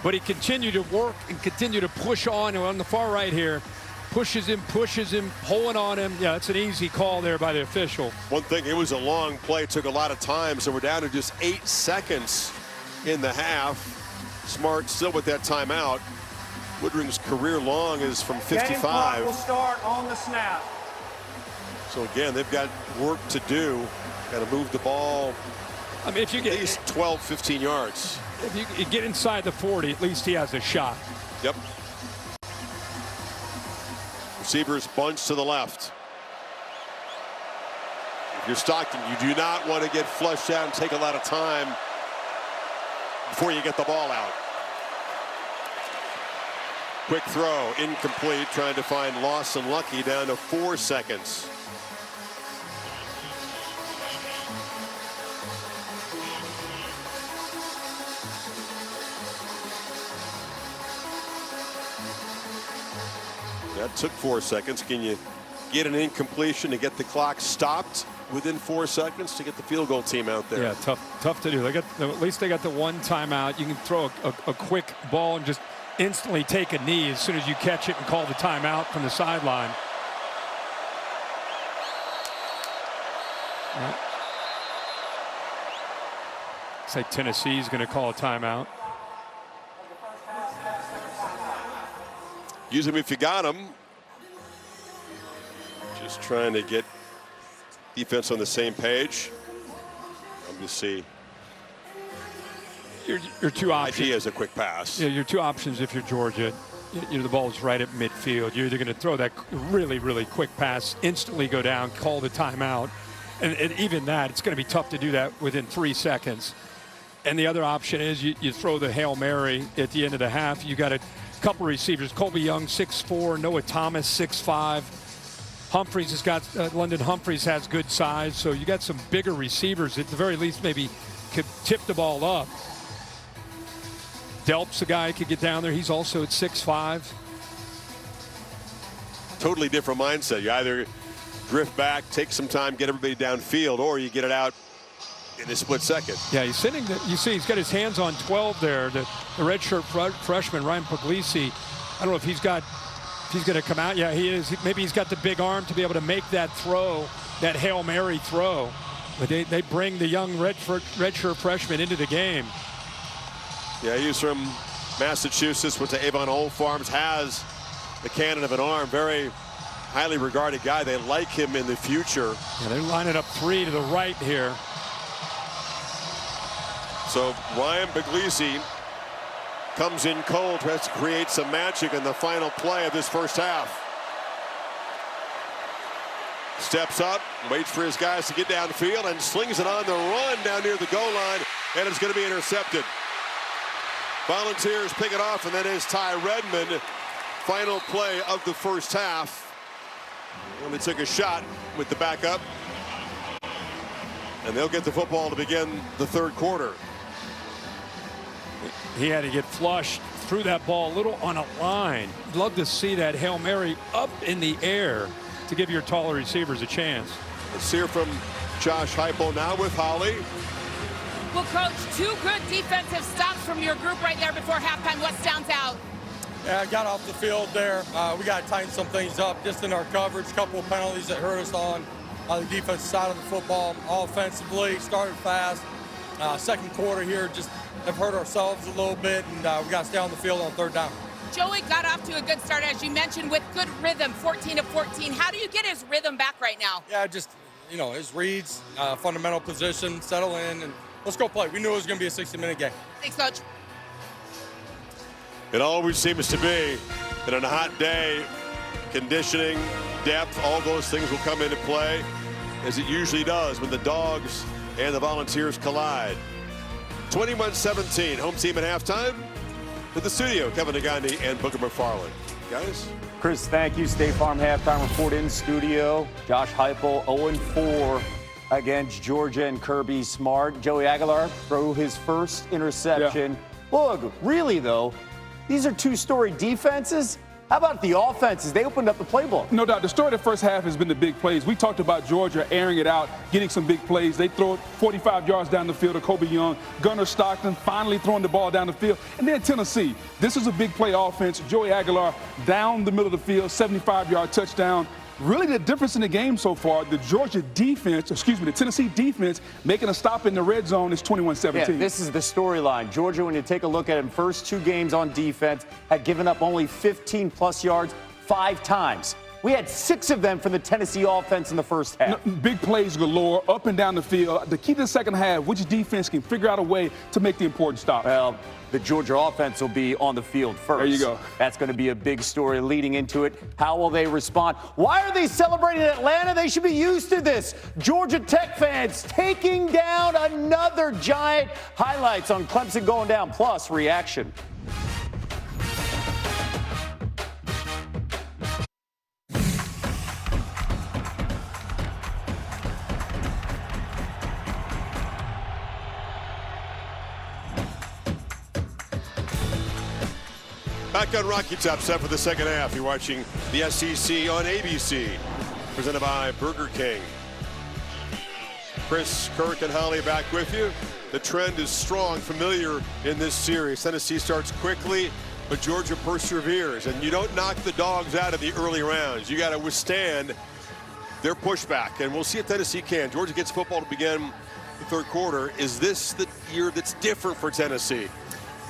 D: but he continued to work and continued to push on the far right here. Pushes him, pulling on him. Yeah, it's an easy call there by the official.
A: One thing, it was a long play, took a lot of time, so we're down to just 8 seconds in the half. Smart still with that timeout. Woodring's career long is from 55.
E: Game clock will start on the snap.
A: So again, they've got work to do. Got to move the ball.
D: I mean, if you get
A: at least 12, 15 yards.
D: If you get inside the 40, at least he has a shot.
A: Yep. Receivers bunch to the left. If you're Stockton, you do not want to get flushed out and take a lot of time before you get the ball out. Quick throw, incomplete, trying to find Lawson Lucky down to 4 seconds. That took 4 seconds. Can you get an incompletion to get the clock stopped within 4 seconds to get the field goal team out there?
D: Yeah, tough to do. At least they got the 1 timeout. You can throw a quick ball and just instantly take a knee as soon as you catch it and call the timeout from the sideline. Yeah. Looks like Tennessee's going to call a timeout.
A: Use them if you got them. Just trying to get defense on the same page. I'm going to see.
D: Your 2 options.
A: Idea is a quick pass.
D: Yeah, your 2 options if you're Georgia. The ball's right at midfield. You're either going to throw that really, really quick pass, instantly go down, call the timeout. And even that, it's going to be tough to do that within 3 seconds. And the other option is you throw the Hail Mary at the end of the half. You got a couple receivers. Colby Young, 6'4", Noah Thomas, 6'5". Humphreys has got London Humphreys has good size, so you got some bigger receivers at the very least maybe could tip the ball up. Delp's a guy who could get down there. He's also at 6'5".
A: Totally different mindset. You either drift back, take some time, get everybody downfield, or you get it out in a split second.
D: Yeah, he's sitting. You see, he's got his hands on 12 there. The redshirt freshman Ryan Puglisi. I don't know if he's going to come out. Yeah, he is. Maybe he's got the big arm to be able to make that throw, that Hail Mary throw. But they bring the young redshirt freshman into the game.
A: Yeah, he's from Massachusetts, went to Avon Old Farms, has the cannon of an arm. Very highly regarded guy. They like him in the future.
D: Yeah, they're lining up 3 to the right here.
A: So Ryan Puglisi comes in cold, tries to create some magic in the final play of this first half. Steps up, waits for his guys to get downfield, and slings it on the run down near the goal line, and it's going to be intercepted. Volunteers pick it off, and that is Ty Redmond. Final play of the first half. And they took a shot with the backup. and they'll get the football to begin the third quarter.
D: He had to get flushed, threw that ball a little on a line. Love to see that Hail Mary up in the air to give your taller receivers a chance.
A: Let's hear from Josh Heupel now with Holly.
B: Well, Coach, 2 good defensive stops from your group right there before halftime. What stands out?
I: Yeah, I got off the field there. We got to tighten some things up just in our coverage. A couple of penalties that hurt us on the defensive side of the football. Offensively, started fast. Second quarter here, just have hurt ourselves a little bit, and we got to stay on the field on third down.
B: Joey got off to a good start, as you mentioned, with good rhythm, 14-14. How do you get his rhythm back right now?
I: Yeah, just, his reads, fundamental position, settle in, and let's go play. We knew it was going to be a 60-minute game.
B: Thanks, Coach.
A: It always seems to be that on a hot day, conditioning, depth, all those things will come into play, as it usually does when the Dogs and the Volunteers collide. 21-17, home team at halftime. To the studio, Kevin Negandhi and Booker McFarland. Guys?
G: Chris, thank you. State Farm halftime report in studio. Josh Heupel 0-4 against Georgia and Kirby Smart. Joey Aguilar threw his first interception. Yeah. Look, really though, these are 2-story defenses. How about the offenses? They opened up the playbook.
H: No doubt. The story of the first half has been the big plays. We talked about Georgia airing it out, getting some big plays. They throw it 45 yards down the field to Kobe Young. Gunnar Stockton finally throwing the ball down the field. And then Tennessee. This is a big play offense. Joey Aguilar down the middle of the field, 75-yard touchdown. Really the difference in the game so far, the Tennessee defense making a stop in the red zone is 21-17.
G: Yeah, this is the storyline. Georgia, when you take a look at them, first 2 games on defense, had given up only 15-plus yards 5 times. We had 6 of them from the Tennessee offense in the first half.
H: No, big plays galore, up and down the field. The key to the second half, which defense can figure out a way to make the important stop.
G: Well, the Georgia offense will be on the field first.
H: There you go.
G: That's going to be a big story leading into it. How will they respond? Why are they celebrating in Atlanta? They should be used to this. Georgia Tech fans taking down another giant. Highlights on Clemson going down, plus reaction.
A: Back on Rocky Top, set for the second half. You're watching the SEC on ABC, presented by Burger King. Chris, Kirk, and Holly back with you. The trend is strong, familiar in this series. Tennessee starts quickly, but Georgia perseveres. And you don't knock the Dogs out of the early rounds. You got to withstand their pushback. And we'll see if Tennessee can. Georgia gets football to begin the third quarter. Is this the year that's different for Tennessee?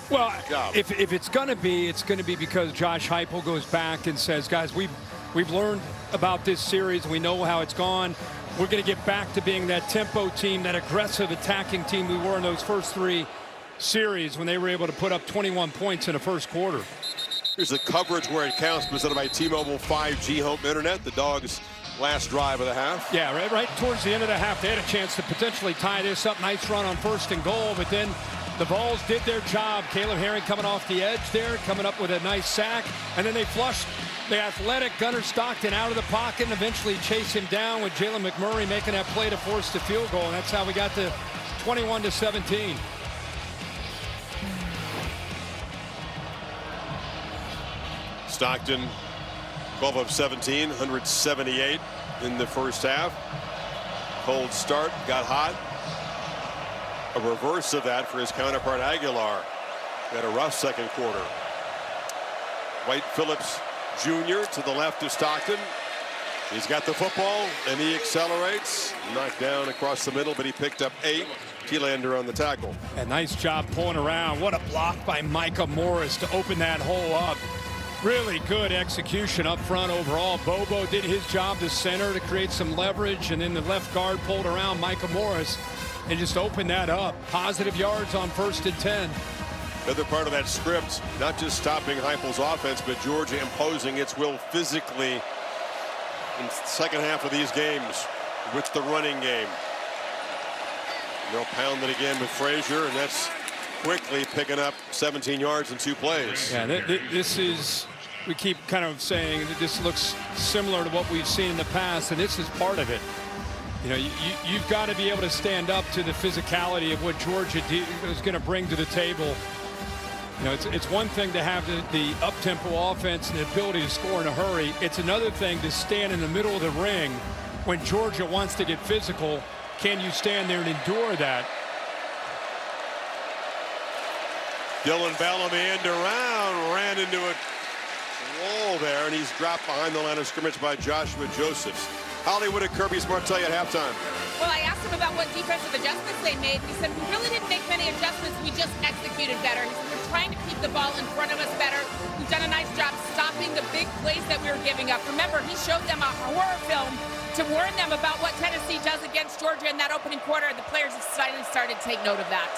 D: Well, if it's going to be, it's going to be because Josh Heupel goes back and says, guys, we've learned about this series. We know how it's gone. We're going to get back to being that tempo team, that aggressive attacking team we were in those first 3 series when they were able to put up 21 points in the first quarter.
A: Here's the coverage where it counts, presented by T-Mobile 5G Home Internet. The Dogs' last drive of the half.
D: Yeah, right towards the end of the half, they had a chance to potentially tie this up. Nice run on 1st and goal, but then the Vols did their job. Caleb Herring coming off the edge there, coming up with a nice sack. And then they flushed the athletic Gunnar Stockton out of the pocket and eventually chase him down with Jalen McMurray making that play to force the field goal. And that's how we got to 21-17.
A: Stockton, 12 of 17, 178 in the first half. Cold start, got hot. A reverse of that for his counterpart Aguilar. Got a rough second quarter. White Phillips Jr. to the left of Stockton. He's got the football and he accelerates. Knocked down across the middle, but he picked up 8. T-Lander on the tackle.
D: A nice job pulling around. What a block by Micah Morris to open that hole up. Really good execution up front overall. Bobo did his job to center to create some leverage, and then the left guard pulled around Micah Morris and just opened that up. Positive yards on 1st and 10.
A: Another part of that script, not just stopping Heupel's offense, but Georgia imposing its will physically in the second half of these games with the running game. They'll pound it again with Frazier, and that's quickly picking up 17 yards in 2 plays.
D: Yeah, this is, we keep kind of saying that this looks similar to what we've seen in the past, and this is part of it. You know, you've got to be able to stand up to the physicality of what Georgia is going to bring to the table. You know, it's one thing to have the up-tempo offense and the ability to score in a hurry. It's another thing to stand in the middle of the ring when Georgia wants to get physical. Can you stand there and endure that?
A: Dylan Bellamy end around, ran into a wall there, and he's dropped behind the line of scrimmage by Joshua Josephs. Hollywood and Kirby Smart tell you at halftime.
B: Well, I asked him about what defensive adjustments they made. He said, we really didn't make many adjustments. We just executed better. He said, we're trying to keep the ball in front of us better. We've done a nice job stopping the big plays that we were giving up. Remember, he showed them a horror film to warn them about what Tennessee does against Georgia in that opening quarter. The players have started to take note of that.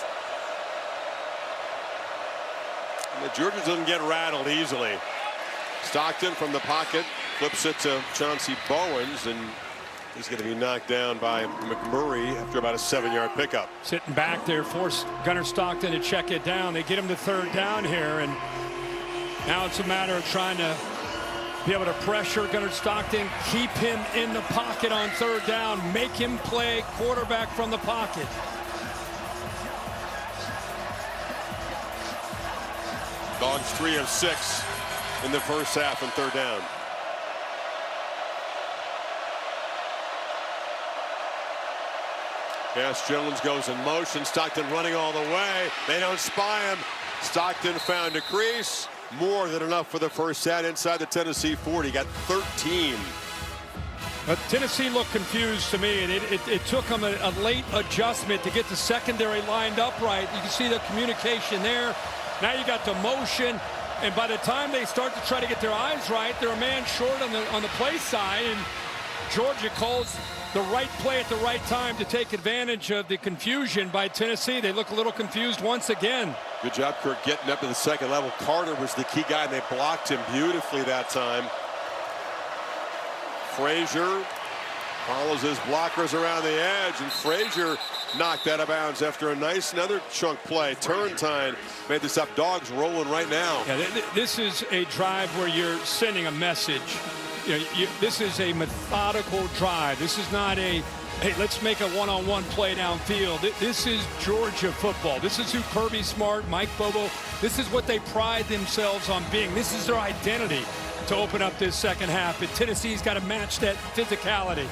A: The Georgia doesn't get rattled easily. Stockton from the pocket flips it to Chauncey Bowens, and he's going to be knocked down by McMurray after about a 7-yard pickup.
D: Sitting back there, forced Gunnar Stockton to check it down. They get him to third down here, and now it's a matter of trying to be able to pressure Gunnar Stockton, keep him in the pocket on third down, make him play quarterback from the pocket.
A: Dogs 3 of 6 in the first half and third down. Cass Jones goes in motion. Stockton running all the way. They don't spy him. Stockton found a crease. More than enough for the first set inside the Tennessee 40. Got 13.
D: But Tennessee looked confused to me, and it took them a late adjustment to get the secondary lined up right. You can see the communication there. Now you got the motion, and by the time they start to try to get their eyes right, they're a man short on the play side, and Georgia calls the right play at the right time to take advantage of the confusion by Tennessee. They look a little confused once again.
A: Good job, Kirk, getting up to the second level. Carter was the key guy, and they blocked him beautifully that time. Frazier follows his blockers around the edge, and Frazier knocked out of bounds after a nice another chunk play. Turrentine made this up. Dogs rolling right now.
D: Yeah, this is a drive where you're sending a message. You know, this is a methodical drive. This is not a, hey, let's make a one-on-one play downfield. This is Georgia football. This is who Kirby Smart, Mike Bobo, this is what they pride themselves on being. This is their identity to open up this second half. And Tennessee's got to match that physicality.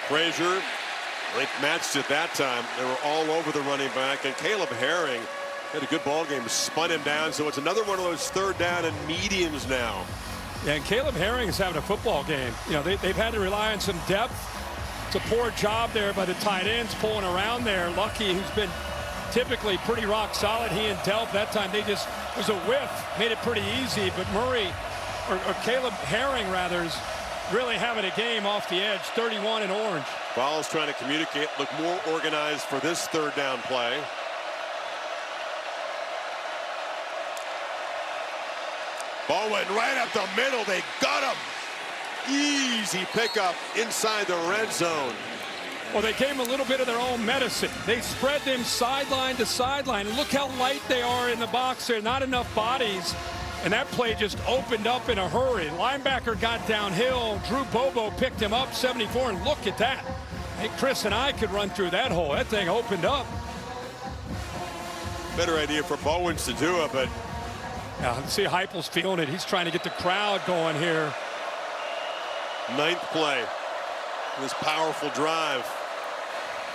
A: Frazier, they matched it that time. They were all over the running back, and Caleb Herring had a good ball game, spun him down. So it's another one of those third down and mediums now.
D: Yeah, and Caleb Herring is having a football game. You know, they've had to rely on some depth. It's a poor job there by the tight ends pulling around there. Lucky, who's been typically pretty rock solid. He and Delp, that time they just, it was a whiff, made it pretty easy. But Murray, or Caleb Herring rather, is really having a game off the edge. 31 in orange.
A: Ball's trying to communicate, look more organized for this third down play. Bowen right up the middle. They got him. Easy pickup inside the red zone.
D: Well, they gave him a little bit of their own medicine. They spread them sideline to sideline. Look how light they are in the box there. Not enough bodies. And that play just opened up in a hurry. Linebacker got downhill. Drew Bobo picked him up, 74, and look at that. Hey, Chris and I could run through that hole. That thing opened up.
A: Better idea for Bowens to do it, but
D: yeah, see Heupel's feeling it. He's trying to get the crowd going here.
A: Ninth play. This powerful drive.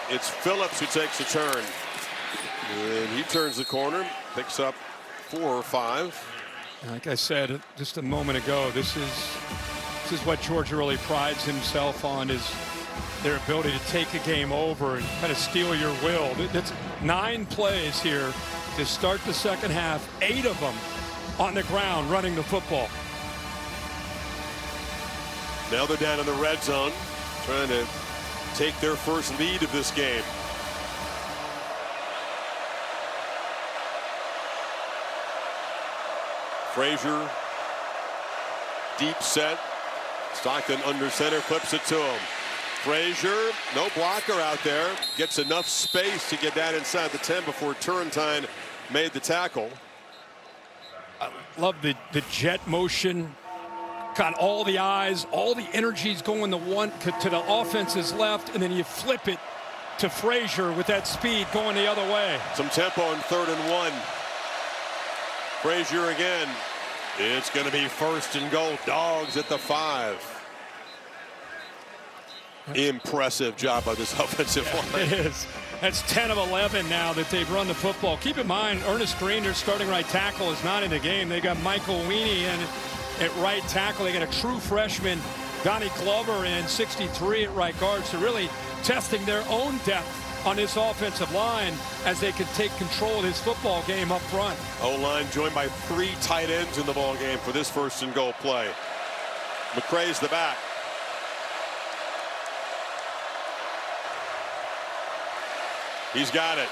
A: It's Phillips who takes a turn. And he turns the corner, picks up 4 or 5.
D: Like I said just a moment ago, this is what Georgia really prides himself on, is their ability to take a game over and kind of steal your will. That's 9 plays here to start the second half, 8 of them on the ground running the football.
A: Now they're down in the red zone, trying to take their first lead of this game. Frazier, deep set. Stockton under center, flips it to him. Frazier, no blocker out there. Gets enough space to get that inside the 10 before Turrentine made the tackle.
D: Love the jet motion. Got all the eyes, all the energies going to the offense's left, and then you flip it to Frazier with that speed going the other way.
A: Some tempo in 3rd and 1. Frazier again. It's going to be 1st and goal. Dogs at the 5. Impressive job by this offensive line.
D: It is. That's 10 of 11 now that they've run the football. Keep in mind, Ernest Green, their starting right tackle, is not in the game. They got Michael Weenie in at right tackle. They got a true freshman, Donnie Glover, in 63 at right guard. So really testing their own depth on this offensive line as they could take control of this football game up front.
A: O-line joined by 3 tight ends in the ball game for this 1st and goal play. McCray's the back. He's got it.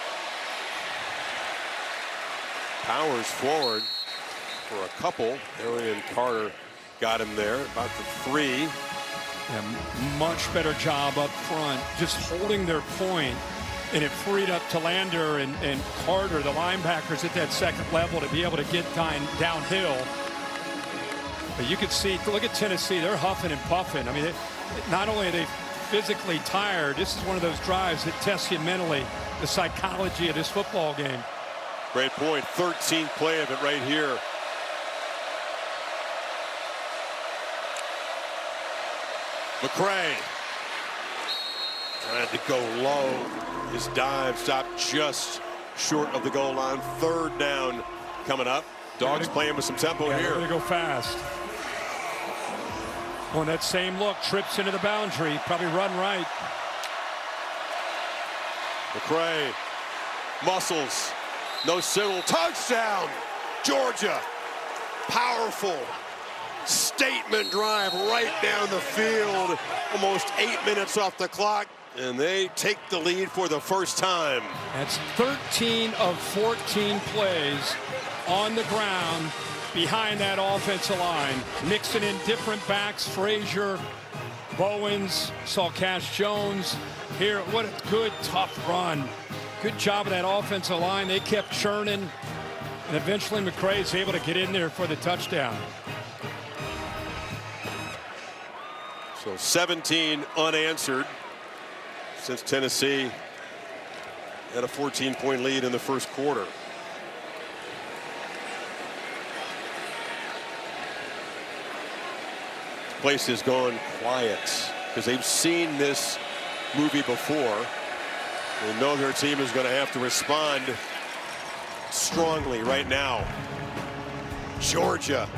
A: Powers forward for a couple. Arian Carter got him there, about the 3.
D: Yeah, much better job up front, just holding their point, and it freed up Talander and Carter, the linebackers at that 2nd level, to be able to get downhill. But you could see, look at Tennessee, they're huffing and puffing. I mean, not only are they physically tired, this is one of those drives that tests you mentally, the psychology of this football game.
A: Great point. 13th play of it right here. McCray trying to go low. His dive stopped just short of the goal line. 3rd down coming up. Dogs playing with some tempo here.
D: They're going to go fast. On that same look, trips into the boundary, probably run right.
A: McCray muscles, no signal, touchdown, Georgia. Powerful statement drive right down the field. Almost 8 minutes off the clock, and they take the lead for the first time.
D: That's 13 of 14 plays on the ground behind that offensive line, mixing in different backs. Frazier, Bowens, saw Cash Jones here. What a good, tough run. Good job of that offensive line. They kept churning, and eventually McCray is able to get in there for the touchdown.
A: So 17 unanswered since Tennessee had a 14-point lead in the 1st quarter. Place has gone quiet because they've seen this movie before. They know their team is going to have to respond strongly right now. Georgia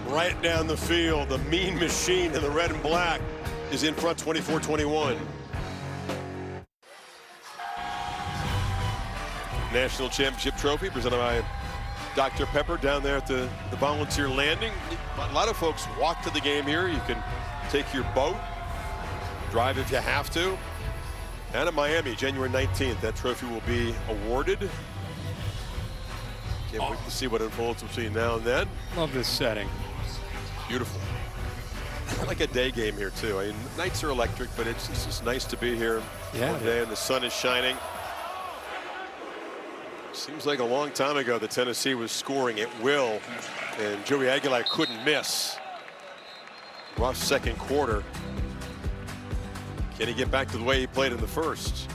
A: right down the field. The mean machine in the red and black is in front 24-21. National Championship Trophy presented by Dr. Pepper down there at the Volunteer Landing. A lot of folks walk to the game here. You can take your boat, drive if you have to. And in Miami, January 19th, that trophy will be awarded. Can't wait to see what unfolds between now and then.
D: Love this setting.
A: Beautiful. Like a day game here, too. I mean, nights are electric, but it's just nice to be here one day, and the sun is shining. Seems like a long time ago that Tennessee was scoring at will, and Joey Aguilar couldn't miss. Rough 2nd quarter. Can he get back to the way he played in the 1st?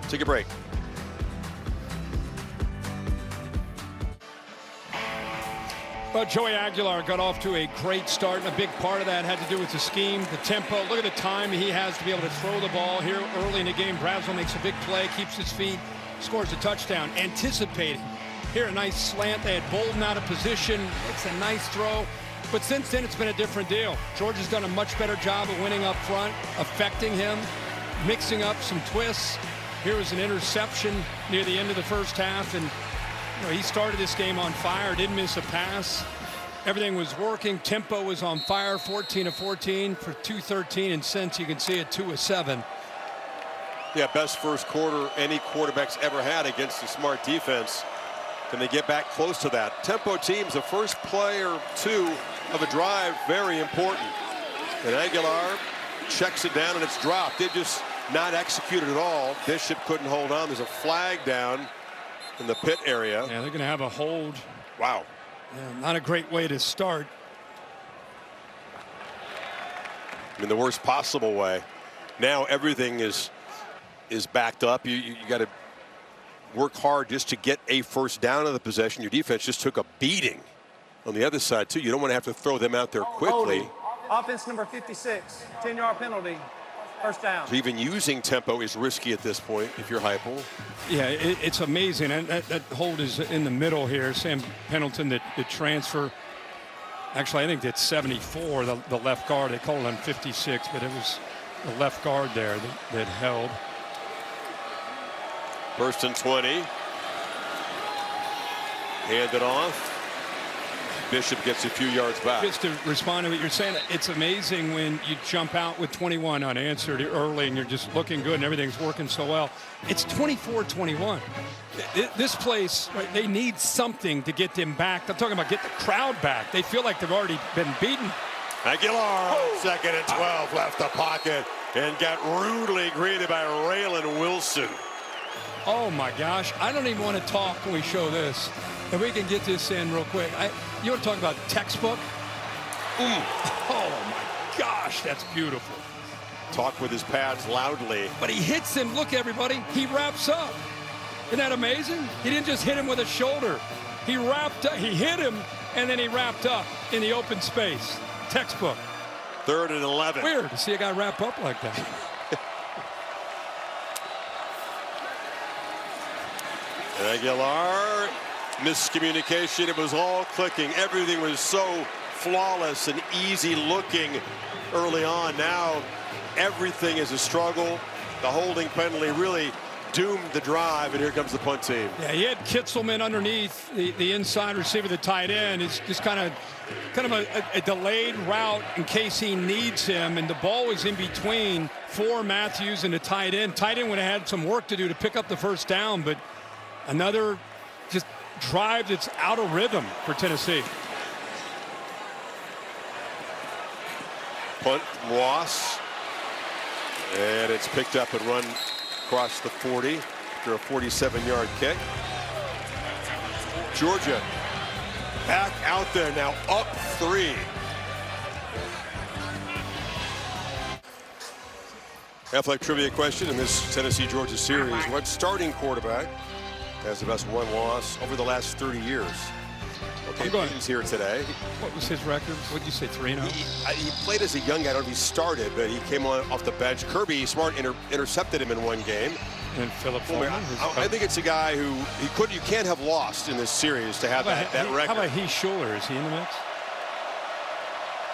A: Take a break.
D: Well, Joey Aguilar got off to a great start, and a big part of that had to do with the scheme, the tempo. Look at the time he has to be able to throw the ball here early in the game. Brazel makes a big play, keeps his feet, scores a touchdown, anticipating. Here, a nice slant. They had Bolden out of position. It's a nice throw. But since then, it's been a different deal. Georgia's done a much better job of winning up front, affecting him, mixing up some twists. Here was an interception near the end of the 1st half, and he started this game on fire, didn't miss a pass. Everything was working. Tempo was on fire, 14 of 14 for 213, and since you can see it, 2 of 7.
A: Yeah, best 1st quarter any quarterback's ever had against a smart defense. Can they get back close to that? Tempo teams, the first play or 2 of a drive, very important. And Aguilar checks it down, and it's dropped. They just not executed at all. Bishop couldn't hold on. There's a flag down. in the pit area.
D: Yeah, they're going to have a hold.
A: Wow.
D: Yeah, not a great way to start.
A: In the worst possible way. Now everything is backed up. You got to work hard just to get a first down of the possession. Your defense just took a beating on the other side too. You don't want to have to throw them out there quickly.
E: Holding. Offense number 56, 10-yard penalty, first down.
A: So even using tempo is risky at this point if you're Heupel.
D: Yeah, it's amazing. And that hold is in the middle here. Sam Pendleton, the transfer. Actually, I think that's 74, the left guard. They call him 56, but it was the left guard there that held.
A: First and 20. Hand it off. Bishop gets a few yards back.
D: Just to respond to what you're saying, it's amazing when you jump out with 21 unanswered early and you're just looking good and everything's working so well. It's 24-21. This place, right, they need something to get them back. I'm talking about get the crowd back. They feel like they've already been beaten.
A: Aguilar, second and 12, left the pocket and got rudely greeted by Raylan Wilson.
D: Oh my gosh, I don't even want to talk when we show this. If we can get this in real quick. You want to talk about textbook? Oh my gosh, that's beautiful.
A: Talk with his pads loudly.
D: But he hits him, look everybody, he wraps up. Isn't that amazing? He didn't just hit him with a shoulder. He wrapped up, he hit him, and then he wrapped up in the open space. Textbook.
A: 3rd and 11.
D: Weird to see a guy wrap up like that.
A: Aguilar, miscommunication. It was all clicking. Everything was so flawless and easy looking early on. Now everything is a struggle. The holding penalty really doomed the drive, and here comes the punt team.
D: Yeah, he had Kitzelman underneath the inside receiver, the tight end. It's just kind of a delayed route in case he needs him, and the ball was in between for Matthews and the tight end. Tight end would have had some work to do to pick up the first down, but another just drive that's out of rhythm for Tennessee.
A: Punt, Ross, and it's picked up and run across the 40 after a 47-yard kick. Georgia back out there now, up 3. Athletic trivia question in this Tennessee-Georgia series. What starting quarterback has the best one loss over the last 30 years? Okay, Payton's here today.
D: What was his record? What did you say, 3-0?
A: He played as a young guy. I don't know if he started, but he came on off the bench. Kirby Smart intercepted him in one game.
D: And Philip Foreman.
A: I think it's a guy who you can't have lost in this series to have that record.
D: How about Heath Schuler? Is he in the mix?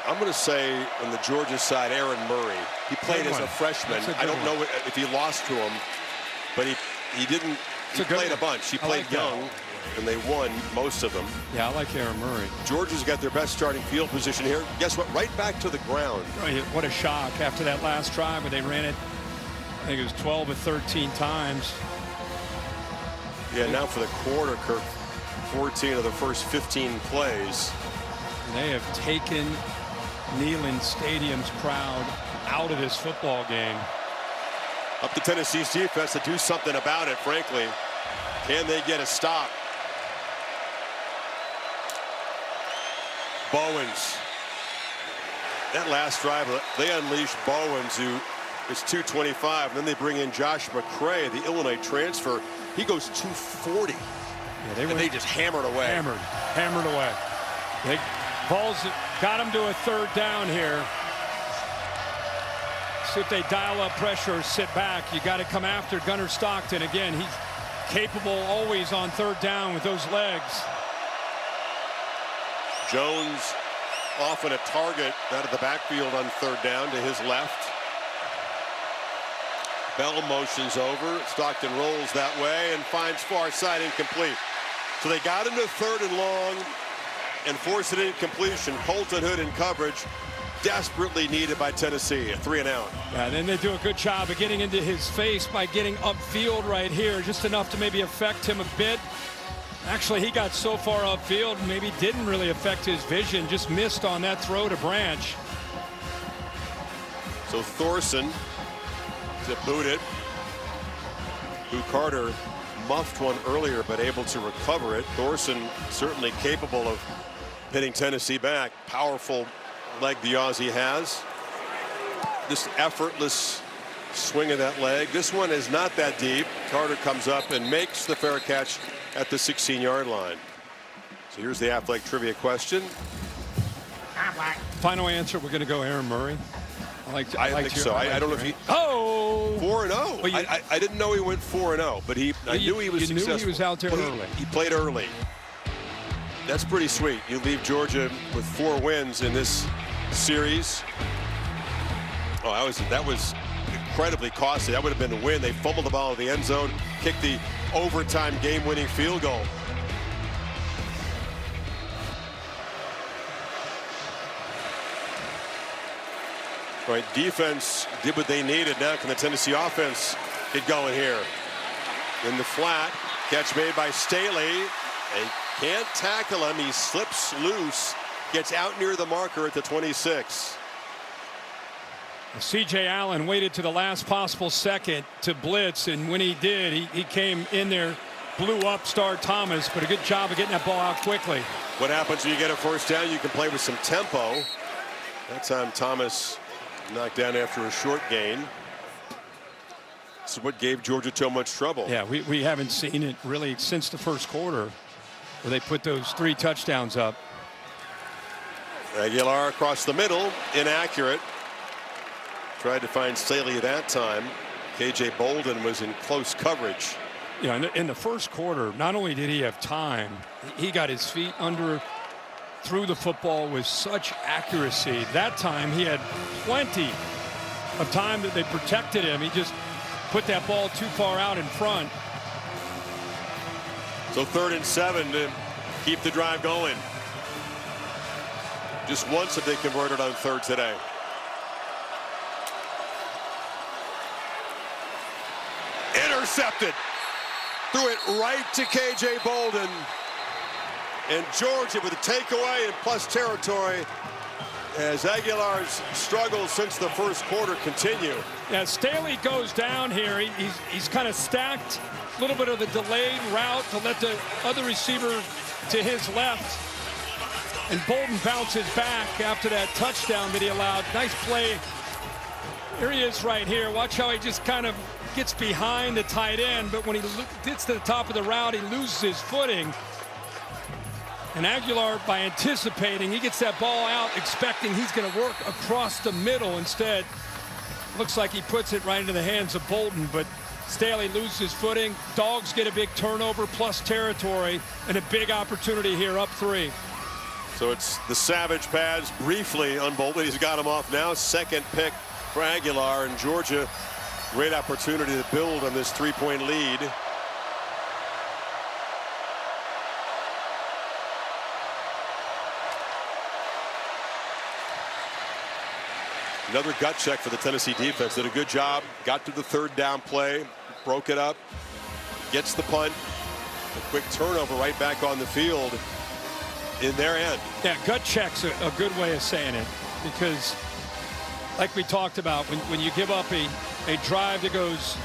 A: I'm going to say on the Georgia side, Aaron Murray. He played as a freshman. I don't know if he lost to him, but he didn't. He played a bunch. He played young, and they won most of them.
D: Yeah, I like Aaron Murray.
A: Georgia's got their best starting field position here. Guess what? Right back to the ground.
D: Right, what a shock after that last drive where they ran it. I think it was 12 or 13 times.
A: Yeah, now for the quarter, Kirk, 14 of the first 15 plays.
D: And they have taken Neyland Stadium's crowd out of this football game.
A: Up to Tennessee's defense to do something about it, frankly. Can they get a stop? Bowens. That last drive, they unleashed Bowens, who is 225. Then they bring in Josh McCray, the Illinois transfer. He goes 240. Yeah, they just hammered away.
D: Hammered away. Balls got him to a 3rd down here. See if they dial up pressure or sit back. You got to come after Gunnar Stockton. Again, he's capable always on 3rd down with those legs.
A: Jones often a target out of the backfield on 3rd down to his left. Bell motions over. Stockton rolls that way and finds far side, incomplete. So they got into 3rd and long and forced an incompletion. Colton Hood in coverage, desperately needed by Tennessee. A 3-and-out.
D: Yeah, and then they do a good job of getting into his face by getting upfield right here, just enough to maybe affect him a bit. Actually, he got so far upfield, maybe didn't really affect his vision, just missed on that throw to Branch.
A: So Thorson to boot it. Who Carter muffed one earlier, but able to recover it. Thorson certainly capable of hitting Tennessee back. Powerful leg the Aussie has. This effortless swing of that leg. This one is not that deep. Carter comes up and makes the fair catch at the 16-yard line. So here's the athletic trivia question.
D: Final answer, we're going to go Aaron Murray.
A: I think so. I don't know if he. 4-0. I didn't know he went 4-0, but I knew he was successful.
D: Knew he was out there early.
A: He played early. That's pretty sweet. You leave Georgia with 4 wins in this series. Oh, that was incredibly costly. That would have been the win. They fumbled the ball in the end zone, kicked the overtime game-winning field goal. Right, defense did what they needed. Now can the Tennessee offense get going here? In the flat, catch made by Staley. They can't tackle him. He slips loose, gets out near the marker at the 26.
D: C.J. Allen waited to the last possible second to blitz, and when he did, he came in there, blew up Star Thomas, but a good job of getting that ball out quickly.
A: What happens when you get a first down? You can play with some tempo. That time Thomas knocked down after a short gain. This is what gave Georgia so much trouble.
D: Yeah, we haven't seen it really since the first quarter where they put those 3 touchdowns up.
A: Aguilar across the middle, inaccurate. Tried to find Staley that time. KJ Bolden was in close coverage.
D: Yeah, in the first quarter, not only did he have time, he got his feet under, threw the football with such accuracy. That time he had plenty of time that they protected him. He just put that ball too far out in front.
A: So 3rd and 7 to keep the drive going. Just once have they converted on 3rd today. Intercepted. Threw it right to KJ Bolden. And Georgia with a takeaway and plus territory as Aguilar's struggles since the first quarter continue.
D: Yeah, Staley goes down here. He's kind of stacked. A little bit of the delayed route to let the other receiver to his left. And Bolden bounces back after that touchdown that he allowed. Nice play. Here he is right here. Watch how he just kind of gets behind the tight end, but when he gets to the top of the route, he loses his footing. And Aguilar, by anticipating, he gets that ball out, expecting he's going to work across the middle. Instead, looks like he puts it right into the hands of Bolden, but Staley loses his footing. Dogs get a big turnover plus territory and a big opportunity here, up 3.
A: So it's the savage pads briefly on Bolden. He's got him off now. 2nd pick for Aguilar, and Georgia, great opportunity to build on this 3-point lead. Another gut check for the Tennessee defense. Did a good job. Got to the 3rd down play. Broke it up. Gets the punt. A quick turnover right back on the field in their end.
D: Yeah, gut check's a good way of saying it, because like we talked about, when you give up a drive that goes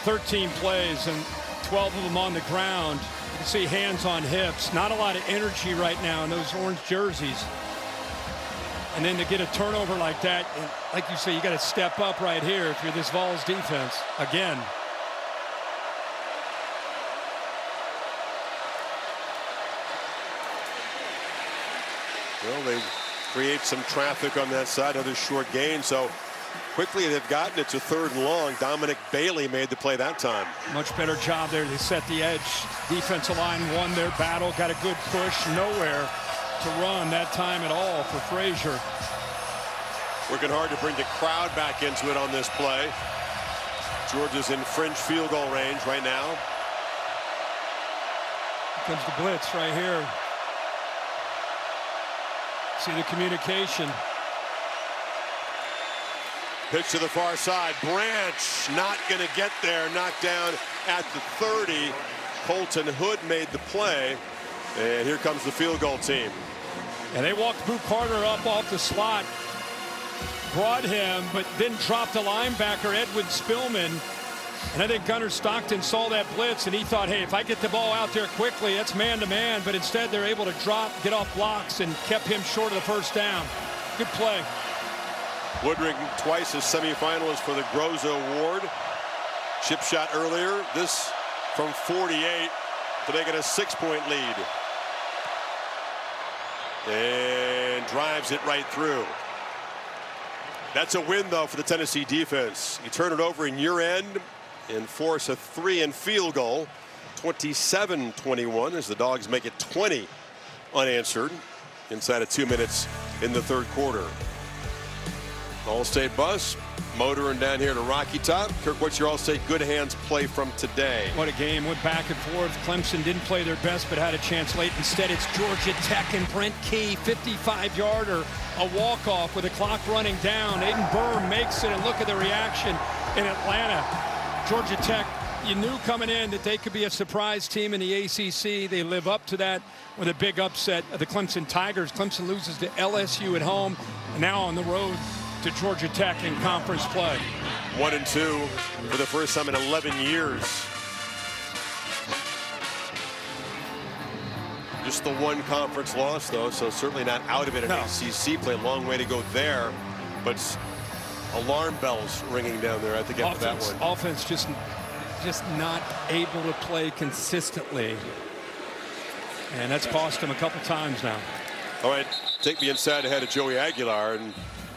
D: 13 plays and 12 of them on the ground, you can see hands on hips. Not a lot of energy right now in those orange jerseys. And then to get a turnover like that, and like you say, you got to step up right here if you're this Vols defense again.
A: Well, they create some traffic on that side, another short gain. So quickly they've gotten it to 3rd and long. Dominic Bailey made the play that time.
D: Much better job there. They set the edge. Defensive line won their battle, got a good push, nowhere to run that time at all for Frazier.
A: Working hard to bring the crowd back into it on this play. Georgia's in fringe field goal range right now.
D: Here comes the blitz right here. See the communication.
A: Pitch to the far side. Branch not going to get there. Knocked down at the 30. Colton Hood made the play. And here comes the field goal team.
D: And they walked Boo Carter up off the slot. Brought him, but then dropped the linebacker, Edwin Spillman. And I think Gunnar Stockton saw that blitz, and he thought, hey, if I get the ball out there quickly, it's man-to-man. But instead, they're able to drop, get off blocks, and kept him short of the first down. Good play.
A: Woodring twice as semifinalist for the Groza Award. Chip shot earlier. This from 48 to make it a 6-point lead. And drives it right through. That's a win, though, for the Tennessee defense. You turn it over in your end and force a 3-and field goal. 27-21 as the Dogs make it 20 unanswered inside of 2 minutes in the third quarter. All-State bus motoring down here to Rocky Top. Kirk, what's your All-State good hands play from today?
D: What a game. Went back and forth. Clemson didn't play their best but had a chance late. Instead, it's Georgia Tech and Brent Key. 55-yarder, a walk-off with the clock running down. Aiden Burr makes it, and look at the reaction in Atlanta. Georgia Tech, you knew coming in that they could be a surprise team in the ACC. They live up to that with a big upset of the Clemson Tigers. Clemson loses to LSU at home, and now on the road to Georgia Tech in conference play.
A: 1-2 for the first time in 11 years. Just the one conference loss, though, so certainly not out of it in ACC play. Long way to go there, but alarm bells ringing down there at the get for that one.
D: Offense just not able to play consistently, and that's cost him a couple times now.
A: All right, take me inside ahead of Joey Aguilar, and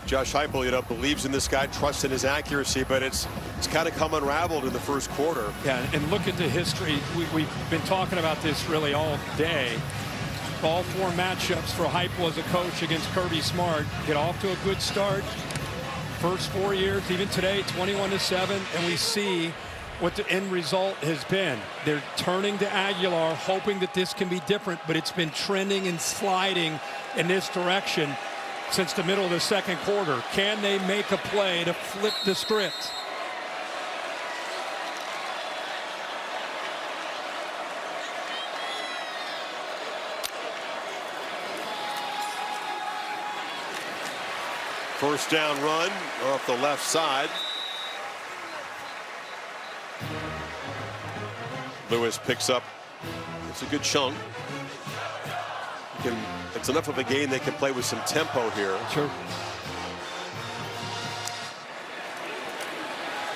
A: Josh Heupel, you know, believes in this guy, trusts in his accuracy, but it's kind of come unraveled in the first quarter.
D: Yeah, and look at the history. We've been talking about this really all day. All 4 matchups for Heupel as a coach against Kirby Smart get off to a good start. First 4 years, even today, 21-7, and we see what the end result has been. They're turning to Aguilar, hoping that this can be different, but it's been trending and sliding in this direction since the middle of the second quarter. Can they make a play to flip the script?
A: First down run off the left side. Lewis picks up. It's a good chunk. It's enough of a game they can play with some tempo here.
D: Sure.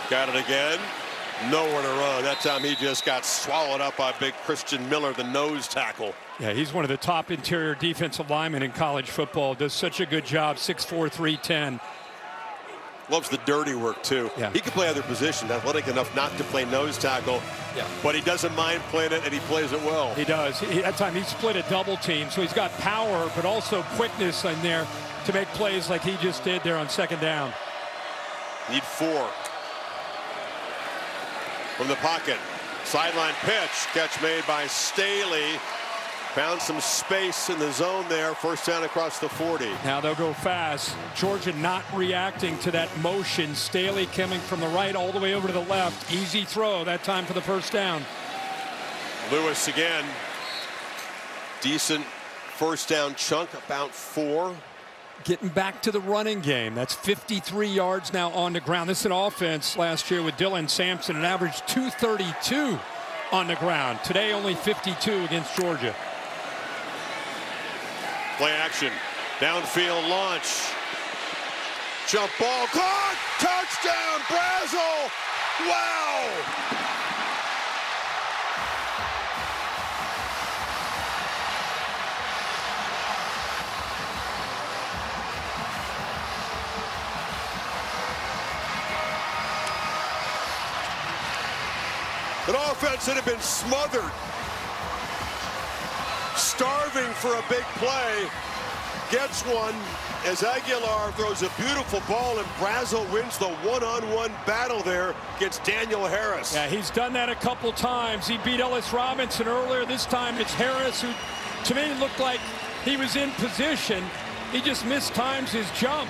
A: Got it again. Nowhere to run. That time he just got swallowed up by big Christian Miller, the nose tackle.
D: Yeah, he's one of the top interior defensive linemen in college football. Does such a good job. 6'4", 310.
A: Loves the dirty work, too.
D: Yeah.
A: He can play other positions, athletic enough not to play nose tackle, but he doesn't mind playing it, and he plays it well.
D: He does. That time he split a double team, so he's got power, but also quickness in there to make plays like he just did there on second down.
A: Need 4. From the pocket, sideline pitch, catch made by Staley. Found some space in the zone there. First down across the 40.
D: Now they'll go fast. Georgia not reacting to that motion. Staley coming from the right all the way over to the left. Easy throw that time for the first down.
A: Lewis again. Decent first down chunk, about 4.
D: Getting back to the running game. That's 53 yards now on the ground. This is an offense last year with Dylan Sampson, an average 232 on the ground. Today only 52 against Georgia.
A: Play action. Downfield launch. Jump ball. Caught! Touchdown, Brazel! Wow! An offense that had been smothered, starving for a big play, gets one as Aguilar throws a beautiful ball, and Brazel wins the one-on-one battle there against Daniel Harris.
D: Yeah, he's done that a couple times. He beat Ellis Robinson earlier. This time it's Harris, who to me looked like he was in position. He just mistimes his jump.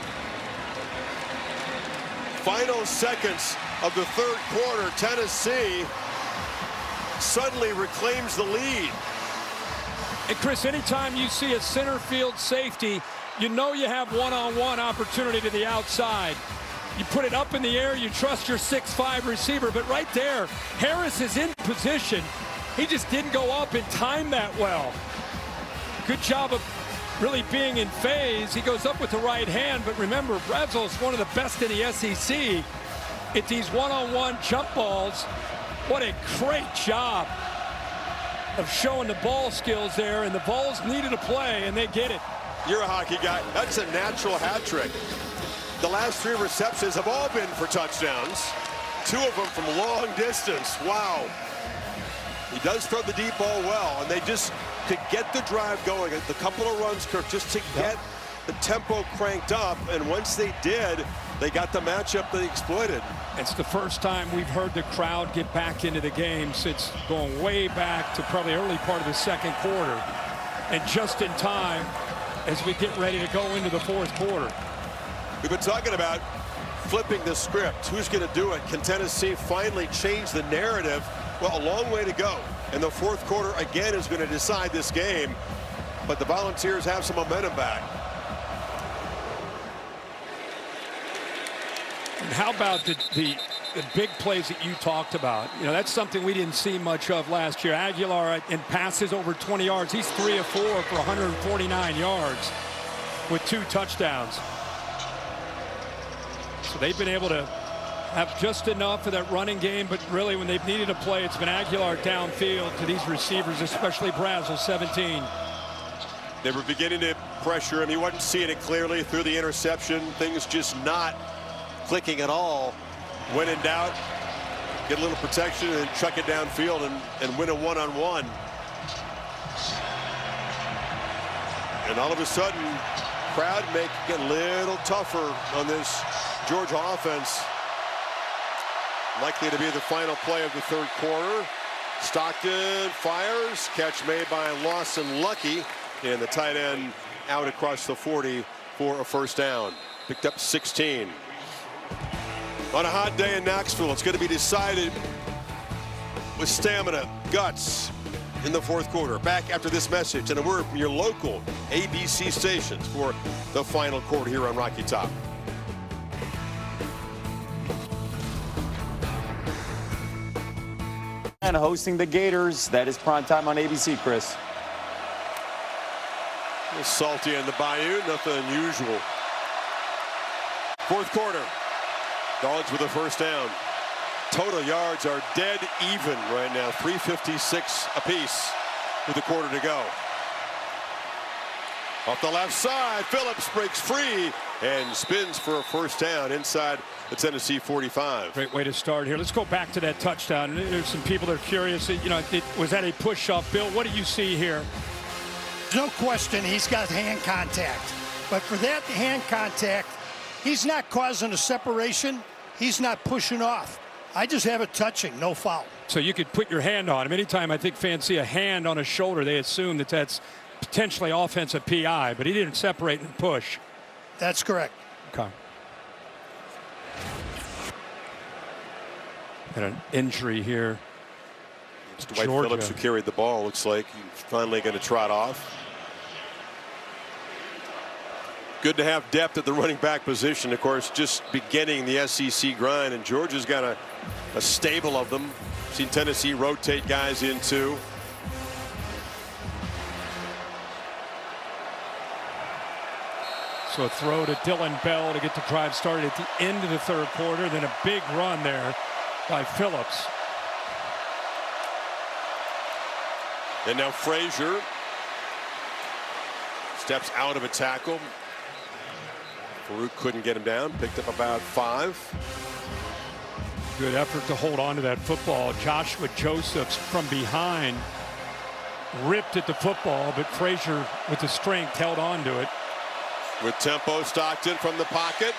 A: Final seconds of the third quarter, Tennessee suddenly reclaims the lead.
D: And Chris, anytime you see a center field safety, you know you have one-on-one opportunity to the outside. You put it up in the air, you trust your 6'5" receiver, but right there, Harris is in position. He just didn't go up and time that well. Good job of really being in phase. He goes up with the right hand, but remember, Brazil is one of the best in the SEC at these one-on-one jump balls. What a great job of showing the ball skills there, and the Vols needed a play, and they get it.
A: You're a hockey guy. That's a natural hat trick. The last 3 receptions have all been for touchdowns. 2 of them from long distance. Wow. He does throw the deep ball well, and they just could get the drive going. A couple of runs, Kirk, just to get the tempo cranked up, and once they did, they got the matchup they exploited.
D: It's the first time we've heard the crowd get back into the game since going way back to probably early part of the second quarter, and just in time as we get ready to go into the fourth quarter.
A: We've been talking about flipping the script. Who's going to do it? Can Tennessee finally change the narrative? Well, a long way to go. And the fourth quarter, again, is going to decide this game. But the Volunteers have some momentum back.
D: And how about the big plays that you talked about? You know, that's something we didn't see much of last year. Aguilar in passes over 20 yards. He's 3 of 4 for 149 yards with 2 touchdowns. So they've been able to have just enough of that running game, but really when they've needed a play, it's been Aguilar downfield to these receivers, especially Brazil, 17.
A: They were beginning to pressure him. He wasn't seeing it clearly through the interception. Things just not clicking at all. When in doubt, get a little protection and chuck it downfield and win a one-on-one. And all of a sudden, crowd make it a little tougher on this Georgia offense. Likely to be the final play of the third quarter. Stockton fires. Catch made by Lawson Lucky. And the tight end out across the 40 for a first down. Picked up 16. On a hot day in Knoxville, it's going to be decided with stamina, guts in the fourth quarter. Back after this message and a word from your local ABC stations for the final quarter here on Rocky Top.
G: And hosting the Gators. That is primetime on ABC, Chris.
A: Salty in the bayou, nothing unusual. Fourth quarter. Dogs with a first down. Total yards are dead even right now. 3:56 apiece with a quarter to go. Off the left side, Phillips breaks free and spins for a first down inside the Tennessee 45.
D: Great way to start here. Let's go back to that touchdown. There's some people that are curious. You know, was that a push-off, Bill? What do you see here?
F: No question he's got hand contact. But for that hand contact, he's not causing a separation. He's not pushing off. I just have it touching, no foul.
D: So you could put your hand on him. Anytime I think fans see a hand on a shoulder, they assume that that's potentially offensive PI, but he didn't separate and push.
F: That's correct.
D: Okay. Got an injury here.
A: It's Dwight Phillips who carried the ball. Looks like he's finally going to trot off. Good to have depth at the running back position. Of course, just beginning the SEC grind, and Georgia's got a stable of them. Seen Tennessee rotate guys in too.
D: So a throw to Dylan Bell to get the drive started at the end of the third quarter. Then a big run there by Phillips.
A: And now Frazier steps out of a tackle. Farouk couldn't get him down. Picked up about 5.
D: Good effort to hold on to that football. Joshua Josephs from behind ripped at the football, but Frazier with the strength held on to it.
A: With tempo, Stockton from the pocket.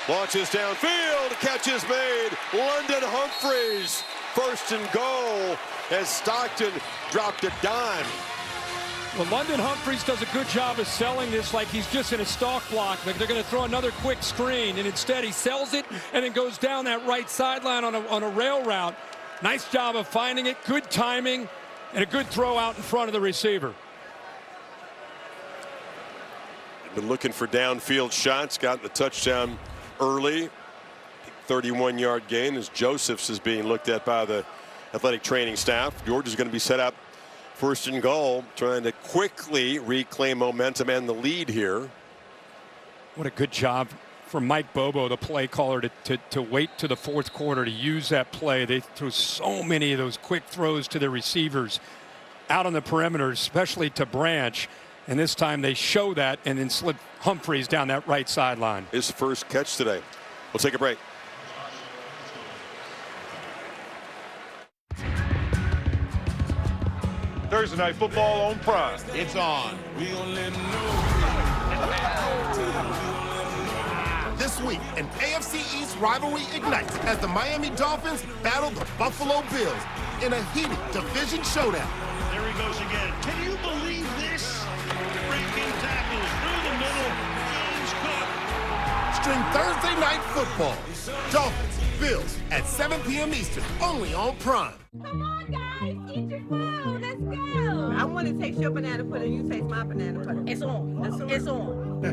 A: Launches downfield. Catch is made. London Humphreys. First and goal as Stockton dropped a dime.
D: Well, London Humphreys does a good job of selling this like he's just in a stalk block. Like they're going to throw another quick screen, and instead he sells it and then goes down that right sideline on a rail route. Nice job of finding it. Good timing and a good throw out in front of the receiver.
A: Been looking for downfield shots. Got the touchdown early. 31-yard gain as Josephs is being looked at by the athletic training staff. Georgia's going to be set up first and goal, trying to quickly reclaim momentum and the lead here.
D: What a good job from Mike Bobo, the play caller, to wait to the fourth quarter to use that play. They threw so many of those quick throws to their receivers out on the perimeter, especially to Branch. And this time they show that and then slip Humphreys down that right sideline.
A: His first catch today. We'll take a break.
J: Thursday Night Football on Prime.
K: It's on. This week, an AFC East rivalry ignites as the Miami Dolphins battle the Buffalo Bills in a heated division showdown.
L: There he goes again. Can you believe this? Breaking tackles through the middle. James Cook.
K: Stream Thursday Night Football. Dolphins, Bills at 7 p.m. Eastern, only on Prime.
M: Come on, guys. Eat your food. Let's go. I want to taste your banana pudding. You taste my banana pudding. It's on. It's on.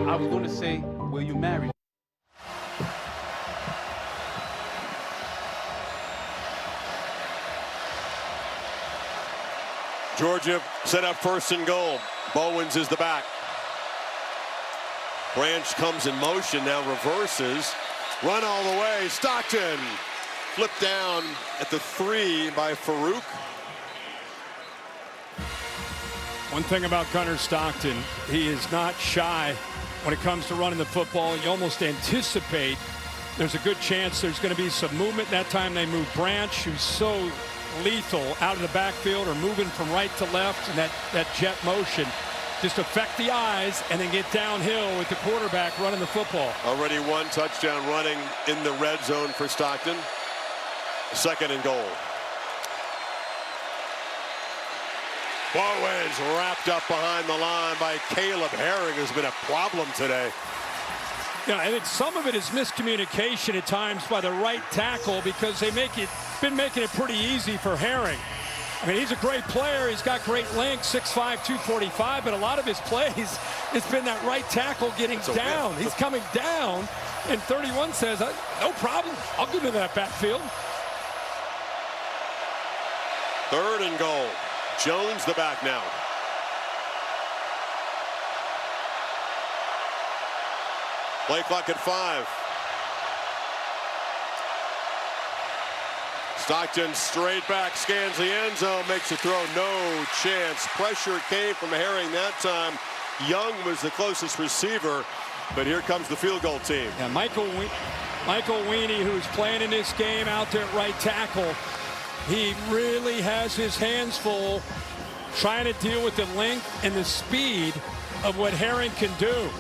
N: I was going to say, will you marry?
A: Georgia set up first and goal. Bowens is the back. Branch comes in motion, now reverses. Run all the way. Stockton flipped down at the 3 by Farouk.
D: One thing about Gunnar Stockton, he is not shy when it comes to running the football. You almost anticipate there's a good chance there's going to be some movement. That time they moved Branch, who's so lethal out of the backfield or moving from right to left, and that jet motion just affect the eyes and then get downhill with the quarterback running the football.
A: Already one touchdown running in the red zone for Stockton. Second and goal. Bowens wrapped up behind the line by Caleb Herring, who's been a problem today.
D: Yeah, I think some of it is miscommunication at times by the right tackle, because they been making it pretty easy for Herring. I mean, he's a great player. He's got great length, 6'5", 245, but a lot of his plays, it's been that right tackle getting down. He's coming down, and 31 says, no problem. I'll get into that backfield.
A: Third and goal. Jones the back now. Play clock at 5. Stockton straight back, scans the end zone, makes a throw, no chance. Pressure came from Herring that time. Young was the closest receiver, but here comes the field goal team.
D: Yeah, Michael Weenie, who's playing in this game out there at right tackle, he really has his hands full trying to deal with the length and the speed of what Herring can do.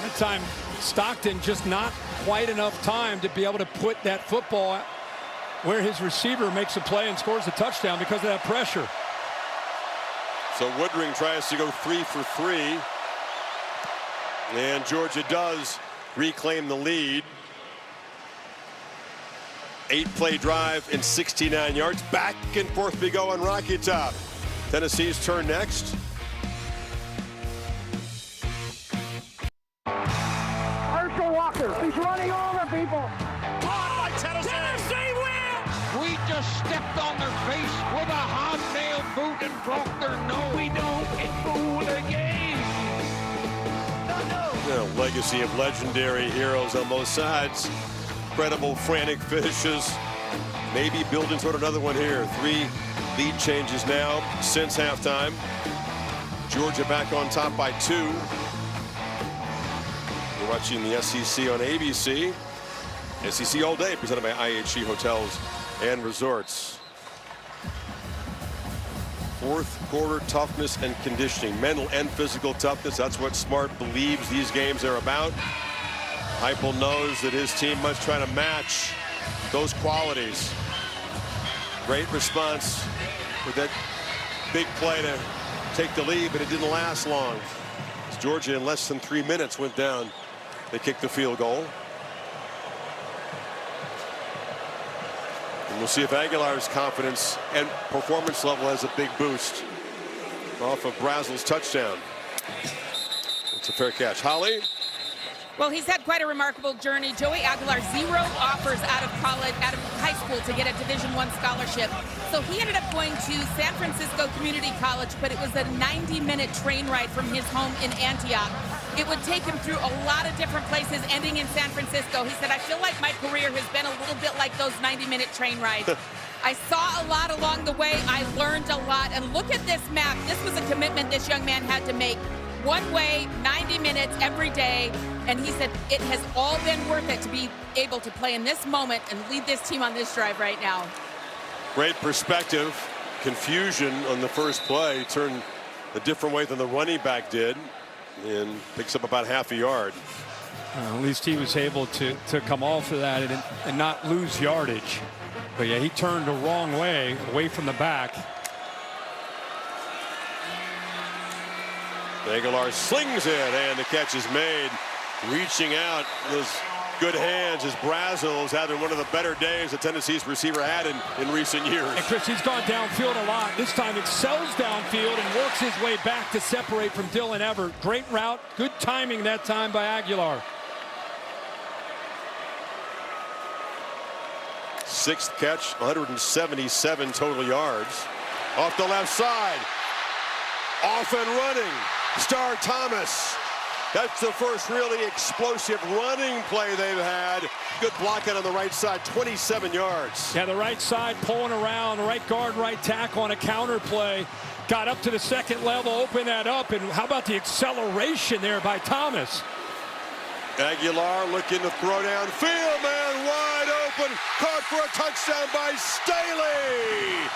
D: That time, Stockton just not quite enough time to be able to put that football where his receiver makes a play and scores a touchdown because of that pressure.
A: So Woodring tries to go 3 for 3. And Georgia does reclaim the lead. 8-play drive in 69 yards. Back and forth we go on Rocky Top. Tennessee's turn next.
O: Herschel Walker, he's running over people.
L: Caught by Tennessee. Tennessee wins.
O: We just stepped on their face with a hobnail boot and broke their nose. We don't get fooled again.
A: A legacy of legendary heroes on both sides. Incredible frantic finishes. Maybe building toward another one here. 3 lead changes now since halftime. Georgia back on top by 2. You're watching the SEC on ABC. SEC all day, presented by IHG Hotels and Resorts. Fourth quarter toughness and conditioning, mental and physical toughness. That's what Smart believes these games are about. Heupel knows that his team must try to match those qualities. Great response with that big play to take the lead, but it didn't last long. As Georgia, in less than 3 minutes, went down. They kicked the field goal. And we'll see if Aguilar's confidence and performance level has a big boost off of Brazel's touchdown. It's a fair catch. Holly?
B: Well, he's had quite a remarkable journey. Joey Aguilar, 0 offers out of college, out of high school to get a Division I scholarship. So he ended up going to San Francisco Community College, but it was a 90-minute train ride from his home in Antioch. It would take him through a lot of different places, ending in San Francisco. He said, I feel like my career has been a little bit like those 90-minute train rides. I saw a lot along the way. I learned a lot. And look at this map. This was a commitment this young man had to make. One way, 90 minutes every day. And he said it has all been worth it to be able to play in this moment and lead this team on this drive right now.
A: Great perspective. Confusion on the first play. Turned a different way than the running back did and picks up about half a yard.
D: At least he was able to come off of that and not lose yardage. But yeah, he turned the wrong way, away from the back.
A: Aguilar slings it, and the catch is made. Reaching out, those good hands as Brazil's having one of the better days that Tennessee's receiver had in recent years.
D: And Chris, he's gone downfield a lot. This time excels downfield and works his way back to separate from Dylan Everett. Great route, good timing that time by Aguilar.
A: 6th catch, 177 total yards. Off the left side, off and running, Star Thomas. That's the first really explosive running play they've had. Good blocking on the right side, 27 yards.
D: Yeah, the right side pulling around, right guard, right tackle on a counter play. Got up to the second level, opened that up, and how about the acceleration there by Thomas?
A: Aguilar looking to throw downfield, man, wide open. Caught for a touchdown by Staley.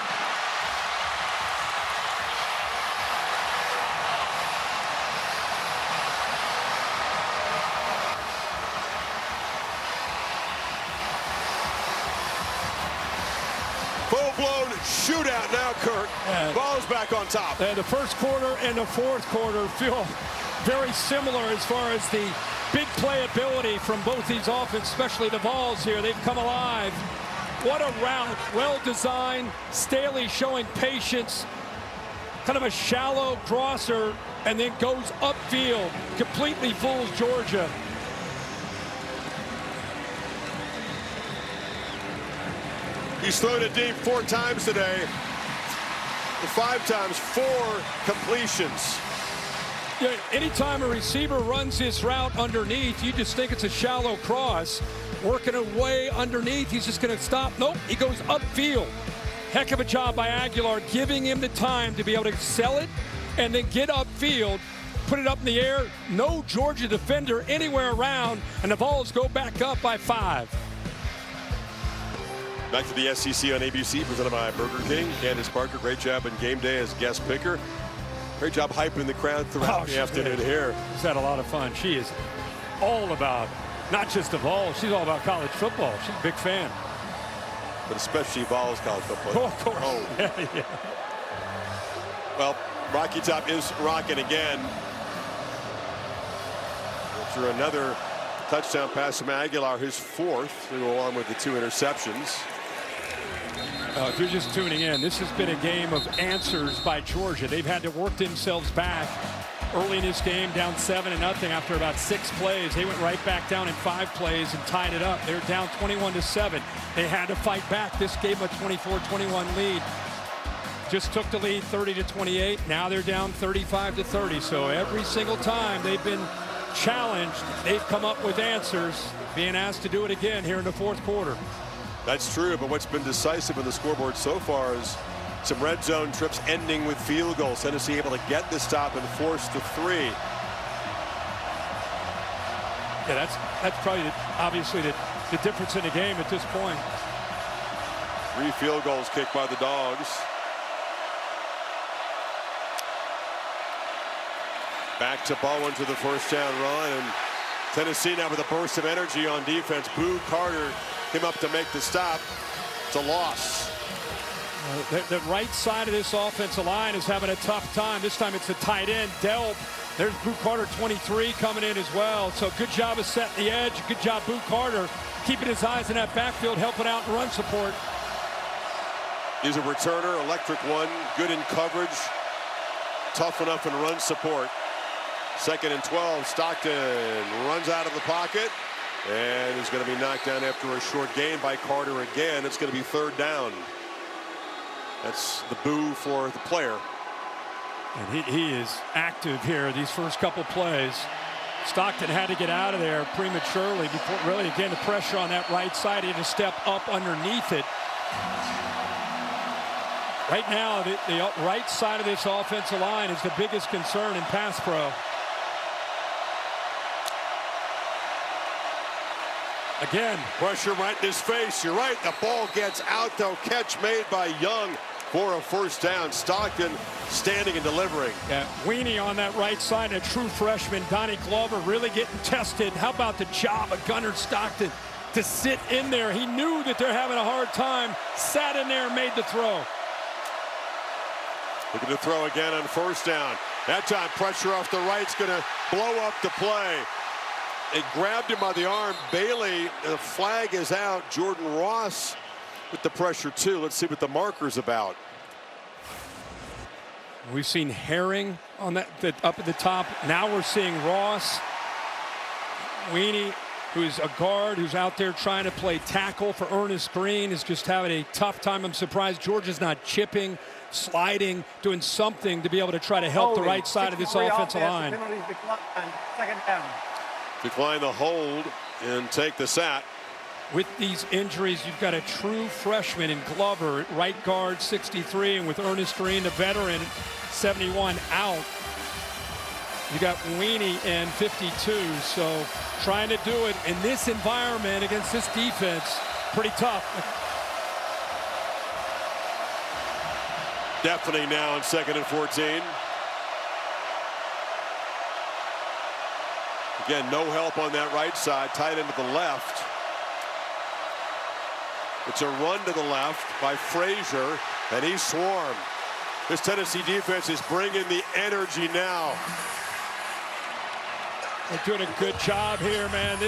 A: Full-blown shootout now, Kurt. Ball's back on top.
D: The first quarter and the fourth quarter feel very similar as far as the big playability from both these offenses, especially the Vols here. They've come alive. What a route. Well designed. Staley showing patience. Kind of a shallow crosser and then goes upfield. Completely fools Georgia.
A: He's thrown it deep 4 times today. 5 times, 4 completions.
D: Yeah, anytime a receiver runs his route underneath, you just think it's a shallow cross. Working away underneath, he's just going to stop. Nope, he goes upfield. Heck of a job by Aguilar, giving him the time to be able to sell it and then get upfield, put it up in the air. No Georgia defender anywhere around, and the Vols go back up by 5.
A: Back to the SEC on ABC, presented by Burger King. Candace Parker, great job in game day as guest picker. Great job hyping the crowd throughout the afternoon here.
D: She's had a lot of fun. She is all about, not just the Vols, she's all about college football. She's a big fan.
A: But especially Vols college football.
D: Oh, of course.
A: Oh.
D: Yeah.
A: Well, Rocky Top is rocking again. After another touchdown pass from Aguilar, his 4th, to go along with the 2 interceptions.
D: If you're just tuning in, this has been a game of answers by Georgia. They've had to work themselves back early in this game, down 7-0 after about 6 plays. They went right back down in 5 plays and tied it up. They're down 21-7. They had to fight back. This gave them a 24-21 lead. Just took the lead 30-28. Now they're down 35-30. So every single time they've been challenged, they've come up with answers, being asked to do it again here in the 4th quarter.
A: That's true, but what's been decisive in the scoreboard so far is some red zone trips ending with field goals. Tennessee able to get the stop and force the 3.
D: Yeah, that's probably obviously the difference in the game at this point.
A: 3 field goals kicked by the Dogs. Back to Bowen to the first down run, and Tennessee now with a burst of energy on defense. Boo Carter came up to make the stop. It's a loss.
D: The right side of this offensive line is having a tough time. This time it's a tight end, Delp. There's Boo Carter, 23, coming in as well. So good job of setting the edge. Good job, Boo Carter, keeping his eyes in that backfield, helping out in run support.
A: He's a returner, electric one, good in coverage, tough enough in run support. 2nd and 12. Stockton runs out of the pocket and is going to be knocked down after a short gain by Carter again. It's going to be 3rd down. That's the boo for the player.
D: And he is active here these first couple plays. Stockton had to get out of there prematurely before really, again, the pressure on that right side. He had to step up underneath it. Right now, the right side of this offensive line is the biggest concern in pass pro. Again.
A: Pressure right in his face. You're right. The ball gets out, though. Catch made by Young for a 1st down. Stockton standing and delivering.
D: Yeah, Weenie on that right side, a true freshman. Donnie Glover really getting tested. How about the job of Gunnar Stockton to sit in there? He knew that they're having a hard time, sat in there and made the throw.
A: Looking to throw again on 1st down. That time pressure off the right's going to blow up the play. It grabbed him by the arm. Bailey, the flag is out. Jordan Ross with the pressure too. Let's see what the marker's about.
D: We've seen Herring on that up at the top. Now we're seeing Ross. Weenie, who's a guard, who's out there trying to play tackle for Ernest Green, is just having a tough time. I'm surprised Georgia's not chipping, sliding, doing something to be able to try to help the right side of this offensive line.
E: Penalties declined. 2nd down.
A: Decline the hold and take the sack.
D: With these injuries, you've got a true freshman in Glover, right guard 63, and with Ernest Green, the veteran, 71 out. You got Weenie in 52, so trying to do it in this environment against this defense, pretty tough.
A: Deafening now on 2nd and 14. Again, no help on that right side, tight end to the left. It's a run to the left by Frazier, and he's swarmed. This Tennessee defense is bringing the energy now.
D: They're doing a good job here, man.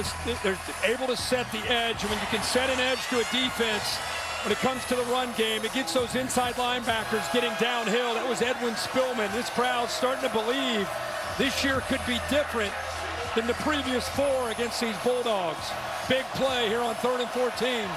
D: They're able to set the edge. When you can set an edge to a defense, when it comes to the run game, it gets those inside linebackers getting downhill. That was Edwin Spillman. This crowd's starting to believe this year could be different than the previous 4 against these Bulldogs. Big play here on 3rd and 14.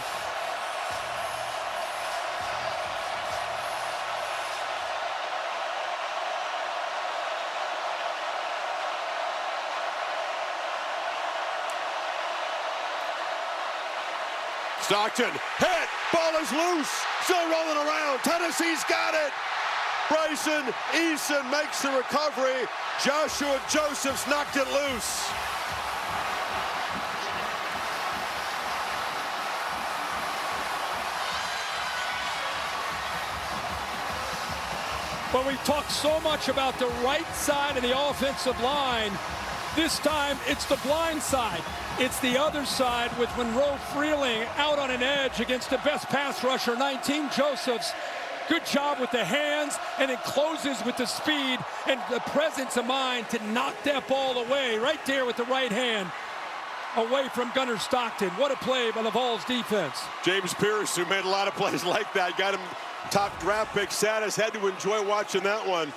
A: Stockton, hit, ball is loose, still rolling around. Tennessee's got it. Bryson Eason makes the recovery. Joshua Josephs knocked it loose.
D: But we've talked so much about the right side of the offensive line. This time, it's the blind side. It's the other side with Monroe Freeling out on an edge against the best pass rusher, 19, Josephs. Good job with the hands, and it closes with the speed and the presence of mind to knock that ball away right there with the right hand away from Gunnar Stockton. What a play by the Vols defense.
A: James Pierce, who made a lot of plays like that, got him top draft pick status, had to enjoy watching that one.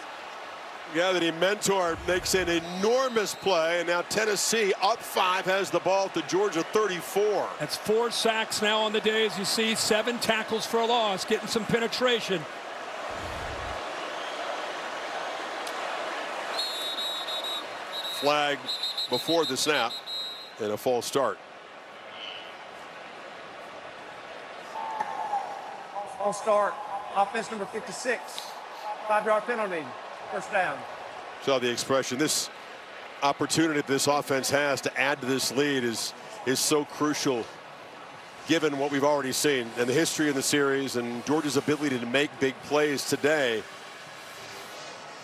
A: Yeah, that he mentored, makes an enormous play, and now Tennessee up 5, has the ball to Georgia 34.
D: That's 4 sacks now on the day, as you see, 7 tackles for a loss, getting some penetration.
A: Flag before the snap and a false start.
E: False start. Offense number 56. 5-yard penalty. 1st down.
A: So the expression, this opportunity that this offense has to add to this lead is so crucial, given what we've already seen and the history of the series and Georgia's ability to make big plays today.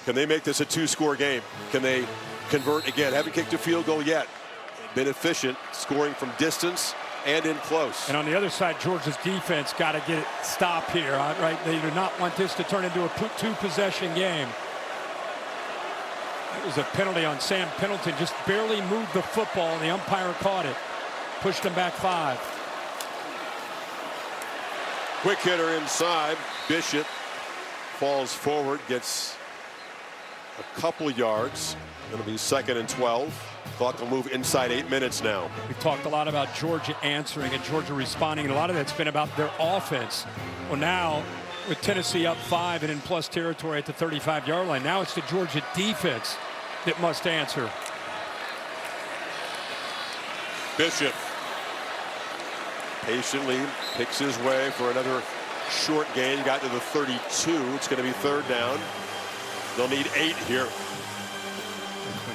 A: Can they make this a 2-score game? Can they convert again? Haven't kicked a field goal yet. Been efficient, scoring from distance and in close.
D: And on the other side, Georgia's defense got to get it stopped here, right? They do not want this to turn into a 2-possession game. It was a penalty on Sam Pendleton, just barely moved the football, and the umpire caught it. Pushed him back 5.
A: Quick hitter inside. Bishop falls forward, gets a couple yards. It'll be 2nd and 12. Clock will move inside 8 minutes now.
D: We've talked a lot about Georgia answering and Georgia responding, and a lot of that's been about their offense. Well, now with Tennessee up 5 and in plus territory at the 35-yard line, now it's the Georgia defense that must answer.
A: Bishop patiently picks his way for another short gain. Got to the 32. It's going to be 3rd down. They'll need 8 here.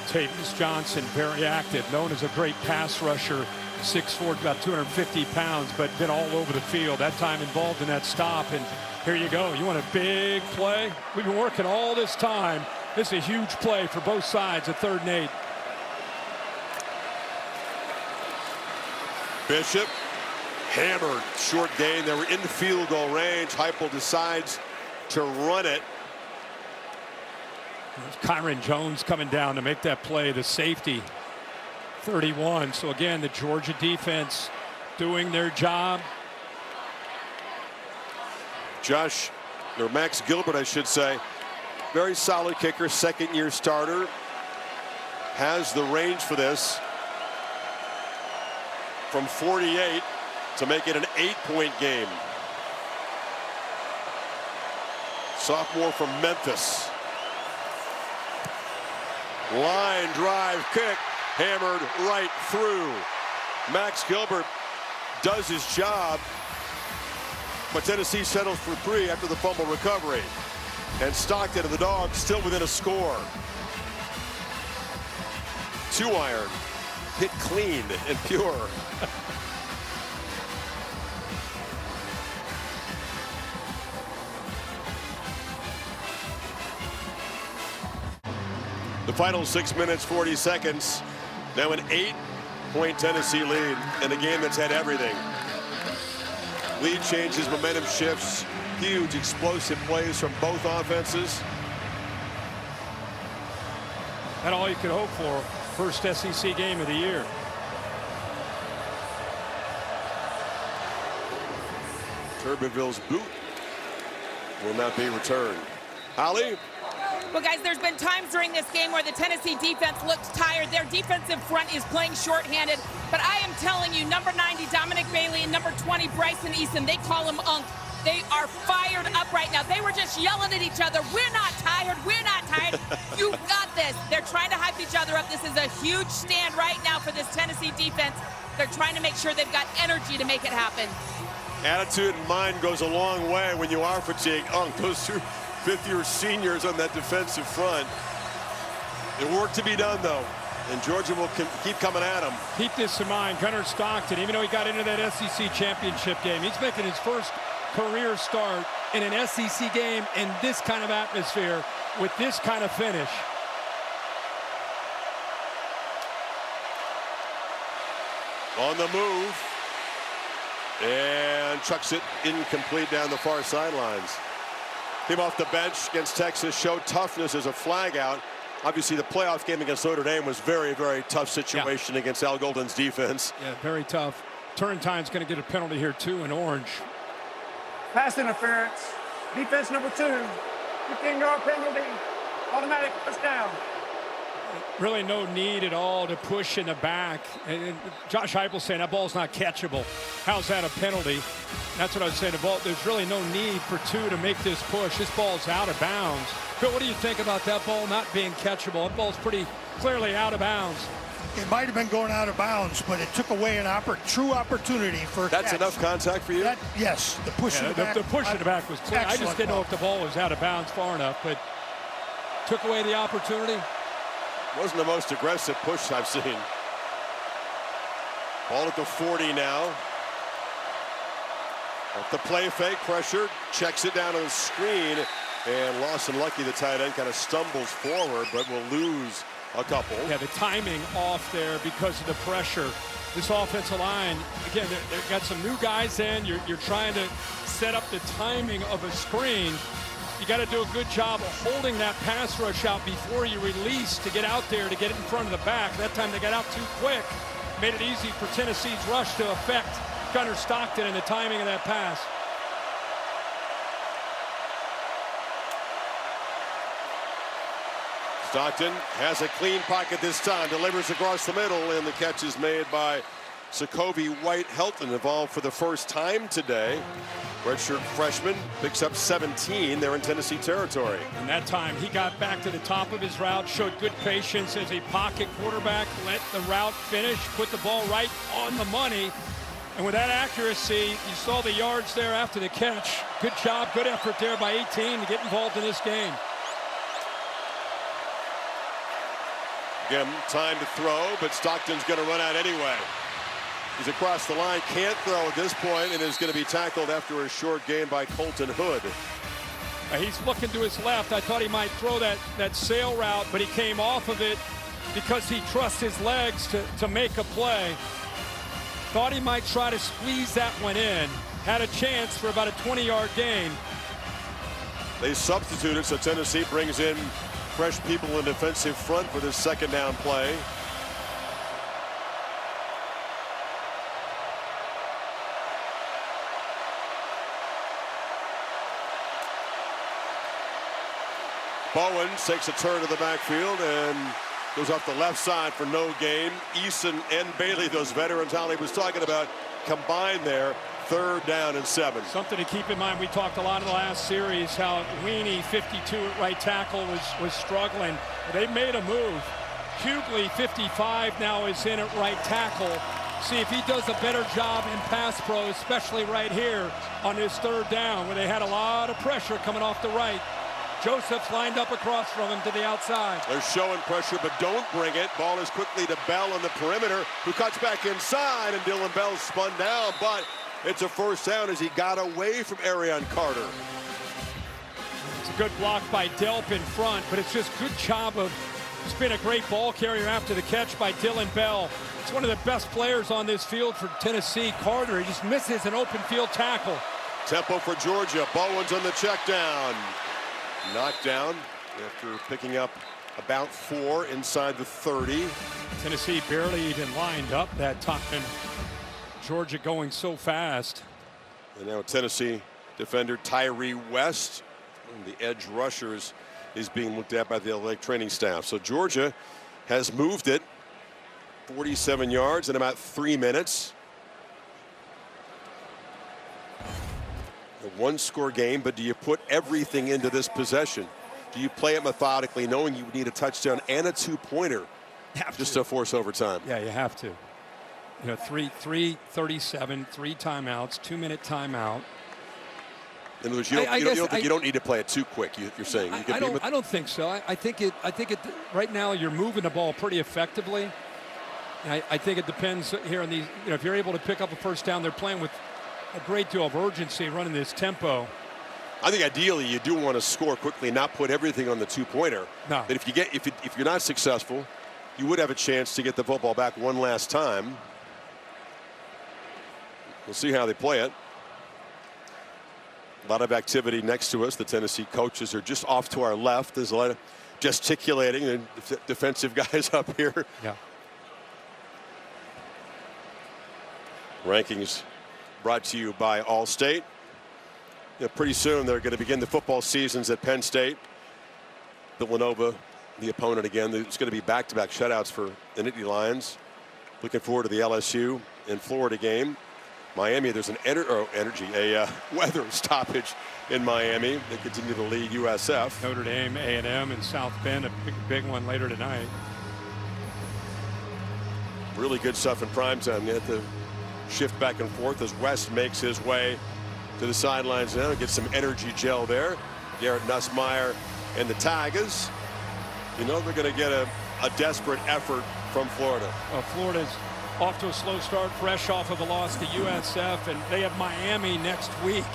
D: Tavius Johnson, very active, known as a great pass rusher, 6'4", about 250 pounds, but been all over the field. That time involved in that stop, and here you go. You want a big play? We've been working all this time. This is a huge play for both sides at 3rd and 8.
A: Bishop hammered, short gain. They were in field goal range. Heupel decides to run it.
D: Kyron Jones coming down to make that play, the safety. 31. So again, the Georgia defense doing their job.
A: Max Gilbert, I should say, very solid kicker, 2nd-year starter. Has the range for this from 48 to make it an 8-point game. Sophomore from Memphis. Line drive kick, hammered right through. Max Gilbert does his job, but Tennessee settles for 3 after the fumble recovery. And Stockton and the Dogs still within a score. 2-iron, hit clean and pure. The final 6 minutes, 40 seconds. Now an 8-point Tennessee lead in a game that's had everything. Lead changes, momentum shifts, huge explosive plays from both offenses.
D: That's all you could hope for. First SEC game of the year.
A: Turbeville's boot will not be returned. Holly?
B: Well, guys, there's been times during this game where the Tennessee defense looks tired. Their defensive front is playing shorthanded. But I am telling you, number 90, Dominic Bailey, and number 20, Bryson Easton, they call him Unk. They are fired up right now. They were just yelling at each other. We're not tired. We're not tired. You've got this. They're trying to hype each other up. This is a huge stand right now for this Tennessee defense. They're trying to make sure they've got energy to make it happen.
A: Attitude and mind goes a long way when you are fatigued. Those two fifth-year seniors on that defensive front. There's work to be done, though, and Georgia will keep coming at them.
D: Keep this in mind. Gunnar Stockton, even though he got into that SEC championship game, he's making his first career start in an SEC game in this kind of atmosphere with this kind of finish.
A: On the move, and chucks it incomplete down the far sidelines. Came off the bench against Texas, showed toughness as a flag out. Obviously, the playoff game against Notre Dame was very, very tough situation against Al Golden's defense.
D: Yeah, very tough. Turrentine's going to get a penalty here, too, in orange.
E: Pass interference. Defense number 2. 15-yard penalty. Automatic first down.
D: Really no need at all to push in the back. And Josh Heupel saying that ball's not catchable. How's that a penalty? That's what I was saying. The ball, there's really no need for 2 to make this push. This ball's out of bounds. Phil, what do you think about that ball not being catchable? That ball's pretty clearly out of bounds.
F: It might have been going out of bounds, but it took away an true opportunity for
A: That's
F: catch.
A: Enough contact for you?
F: Yes, the push in the back.
D: The push in the back was clear. I just didn't know if the ball was out of bounds far enough, but took away the opportunity.
A: Wasn't the most aggressive push I've seen. Ball at the 40 now. Off the play fake, pressure, checks it down on the screen, and Lawson Lucky, the tight end, kind of stumbles forward, but will lose a couple.
D: Yeah, the timing off there because of the pressure. This offensive line, again, they've got some new guys in. You're trying to set up the timing of a screen. You got to do a good job of holding that pass rush out before you release to get out there to get it in front of the back. That time they got out too quick. Made it easy for Tennessee's rush to affect Gunnar Stockton and the timing of that pass.
A: Stockton has a clean pocket this time, delivers across the middle, and the catch is made by Sokovi White-Helton, involved for the first time today. Redshirt freshman picks up 17. They're in Tennessee territory.
D: And that time he got back to the top of his route, showed good patience as a pocket quarterback, let the route finish, put the ball right on the money. And with that accuracy, you saw the yards there after the catch. Good job, good effort there by 18 to get involved in this game.
A: Again, time to throw, but Stockton's going to run out anyway. He's across the line, can't throw at this point, and is going to be tackled after a short gain by Colton Hood.
D: He's looking to his left. I thought he might throw that sail route, but he came off of it because he trusts his legs to make a play. Thought he might try to squeeze that one in. Had a chance for about a 20-yard gain.
A: They substituted, so Tennessee brings in fresh people in defensive front for this second down play. Bowens takes a turn to the backfield and goes off the left side for no gain. Eason and Bailey, those veterans Holly was talking about, combined there. 3rd down and 7.
D: Something to keep in mind, we talked a lot in the last series how Weenie, 52 at right tackle, was struggling. They made a move. Hughley, 55, now is in at right tackle. See if he does a better job in pass pro, especially right here on this 3rd down, where they had a lot of pressure coming off the right. Joseph's lined up across from him to the outside.
A: They're showing pressure, but don't bring it. Ball is quickly to Bell on the perimeter, who cuts back inside, and Dylan Bell spun down, but it's a 1st down as he got away from Arion Carter.
D: It's a good block by Delp in front, but it's just good job of, it's been a great ball carrier after the catch by Dylan Bell. It's one of the best players on this field for Tennessee. Carter, he just misses an open field tackle.
A: Tempo for Georgia. Bowens on the check down. Knocked down after picking up about 4 inside the 30.
D: Tennessee barely even lined up that time. Georgia going so fast.
A: And now Tennessee defender Tyree West, one of the edge rushers, is being looked at by the athletic training staff. So Georgia has moved it 47 yards in about 3 minutes. A 1-score game, but do you put everything into this possession? Do you play it methodically, knowing you need a touchdown and a 2-pointer just to force overtime?
D: Yeah, you have to. You know, 3:37, 3 timeouts, 2-minute timeout.
A: In other words, you don't need to play it too quick. You're saying you can
D: I don't think so. I think it. Right now, you're moving the ball pretty effectively. And I think it depends here on these. You know, if you're able to pick up a 1st down, they're playing with a great deal of urgency, running this tempo.
A: I think ideally you do want to score quickly, not put everything on the 2-pointer.
D: No.
A: But if you're not successful, you would have a chance to get the football back one last time. We'll see how they play it. A lot of activity next to us. The Tennessee coaches are just off to our left. There's a lot of gesticulating and defensive guys up here.
D: Yeah.
A: Rankings brought to you by Allstate. Pretty soon they're going to begin the football seasons at Penn State. Villanova, the opponent again. It's going to be back-to-back shutouts for the Nittany Lions. Looking forward to the LSU and Florida game. Miami, there's an weather stoppage in Miami. They continue to lead USF.
D: Notre Dame, A&M, and South Bend, a big one later tonight.
A: Really good stuff in primetime. You have to shift back and forth as West makes his way to the sidelines now. Get some energy gel there. Garrett Nussmeier and the Tigers. You know they're going to get a desperate effort from Florida.
D: Florida's off to a slow start, fresh off of a loss to USF, and they have Miami next week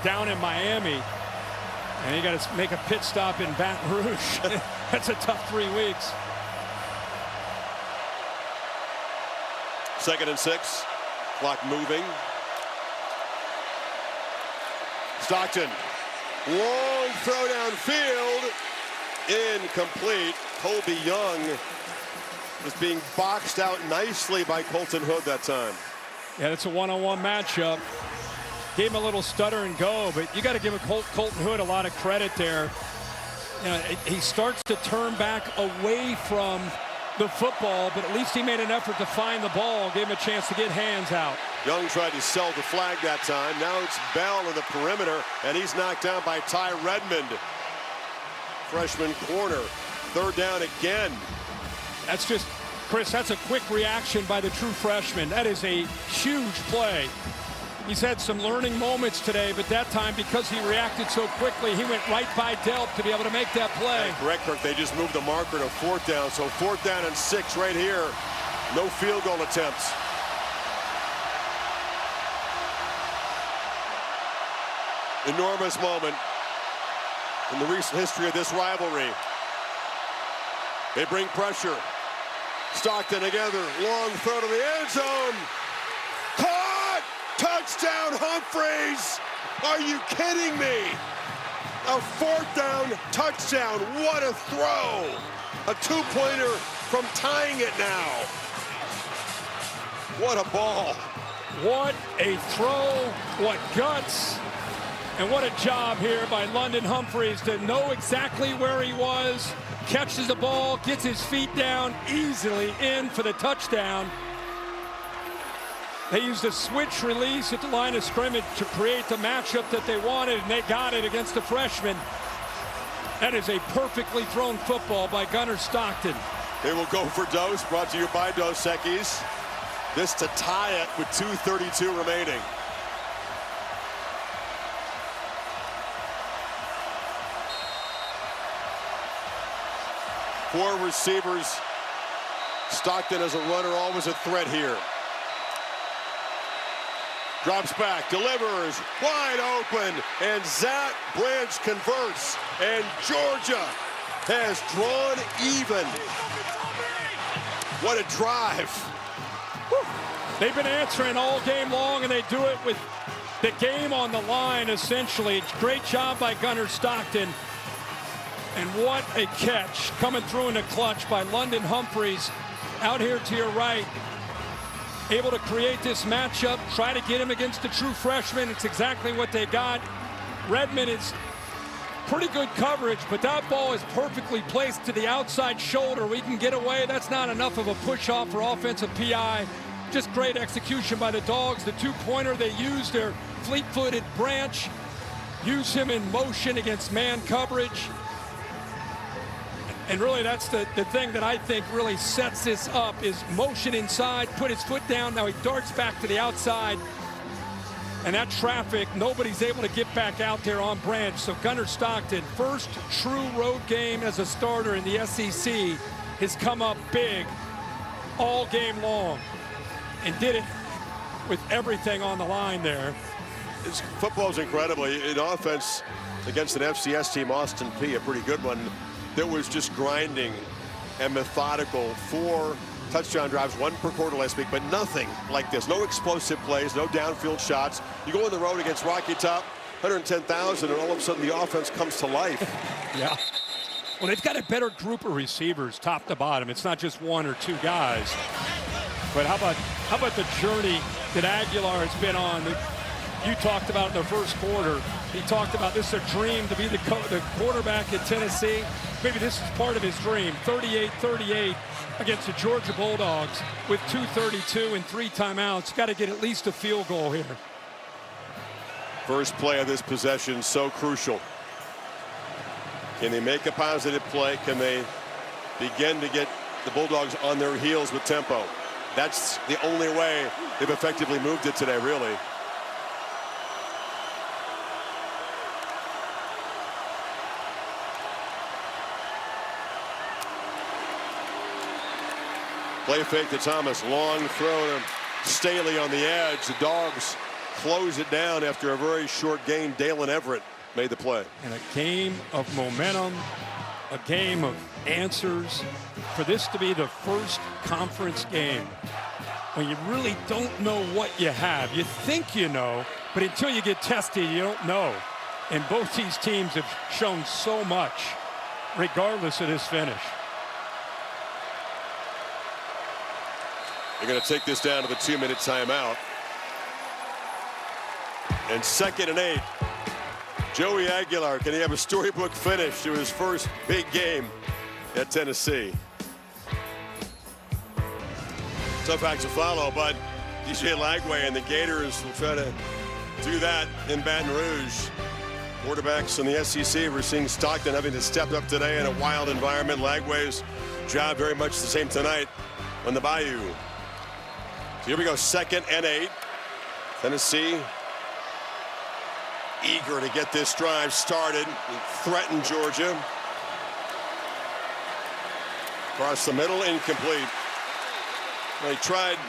D: down in Miami. And you got to make a pit stop in Baton Rouge. That's a tough 3 weeks.
A: 2nd and 6. Clock moving. Stockton. Long throw downfield. Incomplete. Colby Young was being boxed out nicely by Colton Hood that time.
D: Yeah, it's a one-on-one matchup. Gave him a little stutter and go, but you got to give Colton Hood a lot of credit there. He starts to turn back away from the football, but at least he made an effort to find the ball, gave him a chance to get hands out.
A: Young tried to sell the flag that time. Now it's Bell in the perimeter, and he's knocked down by Ty Redmond. Freshman corner. Third down again.
D: That's just, Chris, that's a quick reaction by the true freshman. That is a huge play. He's had some learning moments today, but that time, because he reacted so quickly, he went right by Delp to be able to make that play.
A: And correct, Kirk, they just moved the marker to fourth down. So fourth down and 6 right here. No field goal attempts. Enormous moment in the recent history of this rivalry. They bring pressure. Stockton together, long throw to the end zone. Caught! Touchdown, Humphreys! Are you kidding me? A fourth down touchdown. What a throw! A two-pointer from tying it now. What a ball.
D: What a throw, what guts, and what a job here by London Humphreys to know exactly where he was, catches the ball, gets his feet down, easily in for the touchdown. They used a switch release at the line of scrimmage to create the matchup that they wanted, and they got it against the freshman. That is a perfectly thrown football by Gunnar Stockton.
A: They will go for Dos, brought to you by Dos Equis. This to tie it with 2:32 remaining. Four receivers. Stockton as a runner, always a threat here. Drops back, delivers, wide open, and Zach Branch converts. And Georgia has drawn even. What a drive.
D: They've been answering all game long, and they do it with the game on the line, essentially. Great job by Gunnar Stockton. And what a catch coming through in the clutch by London Humphreys. Out here to your right, able to create this matchup, try to get him against the true freshman. It's exactly what they got. Redmond is pretty good coverage, but that ball is perfectly placed to the outside shoulder. We can get away. That's not enough of a push-off for offensive PI. Just great execution by the Dogs. The two-pointer, they used their fleet-footed Branch, use him in motion against man coverage. And really, that's the thing that I think really sets this up is motion inside, put his foot down. Now he darts back to the outside. And that traffic, nobody's able to get back out there on Branch. So Gunnar Stockton, first true road game as a starter in the SEC, has come up big all game long and did it with everything on the line there.
A: Football's incredible. In offense against an FCS team, Austin Peay, a pretty good one, that was just grinding and methodical. 4 touchdown drives, 1 per quarter last week, but nothing like this. No explosive plays, no downfield shots. You go on the road against Rocky Top, 110,000, and all of a sudden the offense comes to life.
D: Yeah. Well, they've got a better group of receivers top to bottom. It's not just 1 or 2 guys. But how about the journey that Aguilar has been on? You talked about in the first quarter. He talked about this is a dream to be the quarterback at Tennessee. Maybe this is part of his dream. 38-38 against the Georgia Bulldogs with 2:32 and 3 timeouts. Got to get at least a field goal here.
A: First play of this possession, so crucial. Can they make a positive play? Can they begin to get the Bulldogs on their heels with tempo? That's the only way they've effectively moved it today, really. Play fake to Thomas, long throw to Staley on the edge. The Dogs close it down after a very short gain. Dalen Everett made the play.
D: And a game of momentum, a game of answers. For this to be the first conference game when you really don't know what you have. You think you know, but until you get tested, you don't know. And both these teams have shown so much, regardless of this finish.
A: They're going to take this down to the 2-minute timeout. And 2nd and 8. Joey Aguilar, can he have a storybook finish to his first big game at Tennessee? Tough act to follow, but DJ Lagway and the Gators will try to do that in Baton Rouge. Quarterbacks in the SEC, we're seeing Stockton having to step up today in a wild environment. Lagway's job very much the same tonight on the Bayou. So here we go, 2nd and 8. Tennessee eager to get this drive started and threaten Georgia. Across the middle, incomplete. They tried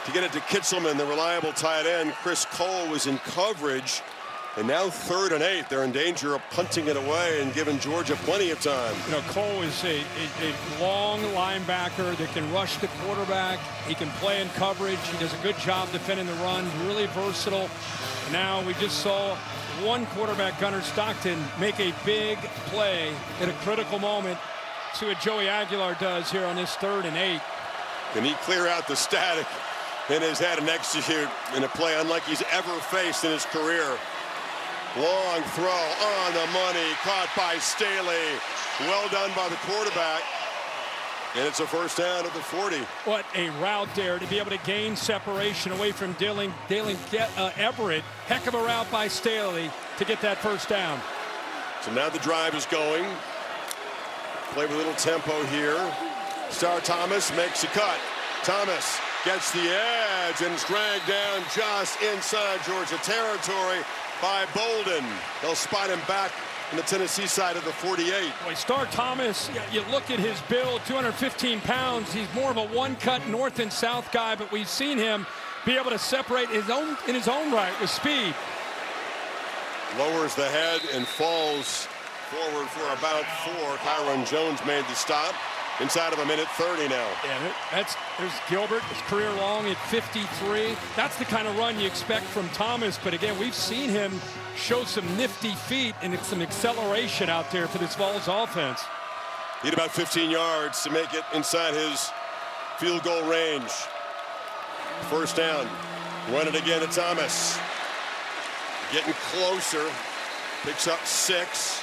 A: to get it to Kitzelman, the reliable tight end. Chris Cole was in coverage. And now 3rd and 8. They're in danger of punting it away and giving Georgia plenty of time.
D: You know, Cole is a long linebacker that can rush the quarterback. He can play in coverage. He does a good job defending the run. Really versatile. Now we just saw one quarterback, Gunnar Stockton, make a big play at a critical moment. See what Joey Aguilar does here on this 3rd and 8.
A: Can he clear out the static in his head and execute in a play unlike he's ever faced in his career? Long throw on the money, caught by Staley. Well done by the quarterback. And it's a first down at the 40.
D: What a route there to be able to gain separation away from Dalen Everett. Heck of a route by Staley to get that first down.
A: So now the drive is going. Play with a little tempo here. Star Thomas makes a cut. Thomas gets the edge and is dragged down just inside Georgia territory by Bolden. They'll spot him back on the Tennessee side of the 48.
D: Boy, Star Thomas, you look at his build, 215 pounds. He's more of a one-cut north and south guy, but we've seen him be able to separate in his own right with speed.
A: Lowers the head and falls forward for about 4. Kyron Jones made the stop. Inside of a minute 30 now.
D: Yeah, there's Gilbert, his career long at 53. That's the kind of run you expect from Thomas. But again, we've seen him show some nifty feet and some acceleration out there for this Vols offense.
A: Need about 15 yards to make it inside his field goal range. First down. Run it again to Thomas. Getting closer. Picks up 6.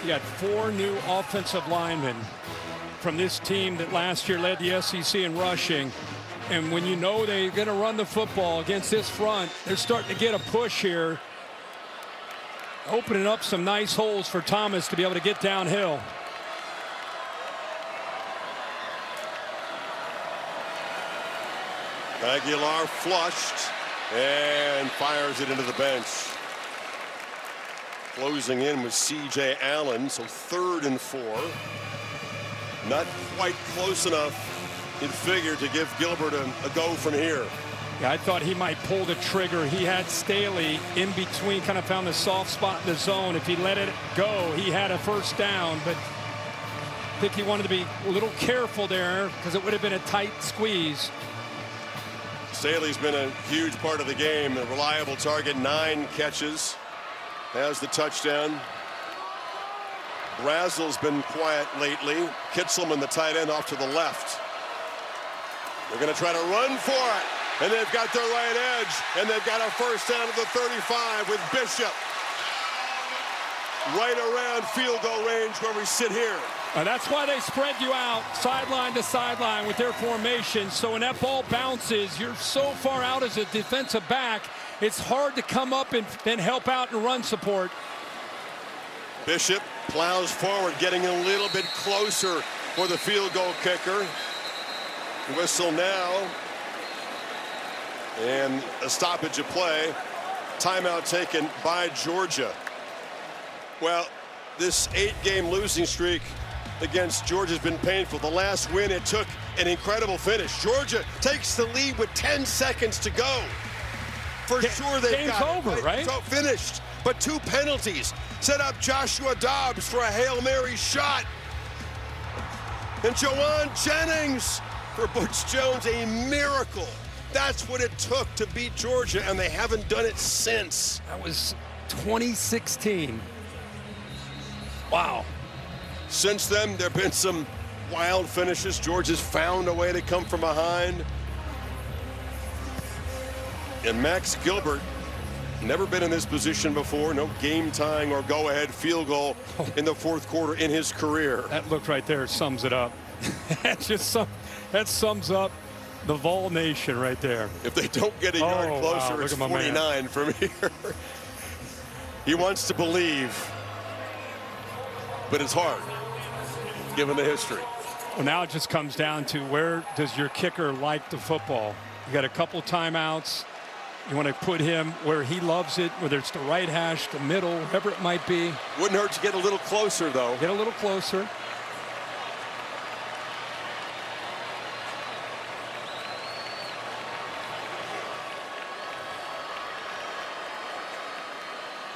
D: You got 4 new offensive linemen from this team that last year led the SEC in rushing. And when you know they're going to run the football against this front, they're starting to get a push here, opening up some nice holes for Thomas to be able to get downhill.
A: Aguilar flushed and fires it into the bench. Closing in with C.J. Allen, so 3rd and 4. Not quite close enough, you'd figure, to give Gilbert a go from here.
D: Yeah, I thought he might pull the trigger. He had Staley in between, kind of found the soft spot in the zone. If he let it go, he had a first down, but I think he wanted to be a little careful there because it would have been a tight squeeze.
A: Staley's been a huge part of the game, a reliable target, 9 catches. Has the touchdown. Razzle's been quiet lately. Kitzelman, the tight end, off to the left. They're going to try to run for it. And they've got their right edge. And they've got a first down at the 35 with Bishop. Right around field goal range where we sit here.
D: And that's why they spread you out sideline to sideline with their formation. So when that ball bounces, you're so far out as a defensive back, it's hard to come up and help out and run support.
A: Bishop plows forward, getting a little bit closer for the field goal kicker. Whistle now. And a stoppage of play. Timeout taken by Georgia. Well, this 8-game losing streak against Georgia has been painful. The last win, it took an incredible finish. Georgia takes the lead with 10 seconds to go. For sure they've got it.
D: Game's over, right?
A: So finished, but 2 penalties set up Joshua Dobbs for a Hail Mary shot. And Jawan Jennings for Butch Jones, a miracle. That's what it took to beat Georgia, and they haven't done it since.
D: That was 2016. Wow.
A: Since then, there have been some wild finishes. Georgia's found a way to come from behind. And Max Gilbert Never been in this position before. No game-tying or go-ahead field goal in the fourth quarter in his career.
D: That look right there sums it up. That sums up the Vol Nation right there.
A: If they don't get a yard closer,
D: wow,
A: it's 49 from here. He wants to believe, but it's hard, given the history.
D: Well, now it just comes down to where does your kicker like the football? You got a couple timeouts. You want to put him where he loves it, whether it's the right hash, the middle, whatever it might be.
A: Wouldn't hurt to get a little closer, though.
D: Get a little closer.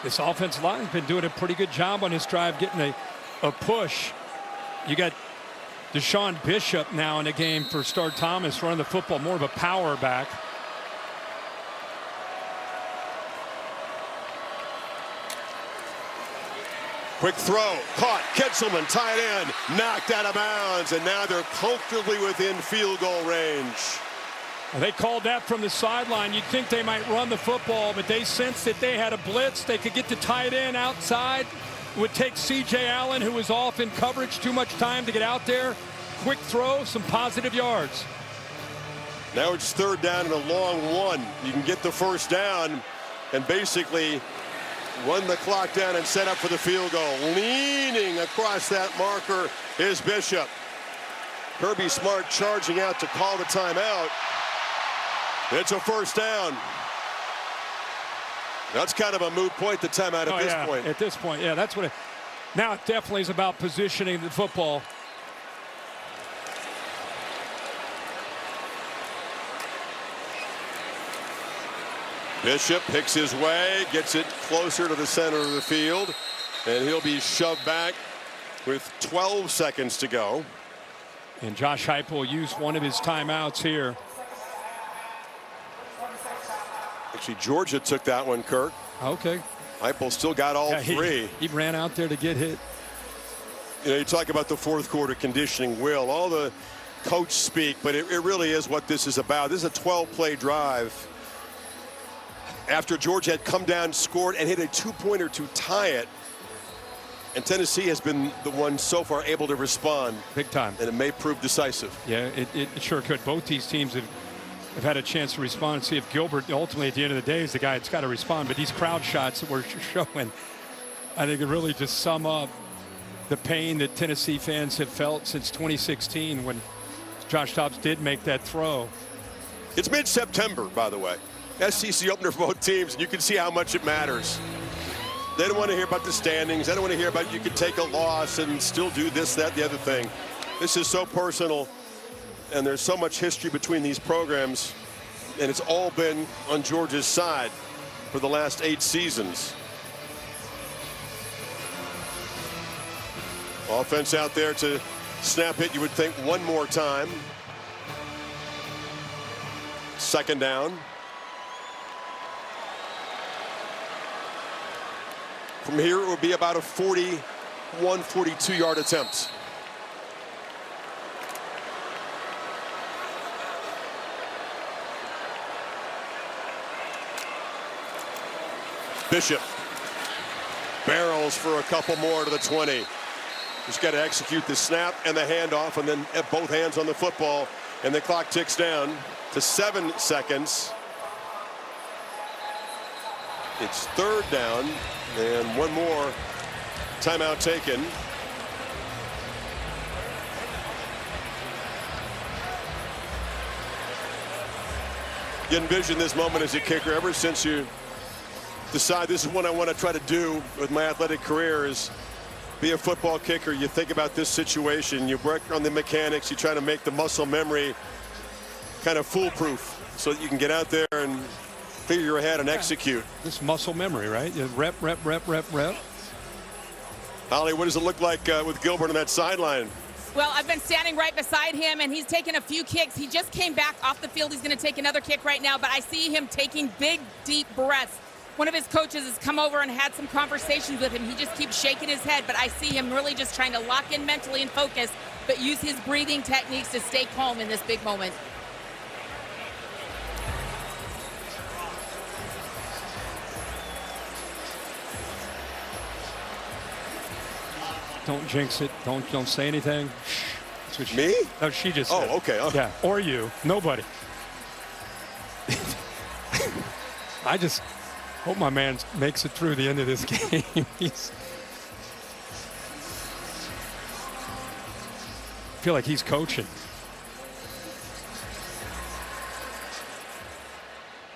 D: This offensive line has been doing a pretty good job on this drive, getting a push. You got Deshaun Bishop now in the game for Star Thomas, running the football, more of a power back.
A: Quick throw, caught, Kitzelman, tight end, knocked out of bounds, and now they're comfortably within field goal range.
D: Well, they called that from the sideline. You'd think they might run the football, but they sensed that they had a blitz. They could get the tight end outside. It would take C.J. Allen, who was off in coverage, too much time to get out there. Quick throw, some positive yards.
A: Now it's third down and a long one. You can get the first down and basically run the clock down and set up for the field goal. Leaning across that marker is Bishop. Kirby Smart charging out to call the timeout. It's a first down. That's kind of a moot point, the timeout at this point.
D: At this point, yeah, that's what it. Now it definitely is about positioning the football.
A: Bishop picks his way, gets it closer to the center of the field, and he'll be shoved back with 12 seconds to go.
D: And Josh Heupel used one of his timeouts here.
A: Actually, Georgia took that one, Kirk.
D: Okay.
A: Heupel still got all three.
D: He ran out there to get hit.
A: You know, you talk about the fourth quarter conditioning, Will. All the coach speak, but it really is what this is about. This is a 12-play drive. After Georgia had come down, scored, and hit a two-pointer to tie it. And Tennessee has been the one so far able to respond.
D: Big time.
A: And it may prove decisive.
D: Yeah, it sure could. Both these teams have had a chance to respond and see if Gilbert ultimately at the end of the day is the guy that's got to respond. But these crowd shots that we're showing, I think it really just sum up the pain that Tennessee fans have felt since 2016 when Josh Dobbs did make that throw.
A: It's mid-September, by the way. SEC opener for both teams, and you can see how much it matters. They don't want to hear about the standings. They don't want to hear about you can take a loss and still do this, that, the other thing. This is so personal, and there's so much history between these programs, and it's all been on Georgia's side for the last 8 seasons. Offense out there to snap it, you would think, one more time. Second down. From here, it would be about a 41, 42-yard attempt. Bishop barrels for a couple more to the 20. Just got to execute the snap and the handoff, and then have both hands on the football, and the clock ticks down to 7 seconds. It's third down, and one more timeout taken. You envision this moment as a kicker ever since you decide this is what I want to try to do with my athletic career is be a football kicker. You think about this situation, you work on the mechanics, you try to make the muscle memory kind of foolproof so that you can get out there and figure your head and execute.
D: This muscle memory, right? You rep, rep, rep, rep, rep.
A: Holly, what does it look like with Gilbert on that sideline?
B: Well, I've been standing right beside him, and he's taken a few kicks. He just came back off the field. He's going to take another kick right now, but I see him taking big, deep breaths. One of his coaches has come over and had some conversations with him. He just keeps shaking his head, but I see him really just trying to lock in mentally and focus, but use his breathing techniques to stay calm in this big moment.
D: Don't jinx it. Don't say anything. That's what
A: Me?
D: No, she just said.
A: Oh, okay.
D: Yeah, or you. Nobody. I just hope my man makes it through the end of this game. I feel like he's coaching.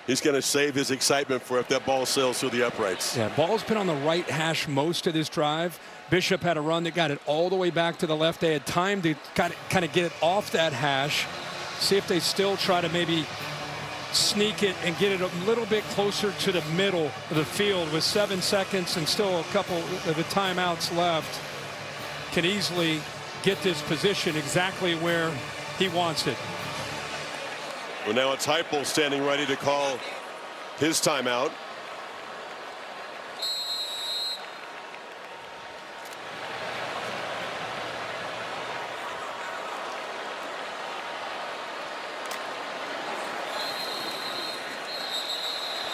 A: He's going to save his excitement for if that ball sails through the uprights.
D: Yeah, ball's been on the right hash most of this drive. Bishop had a run that got it all the way back to the left. They had time to kind of get it off that hash, see if they still try to maybe sneak it and get it a little bit closer to the middle of the field with 7 seconds and still a couple of the timeouts left. Can easily get this position exactly where he wants it.
A: Well, now it's Heupel standing ready to call his timeout.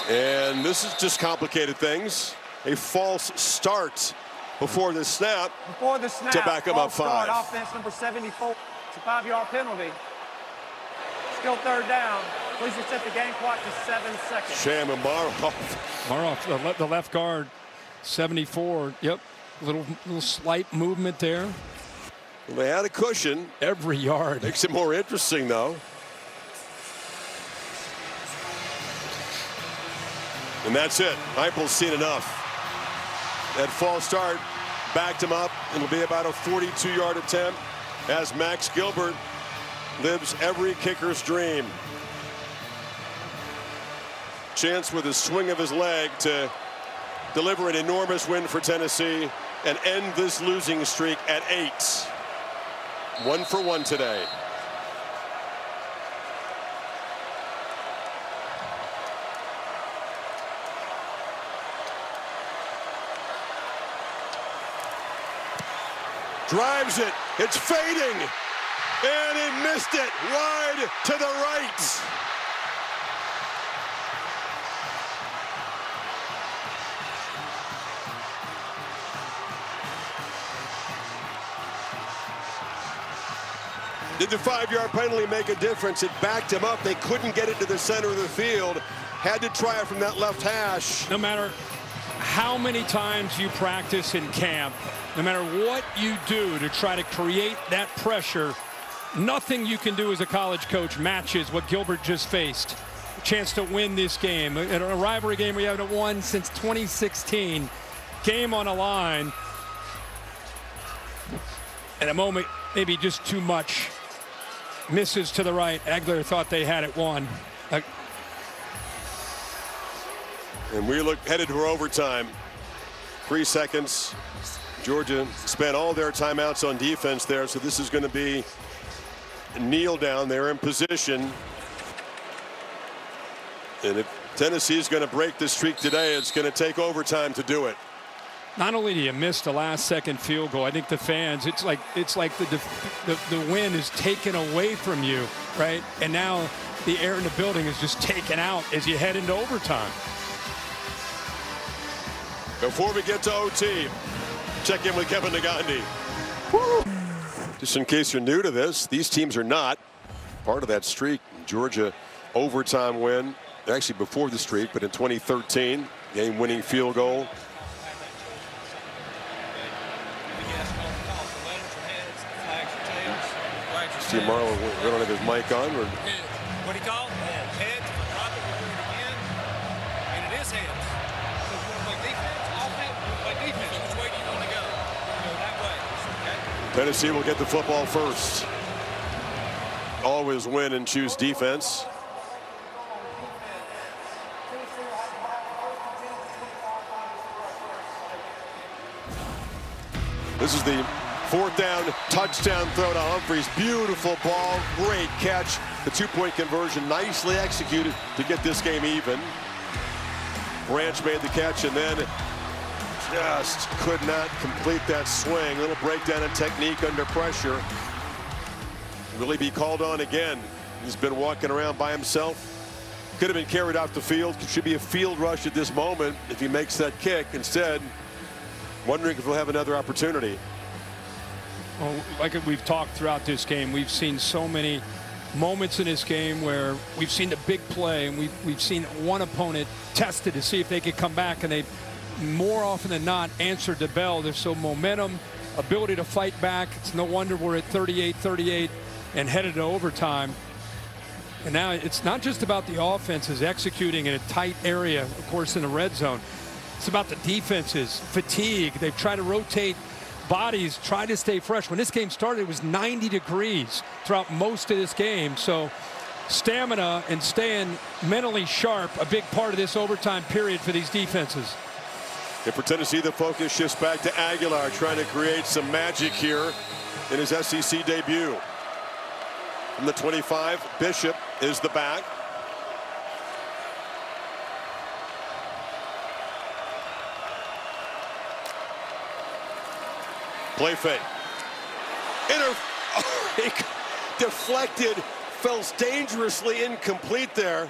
A: And this has just complicated things. A false start before the snap.
E: Before the snap,
A: to back him up
E: start,
A: 5.
E: offense number 74. It's a 5-yard penalty. Still third down. Please reset the game clock to 7 seconds.
A: Sham and Maroff.
D: Maroff, the left guard, 74. Yep, little slight movement there.
A: Well, they had a cushion.
D: Every yard.
A: Makes it more interesting, though. And that's it. Heupel's seen enough. That false start backed him up. It'll be about a 42-yard attempt as Max Gilbert lives every kicker's dream. Chance with a swing of his leg to deliver an enormous win for Tennessee and end this losing streak at 8. 1 for 1 today. Drives it. It's fading. And he missed it wide to the right. Did the 5-yard penalty make a difference? It backed him up. They couldn't get it to the center of the field. Had to try it from that left hash.
D: No matter how many times you practice in camp, no matter what you do to try to create that pressure, nothing you can do as a college coach matches what Gilbert just faced. A chance to win this game. In a rivalry game we haven't won since 2016. Game on a line. At a moment, maybe just too much. Misses to the right. Egler thought they had it won.
A: And we look headed for overtime. 3 seconds. Georgia spent all their timeouts on defense there, so this is going to be kneel down there in position. And if Tennessee is going to break the streak today, it's going to take overtime to do it.
D: Not only do you miss the last-second field goal, I think the fans, it's like the win is taken away from you, right? And now the air in the building is just taken out as you head into overtime.
A: Before we get to OT, check in with Kevin Nagandi. Just in case you're new to this, these teams are not part of that streak. Georgia overtime win, actually before the streak, but in 2013, game-winning field goal. Steve Marlowe, we don't have his mic on.
P: What do you call it? Heads. If I drop it, we'll do it again. And it is heads. So if you want to play defense, offense, you play defense. Which way do you want to go? Go that way. Okay?
A: Tennessee will get the football first. Always win and choose defense. This is the 4th down touchdown throw to Humphries. Beautiful ball, great catch. The 2-point conversion nicely executed to get this game even. Branch made the catch and then just could not complete that swing. Little breakdown in technique under pressure. Will he be called on again? He's been walking around by himself. Could have been carried off the field. Should be a field rush at this moment if he makes that kick. Instead, wondering if he'll have another opportunity.
D: Well, like we've talked throughout this game, we've seen so many moments in this game where we've seen the big play, and we've seen one opponent tested to see if they could come back, and they more often than not answered the bell. There's so momentum, ability to fight back. It's no wonder we're at 38-38 and headed to overtime. And now it's not just about the offenses executing in a tight area, of course, in the red zone. It's about the defenses, fatigue. They've tried to rotate bodies, try to stay fresh. When this game started, it was 90 degrees throughout most of this game. So stamina and staying mentally sharp, a big part of this overtime period for these defenses.
A: And for Tennessee, the focus shifts back to Aguilar, trying to create some magic here in his SEC debut. From the 25, Bishop is the back. Play fake. Deflected, fell dangerously incomplete there.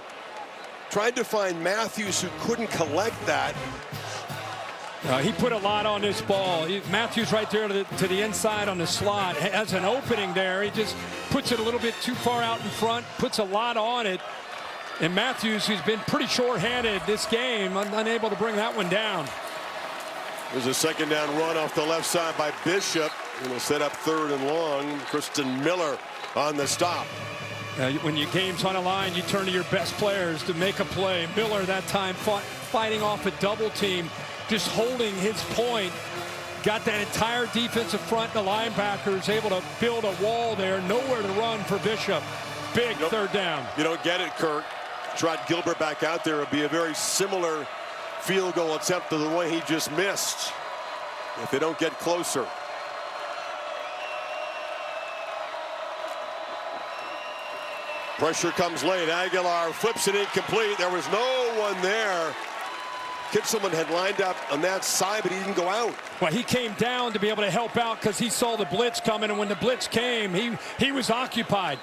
A: Tried to find Matthews, who couldn't collect that.
D: He put a lot on this ball. Matthews right there to the inside on the slot. Has an opening there. He just puts it a little bit too far out in front, puts a lot on it. And Matthews, who's been pretty short-handed this game, unable to bring that one down.
A: There's a second down run off the left side by Bishop. And will set up 3rd and long. Kristen Miller on the stop.
D: When your game's on a line, you turn to your best players to make a play. Miller that time fighting off a double team, just holding his point. Got that entire defensive front, the linebackers able to build a wall there. Nowhere to run for Bishop. Big 3rd down.
A: You don't get it, Kirk. Trot Gilbert back out there. It would be a very similar field goal attempt to the one he just missed if they don't get closer. Pressure comes late. Aguilar flips it incomplete. There was no one there. Kitselman had lined up on that side, but he didn't go out.
D: Well, he came down to be able to help out because he saw the blitz coming, and when the blitz came, he was occupied.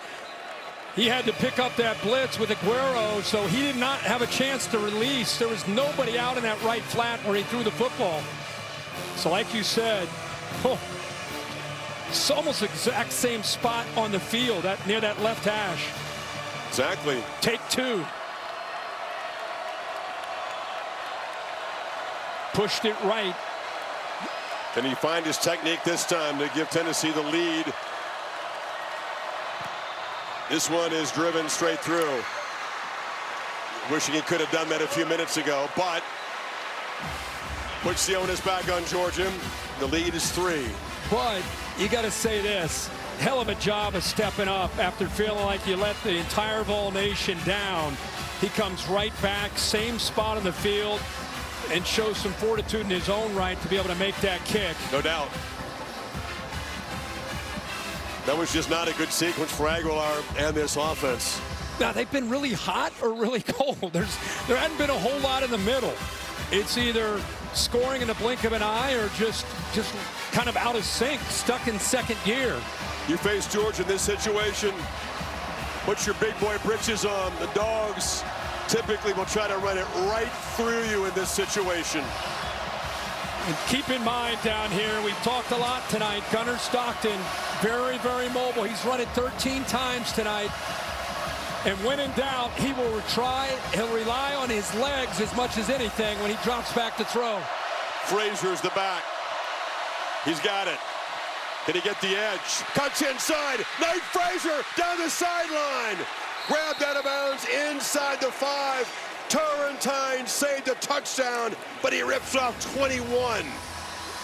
D: He had to pick up that blitz with Aguero, so he did not have a chance to release. There was nobody out in that right flat where he threw the football. So like you said, it's almost the exact same spot on the field, near that left hash.
A: Exactly.
D: Take 2. Pushed it right.
A: Can he find his technique this time to give Tennessee the lead? This one is driven straight through. Wishing he could have done that a few minutes ago, but puts the onus back on Georgia. The lead is 3.
D: But you got to say this. Hell of a job of stepping up after feeling like you let the entire Vol Nation down. He comes right back, same spot on the field, and shows some fortitude in his own right to be able to make that kick.
A: No doubt. That was just not a good sequence for Aguilar and this offense.
D: Now, they've been really hot or really cold. There hadn't been a whole lot in the middle. It's either scoring in the blink of an eye or just kind of out of sync, stuck in second gear.
A: You face Georgia in this situation, put your big boy britches on. The Dogs typically will try to run it right through you in this situation.
D: And keep in mind down here, we've talked a lot tonight, Gunnar Stockton, very, very mobile. He's run it 13 times tonight. And when in doubt, he will try. He'll rely on his legs as much as anything when he drops back to throw.
A: Frazier's the back. He's got it. Can he get the edge? Cuts inside. Nate Frazier down the sideline. Grabbed out of bounds inside the 5. Turrentine saved a touchdown, but he rips off 21.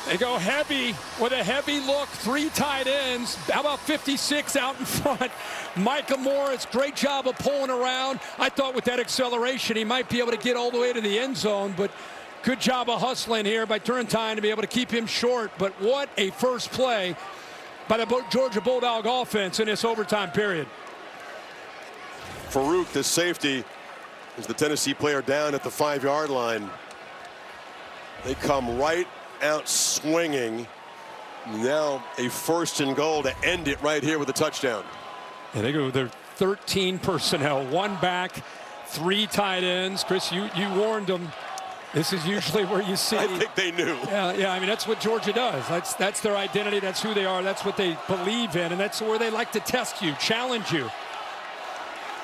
D: They go heavy with a heavy look. 3 tight ends. How about 56 out in front? Micah Morris, great job of pulling around. I thought with that acceleration, he might be able to get all the way to the end zone, but good job of hustling here by Turrentine to be able to keep him short. But what a first play by the Georgia Bulldog offense in this overtime period.
A: Farouk, the safety, is the Tennessee player down at the 5-yard line. They come right out swinging. Now a 1st and goal to end it right here with a touchdown.
D: And they go with their 13 personnel, 1 back, 3 tight ends. Chris, you warned them This is usually where you see.
A: I think they knew.
D: Yeah, I mean, that's what Georgia does. That's their identity. That's who they are. That's what they believe in. And that's where they like to test you, challenge you.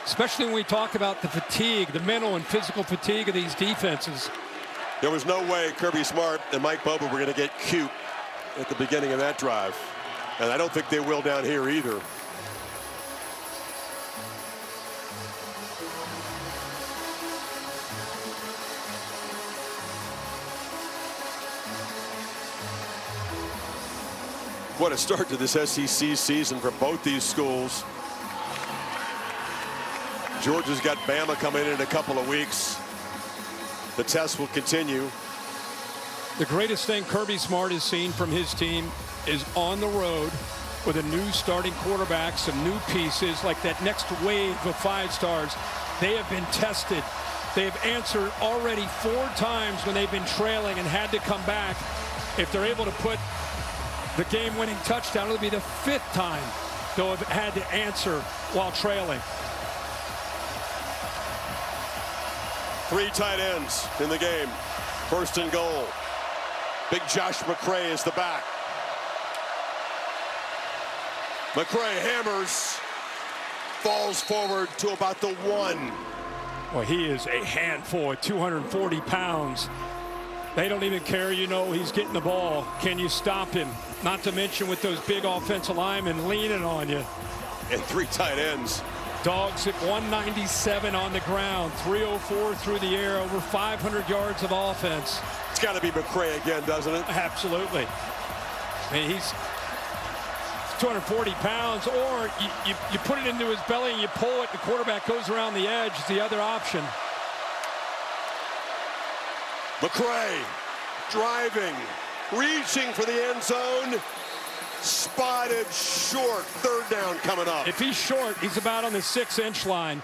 D: Especially when we talk about the fatigue, the mental and physical fatigue of these defenses.
A: There was no way Kirby Smart and Mike Bobo were going to get cute at the beginning of that drive. And I don't think they will down here either. What a start to this SEC season for both these schools. Georgia's got Bama coming in a couple of weeks. The test will continue.
D: The greatest thing Kirby Smart has seen from his team is on the road with a new starting quarterback, some new pieces, like that next wave of 5 stars. They have been tested. They have answered already 4 times when they've been trailing and had to come back. If they're able to put the game-winning touchdown, it'll be the 5th time they'll have had to answer while trailing.
A: 3 tight ends in the game. 1st and goal. Big Josh McCray is the back. McCray hammers, falls forward to about the 1.
D: Well, he is a handful at 240 pounds. They don't even care, you know, he's getting the ball. Can you stop him? Not to mention with those big offensive linemen leaning on you.
A: And 3 tight ends.
D: Dogs at 197 on the ground, 304 through the air, over 500 yards of offense.
A: It's got to be McCray again, doesn't it?
D: Absolutely. I mean, he's 240 pounds, or you put it into his belly and you pull it, the quarterback goes around the edge. It's the other option.
A: McCray driving, reaching for the end zone. Spotted short. 3rd down coming up.
D: If he's short, he's about on the 6-inch line.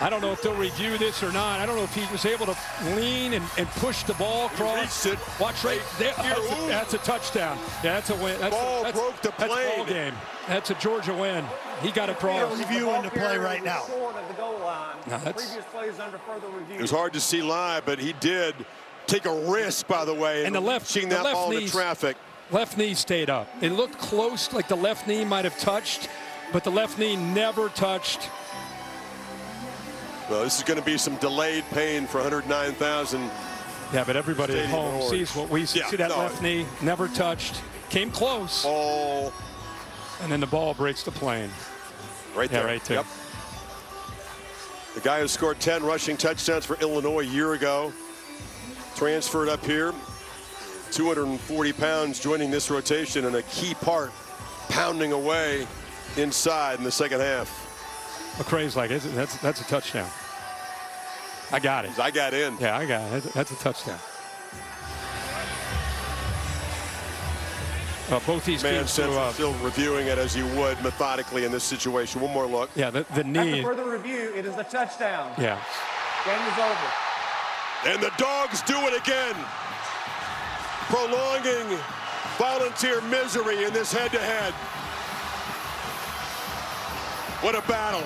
D: I don't know if they'll review this or not. I don't know if he was able to lean and push the ball across. Watch right there. That's a touchdown. Yeah, that's a win.
A: Ball broke the plane.
D: That's ball game. That's a Georgia win. He got across.
F: They're reviewing the play right now.
D: No,
A: it was hard to see live, but he did take a risk, by the way,
D: and the left,
A: that ball into traffic.
D: Left knee stayed up. It looked close, like the left knee might have touched, but the left knee never touched.
A: Well, this is going to be some delayed pain for 109,000.
D: Yeah, but everybody at home sees what we see. See that left knee never touched. Came close.
A: Oh.
D: And then the ball breaks the plane.
A: Right there.
D: Yeah, right there.
A: Yep. The guy who scored 10 rushing touchdowns for Illinois a year ago. Transferred up here. 240 pounds joining this rotation, and a key part pounding away inside in the second half.
D: McCray's like, that's a touchdown. I got it.
A: I got in.
D: Yeah, I got it. That's a touchdown. Both these teams
A: still reviewing it as you would methodically in this situation. One more look.
D: Yeah, the knee.
E: After further review, it is a touchdown.
D: Yeah.
E: Game is over.
A: And the Dogs do it again. Prolonging Volunteer misery in this head-to-head. What a battle.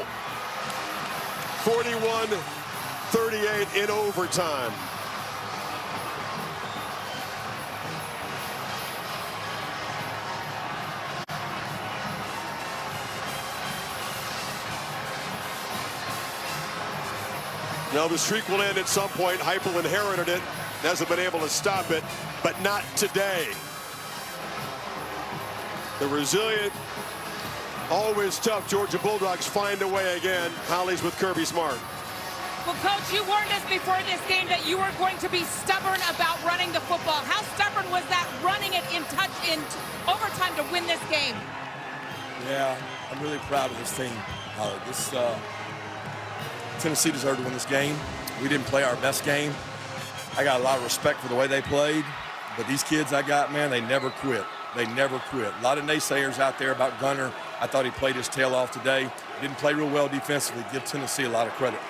A: 41-38 in overtime. Now the streak will end at some point. Heupel inherited it, hasn't been able to stop it, but not today. The resilient, always tough Georgia Bulldogs find a way again. Holly's with Kirby Smart.
B: Well, Coach, you warned us before this game that you were going to be stubborn about running the football. How stubborn was that, running it in overtime to win this game?
C: Yeah, I'm really proud of this team. Tennessee deserved to win this game. We didn't play our best game. I got a lot of respect for the way they played, but these kids I got, man, they never quit. They never quit. A lot of naysayers out there about Gunner. I thought he played his tail off today. Didn't play real well defensively. Give Tennessee a lot of credit.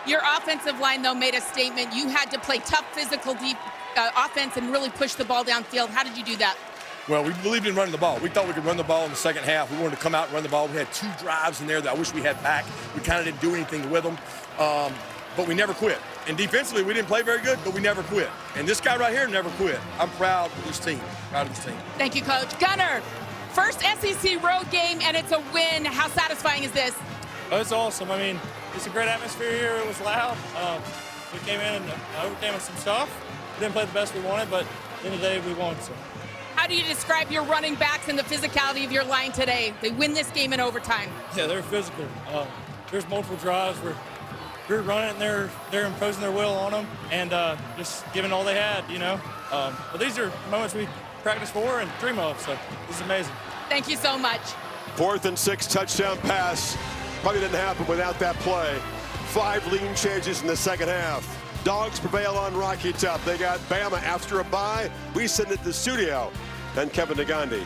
B: Your offensive line, though, made a statement. You had to play tough physical offense and really push the ball downfield. How did you do that?
C: Well, we believed in running the ball. We thought we could run the ball in the second half. We wanted to come out and run the ball. We had 2 drives in there that I wish we had back. We kind of didn't do anything with them. but we never quit. And defensively, we didn't play very good, but we never quit. And this guy right here never quit. I'm proud of this team. Proud of this team.
B: Thank you, Coach. Gunner, first SEC road game, and it's a win. How satisfying is this?
Q: Oh, it's awesome. I mean, it's a great atmosphere here. It was loud. We came in and overcame some stuff. We didn't play the best we wanted, but at the end of the day, we won. So.
B: How do you describe your running backs and the physicality of your line today? They win this game in overtime.
Q: Yeah, they're physical. There's multiple drives where we're running and they're imposing their will on them and just giving all they had, you know. But these are moments we practice for and dream of, so this is amazing.
B: Thank you so much.
A: 4th and 6 touchdown pass. Probably didn't happen without that play. 5 lean changes in the second half. Dogs prevail on Rocky Top. They got Bama after a bye. We send it to the studio. And Kevin Negandhi.